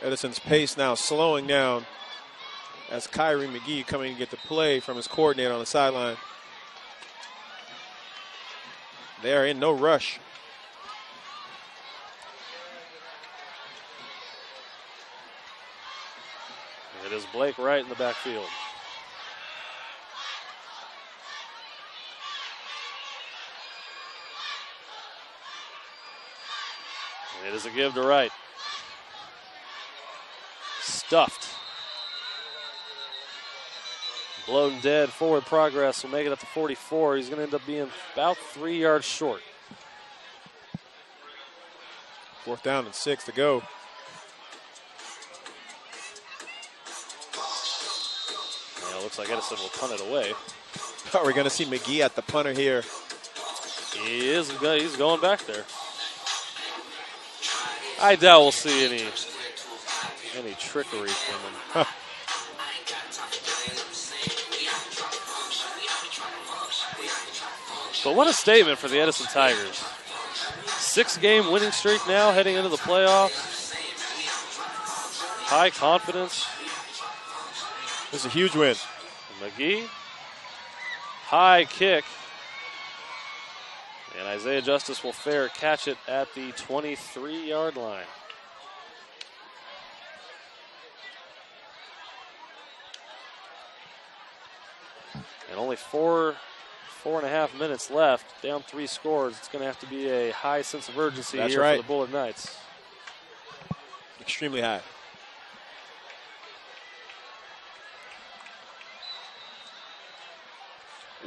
Edison's pace now slowing down as Kyrie McGee coming to get the play from his coordinator on the sideline. They are in no rush. It is Blake Wright in the backfield. It is a give to Wright. Stuffed. Blown dead. Forward progress will make it up to 44. He's going to end up being about 3 yards short. 4th down and 6 to go. Now it looks like Edison will punt it away. Are we going to see McGee at the punter here? He is. He's going back there. I doubt we'll see any trickery from him. Huh. But what a statement for the Edison Tigers. 6-game winning streak now heading into the playoffs. High confidence. This is a huge win. McGee. High kick. And Isaiah Justice will fair catch it at the 23-yard line. And only 4.5 minutes left. Down 3 scores. It's going to have to be a high sense of urgency That's here right. for the Bullard Knights. Extremely high.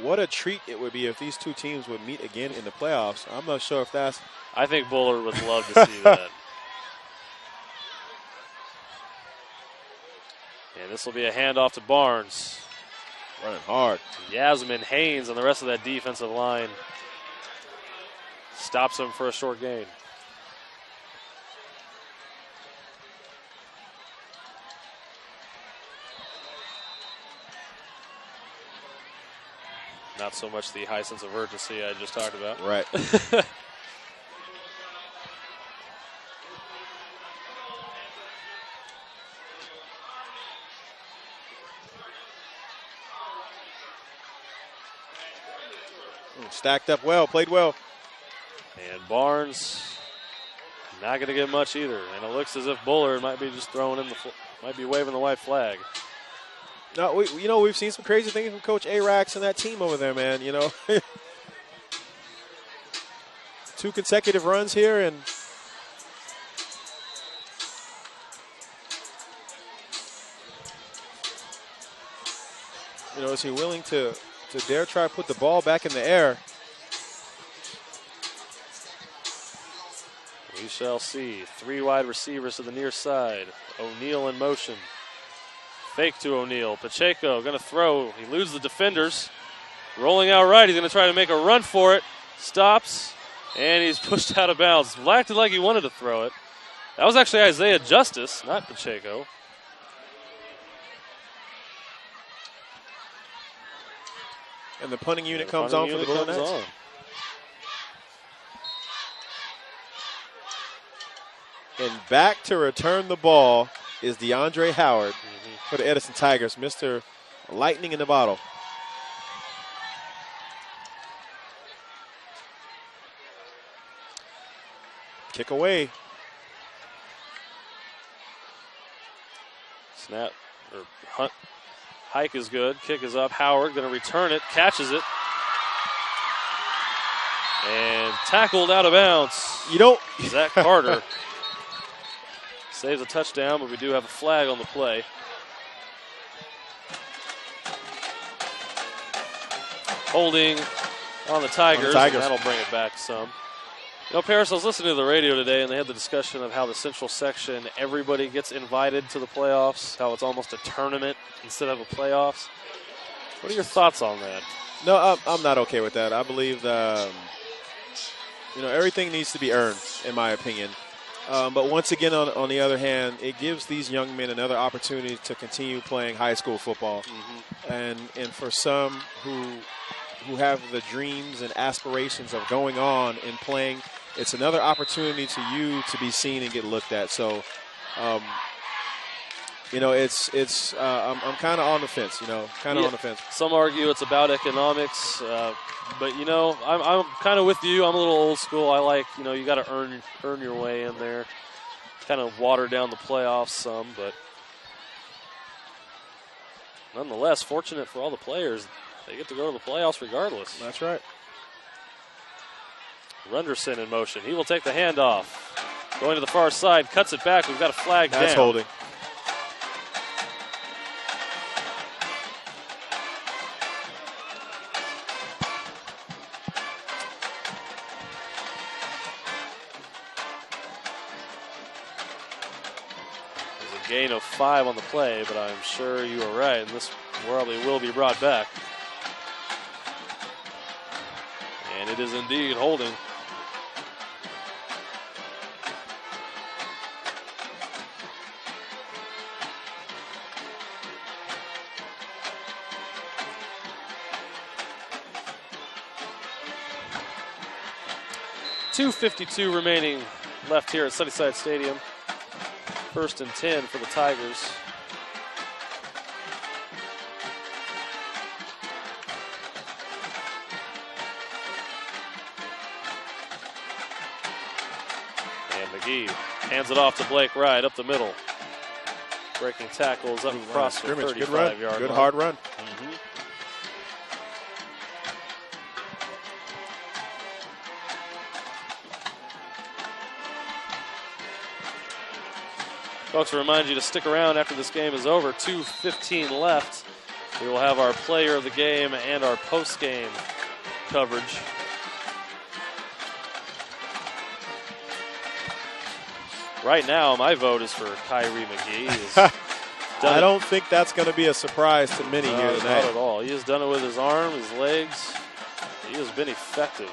What a treat it would be if these two teams would meet again in the playoffs. I'm not sure if that's... I think Bullard would love to see that. And this will be a handoff to Barnes. Running hard. Yasmin Haynes and the rest of that defensive line stops him for a short gain. Not so much the high sense of urgency I just talked about. Right. Stacked up well, played well. And Barnes not going to get much either. And it looks as if Bullard might be just throwing in might be waving the white flag. No, we've seen some crazy things from Coach Arax and that team over there, man. 2 consecutive runs here, and is he willing to dare try to put the ball back in the air? We shall see. 3 wide receivers to the near side. O'Neal in motion. Fake to O'Neal. Pacheco going to throw. He eludes the defenders. Rolling out right. He's going to try to make a run for it. Stops. And he's pushed out of bounds. Acted like he wanted to throw it. That was actually Isaiah Justice, not Pacheco. And the punting unit comes on for the Bullard Nets. And back to return the ball is DeAndre Howard for the Edison Tigers, Mr. Lightning in the bottle. Kick away. Snap or hunt. Hike is good. Kick is up. Howard going to return it. Catches it. And tackled out of bounds. Zach Carter saves a touchdown, but we do have a flag on the play. Holding on the Tigers. And that'll bring it back some. Paris, I was listening to the radio today, and they had the discussion of how the Central section, everybody gets invited to the playoffs, how it's almost a tournament instead of a playoffs. What are your thoughts on that? No, I'm not okay with that. I believe that, everything needs to be earned, in my opinion. But once again, on the other hand, it gives these young men another opportunity to continue playing high school football. And for some who have the dreams and aspirations of going on and playing, it's another opportunity to be seen and get looked at. So, I'm kind of on the fence. On the fence. Some argue it's about economics, but I'm kind of with you. I'm a little old school. I like you got to earn your way in there. Kind of water down the playoffs some, but nonetheless, fortunate for all the players. They get to go to the playoffs regardless. That's right. Runderson in motion. He will take the handoff. Going to the far side, cuts it back. We've got a flag down. That's holding. There's a gain of 5 on the play, but I'm sure you are right, and this probably will be brought back. And it is indeed holding. .252 remaining left here at Sunnyside Stadium. 1st and 10 for the Tigers. McGee hands it off to Blake Wright up the middle. Breaking tackles up across the 35-yard line. Good hard run. Folks, I remind you to stick around after this game is over. 2:15 left. We will have our player of the game and our post-game coverage. Right now, my vote is for Kyrie McGee. I don't think that's going to be a surprise to many here tonight. Not at all. He has done it with his arm, his legs. He has been effective.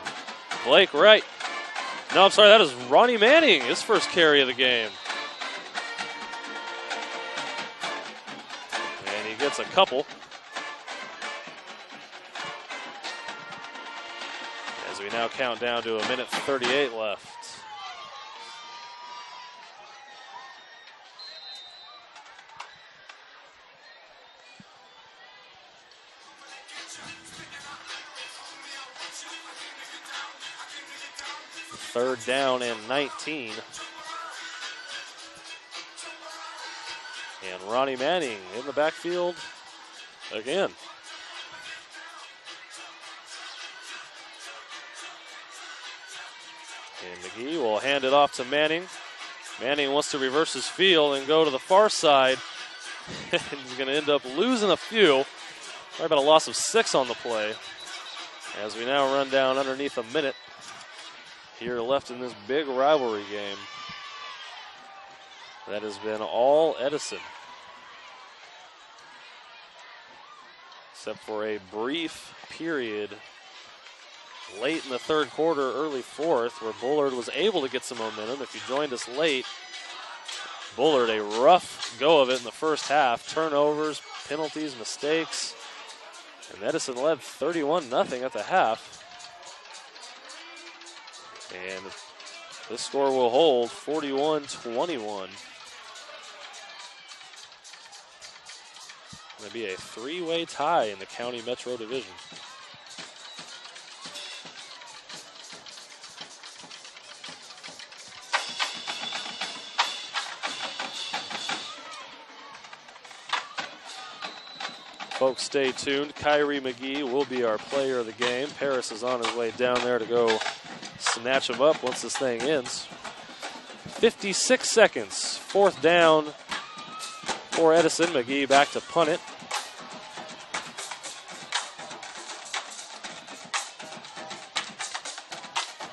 Blake Wright. No, I'm sorry, that is Ronnie Manning, his first carry of the game. And he gets a couple. As we now count down to 1:38 left. Third down and 19. And Ronnie Manning in the backfield again. And McGee will hand it off to Manning. Manning wants to reverse his field and go to the far side. He's going to end up losing a few. Probably about a loss of 6 on the play. As we now run down underneath a minute here left in this big rivalry game. That has been all Edison. Except for a brief period late in the third quarter, early fourth, where Bullard was able to get some momentum. If you joined us late, Bullard, a rough go of it in the first half. Turnovers, penalties, mistakes. And Edison led 31-0 at the half. And this score will hold 41-21. Going to be a three-way tie in the County Metro Division. Folks, stay tuned. Kyrie McGee will be our player of the game. Paris is on his way down there to go snatch him up once this thing ends. 56 seconds. Fourth down for Edison. McGee back to punt it.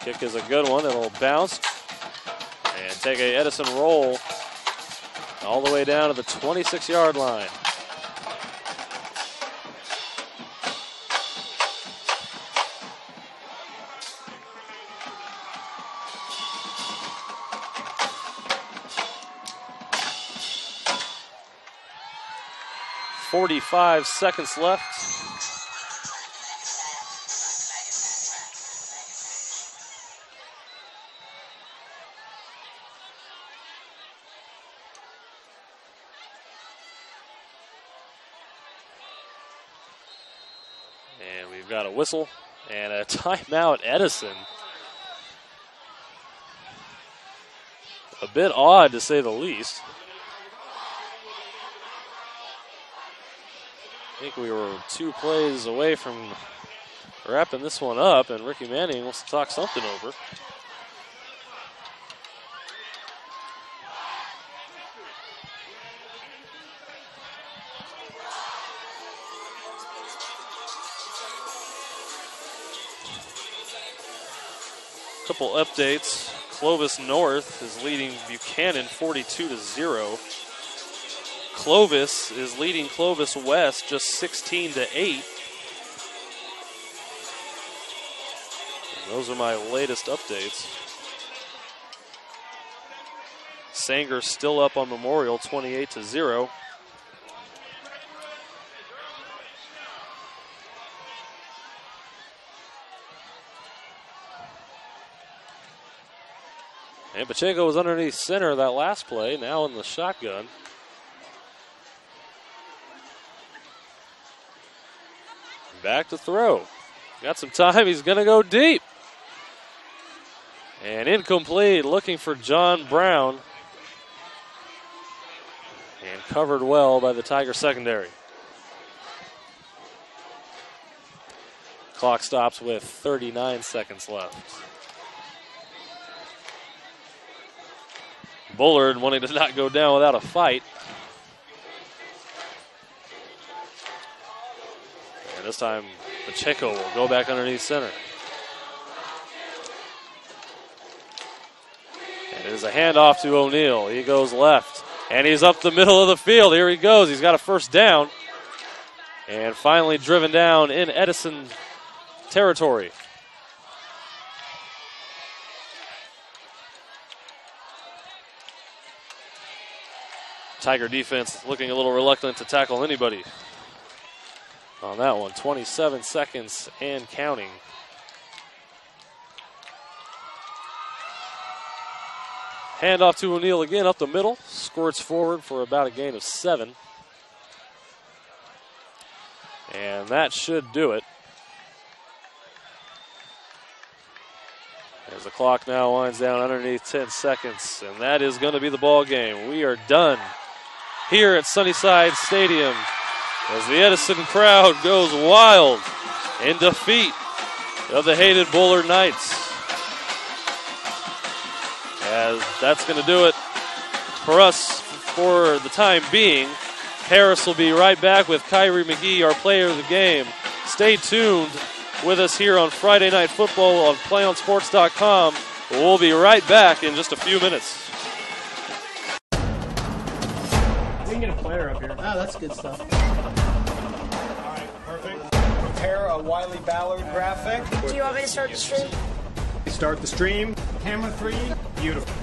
Kick is a good one. It'll bounce and take a Edison roll all the way down to the 26-yard line. .45 seconds left. And we've got a whistle and a timeout, Edison. A bit odd to say the least. I think we were 2 plays away from wrapping this one up, and Ricky Manning wants to talk something over. Couple updates. Clovis North is leading Buchanan 42-0. Clovis is leading Clovis West just 16-8. And those are my latest updates. Sanger still up on Memorial 28-0. And Pacheco was underneath center that last play, now in the shotgun. Back to throw. Got some time. He's going to go deep. And incomplete, looking for John Brown. And covered well by the Tiger secondary. Clock stops with 39 seconds left. Bullard wanting to not go down without a fight. And this time, Pacheco will go back underneath center. And it is a handoff to O'Neal. He goes left, and he's up the middle of the field. Here he goes. He's got a first down. And finally driven down in Edison territory. Tiger defense looking a little reluctant to tackle anybody on that one. 27 seconds and counting. Handoff to O'Neal again up the middle. Squirts forward for about a gain of 7. And that should do it. As the clock now winds down underneath 10 seconds. And that is going to be the ball game. We are done here at Sunnyside Stadium as the Edison crowd goes wild in defeat of the hated Bullard Knights. As that's going to do it for us for the time being. Harris will be right back with Kyrie McGee, our player of the game. Stay tuned with us here on Friday Night Football on PlayOnSports.com. We'll be right back in just a few minutes. We can get a player up here. Oh, that's good stuff. All right, perfect. Prepare a Wiley Ballard graphic. Do you want me to start the stream? Start the stream. Camera 3. Beautiful.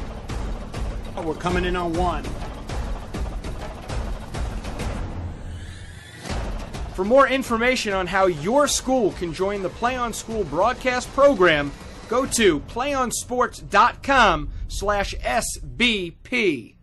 Oh, we're coming in on 1. For more information on how your school can join the Play On School broadcast program, go to playonsports.com/SBP.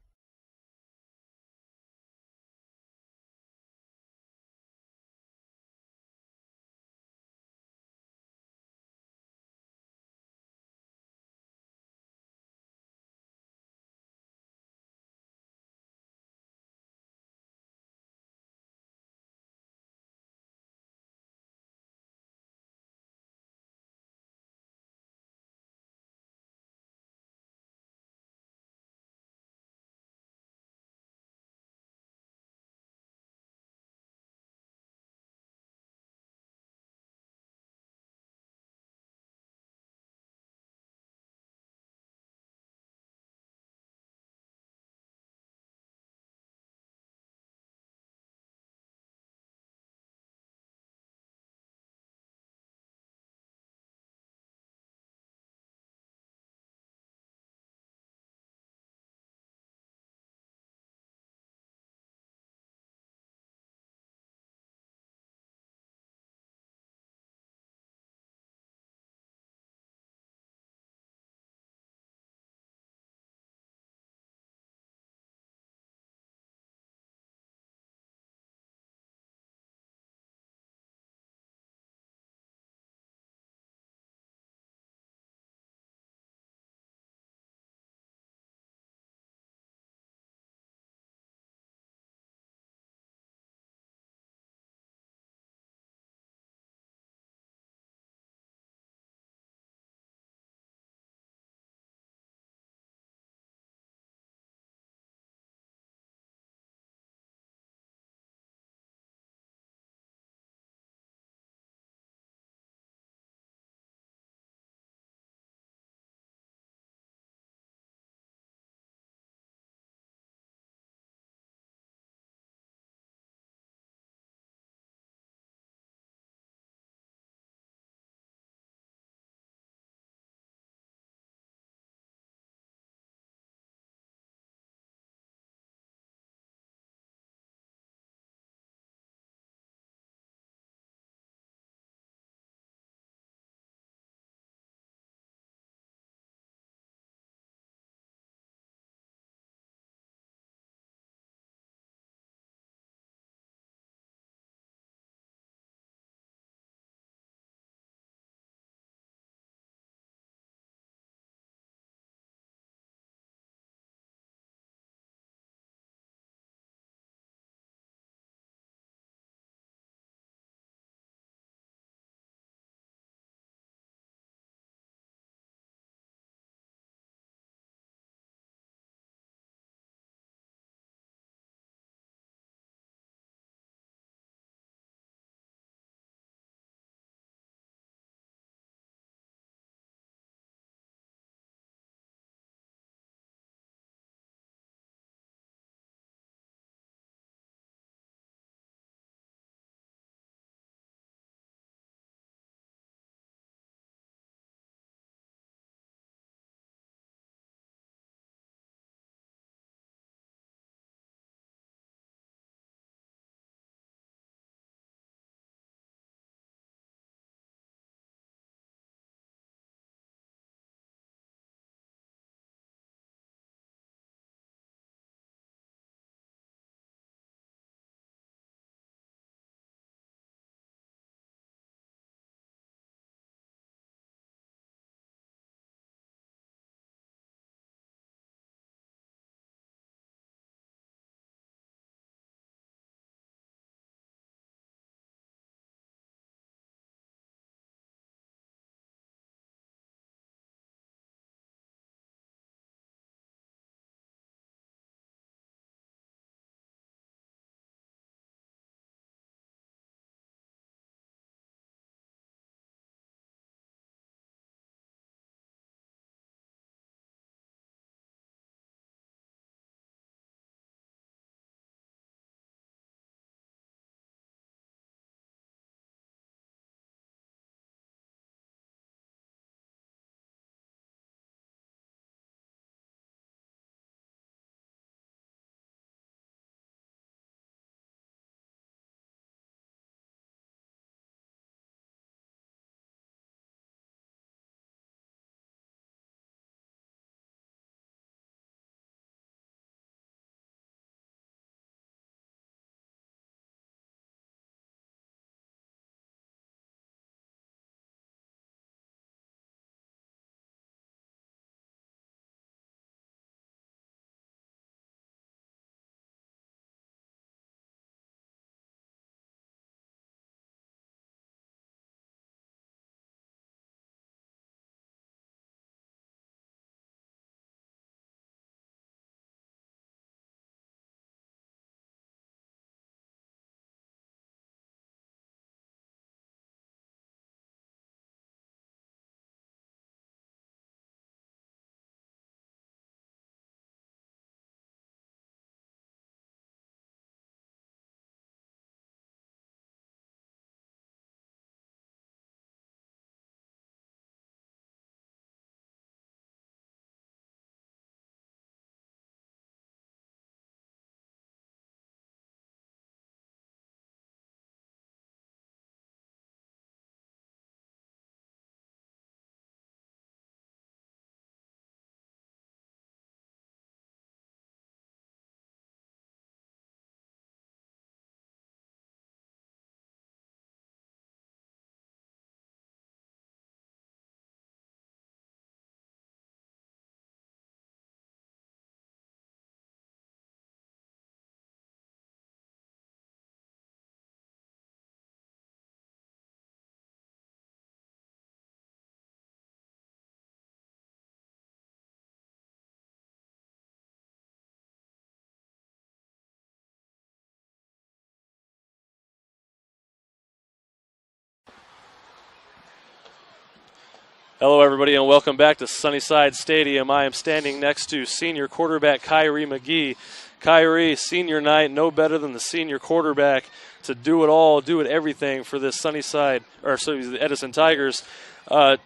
Hello, everybody, and welcome back to Sunnyside Stadium. I am standing next to senior quarterback Kyrie McGee. Kyrie, senior night, no better than the senior quarterback to do it all, do it everything for this the Edison Tigers. A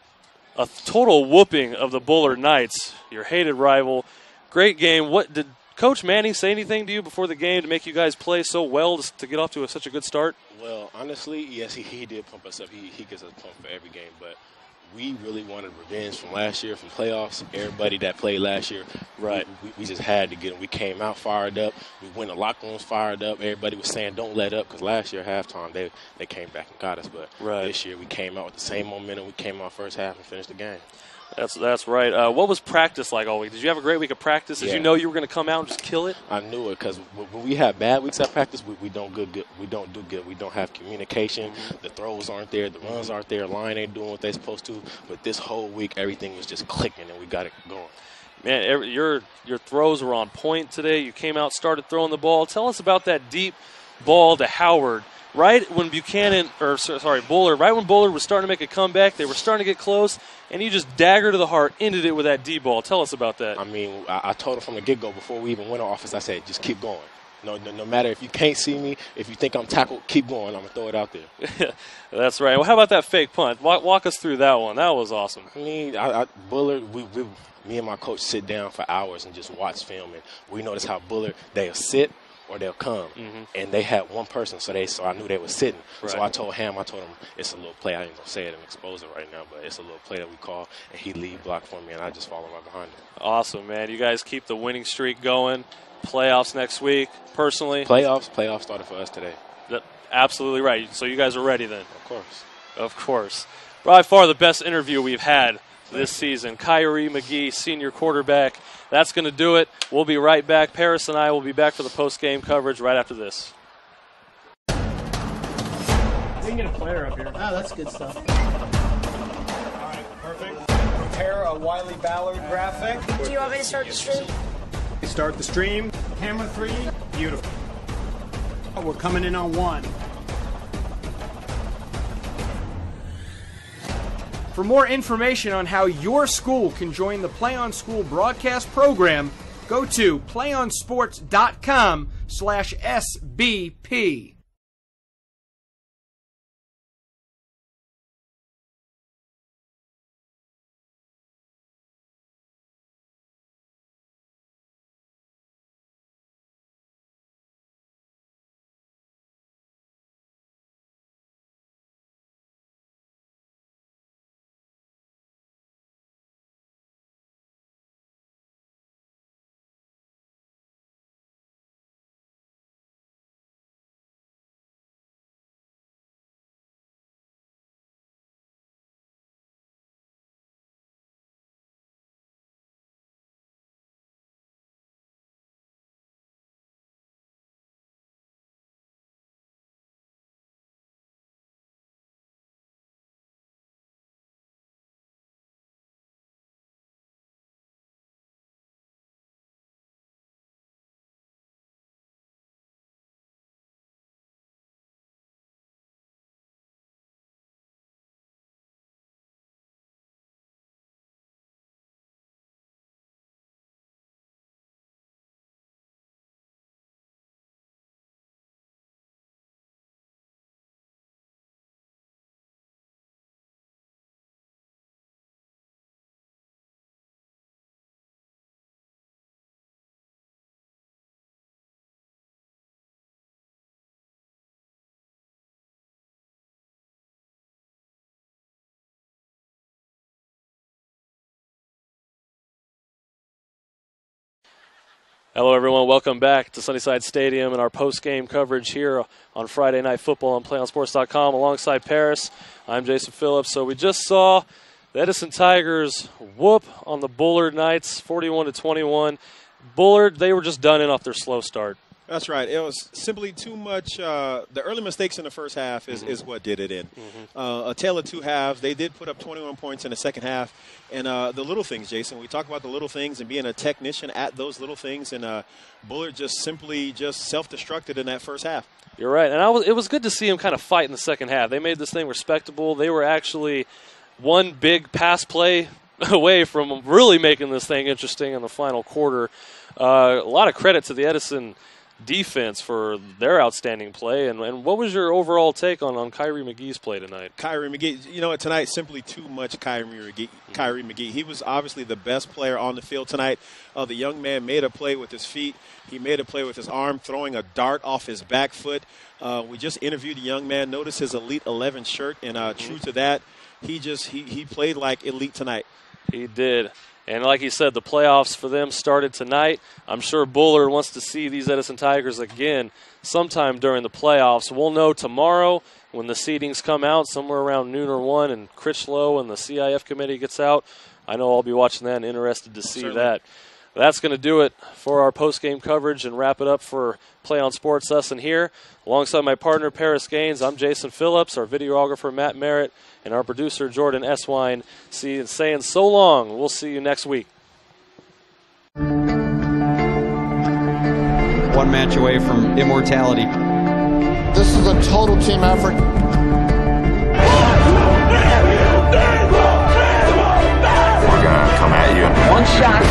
total whooping of the Bullard Knights, your hated rival. Great game. What did Coach Manning say anything to you before the game to make you guys play so well to get off to such a good start? Well, honestly, yes, he did pump us up. He gets us pumped for every game, but we really wanted revenge from last year, from playoffs. Everybody that played last year, right? We just had to get them. We came out fired up. We went to locker rooms fired up. Everybody was saying, don't let up, because last year, halftime, they came back and got us. But this year, we came out with the same momentum. We came out first half and finished the game. That's right. What was practice like all week? Did you have a great week of practice? Did you know you were going to come out and just kill it? I knew it, because when we have bad weeks at practice, we don't do good. We don't have communication. The throws aren't there. The runs aren't there. Line ain't doing what they're supposed to. But this whole week, everything was just clicking, and we got it going. Man, your throws were on point today. You came out, started throwing the ball. Tell us about that deep ball to Howard. Right when Bullard, right when Bullard was starting to make a comeback, they were starting to get close, and you just dagger to the heart, ended it with that D ball. Tell us about that. I mean, I told him from the get-go before we even went to office, I said, just keep going. No matter if you can't see me, if you think I'm tackled, keep going. I'm going to throw it out there. That's right. Well, how about that fake punt? Walk us through that one. That was awesome. I mean, Bullard, me and my coach sit down for hours and just watch film, and we notice how Bullard, they'll sit or they'll come, and they had one person, so I knew they were sitting. Right. So I told him, it's a little play. I ain't going to say it and expose it right now, but it's a little play that we call, and he lead block for me, and I just follow right behind him. Awesome, man. You guys keep the winning streak going. Playoffs next week, personally. Playoffs started for us today. Absolutely right. So you guys are ready then? Of course. By far the best interview we've had this season. Kyrie McGee, senior quarterback. That's going to do it. We'll be right back. Paris and I will be back for the post-game coverage right after this. We can get a player up here. Oh, that's good stuff. All right, perfect. Prepare a Wiley Ballard graphic. Do you want me to start the stream? Start the stream. Camera 3. Beautiful. We're coming in on 1. For more information on how your school can join the PlayOn School broadcast program, go to playonsports.com/SBP. Hello, everyone. Welcome back to Sunnyside Stadium and our post-game coverage here on Friday Night Football on PlayOnSports.com alongside Paris. I'm Jason Phillips. So we just saw the Edison Tigers whoop on the Bullard Knights, 41-21. Bullard, they were just done in off their slow start. That's right. It was simply too much. The early mistakes in the first half is what did it in. A tale of two halves. They did put up 21 points in the second half. And the little things, Jason, we talk about the little things and being a technician at those little things. And Bullard just simply self-destructed in that first half. You're right. And it was good to see him kind of fight in the second half. They made this thing respectable. They were actually one big pass play away from really making this thing interesting in the final quarter. A lot of credit to the Edison defense for their outstanding play. And what was your overall take on Kyrie McGee's play tonight? Kyrie McGee, you know what, tonight, simply too much Kyrie McGee. He was obviously the best player on the field tonight. The young man made a play with his feet. He made a play with his arm, throwing a dart off his back foot. We just interviewed a young man. Notice his Elite 11 shirt, and true to that, he played like elite tonight. He did. And like he said, the playoffs for them started tonight. I'm sure Bullard wants to see these Edison Tigers again sometime during the playoffs. We'll know tomorrow when the seedings come out, somewhere around noon or 1, and Critchlow and the CIF committee gets out. I know I'll be watching that and interested to see that. That's going to do it for our post-game coverage and wrap it up for Play on Sports Us and Here. Alongside my partner, Paris Gaines, I'm Jason Phillips, our videographer, Matt Merritt, and our producer, Jordan Eswine, saying so long. We'll see you next week. One match away from immortality. This is a total team effort. We're going to come at you. One shot.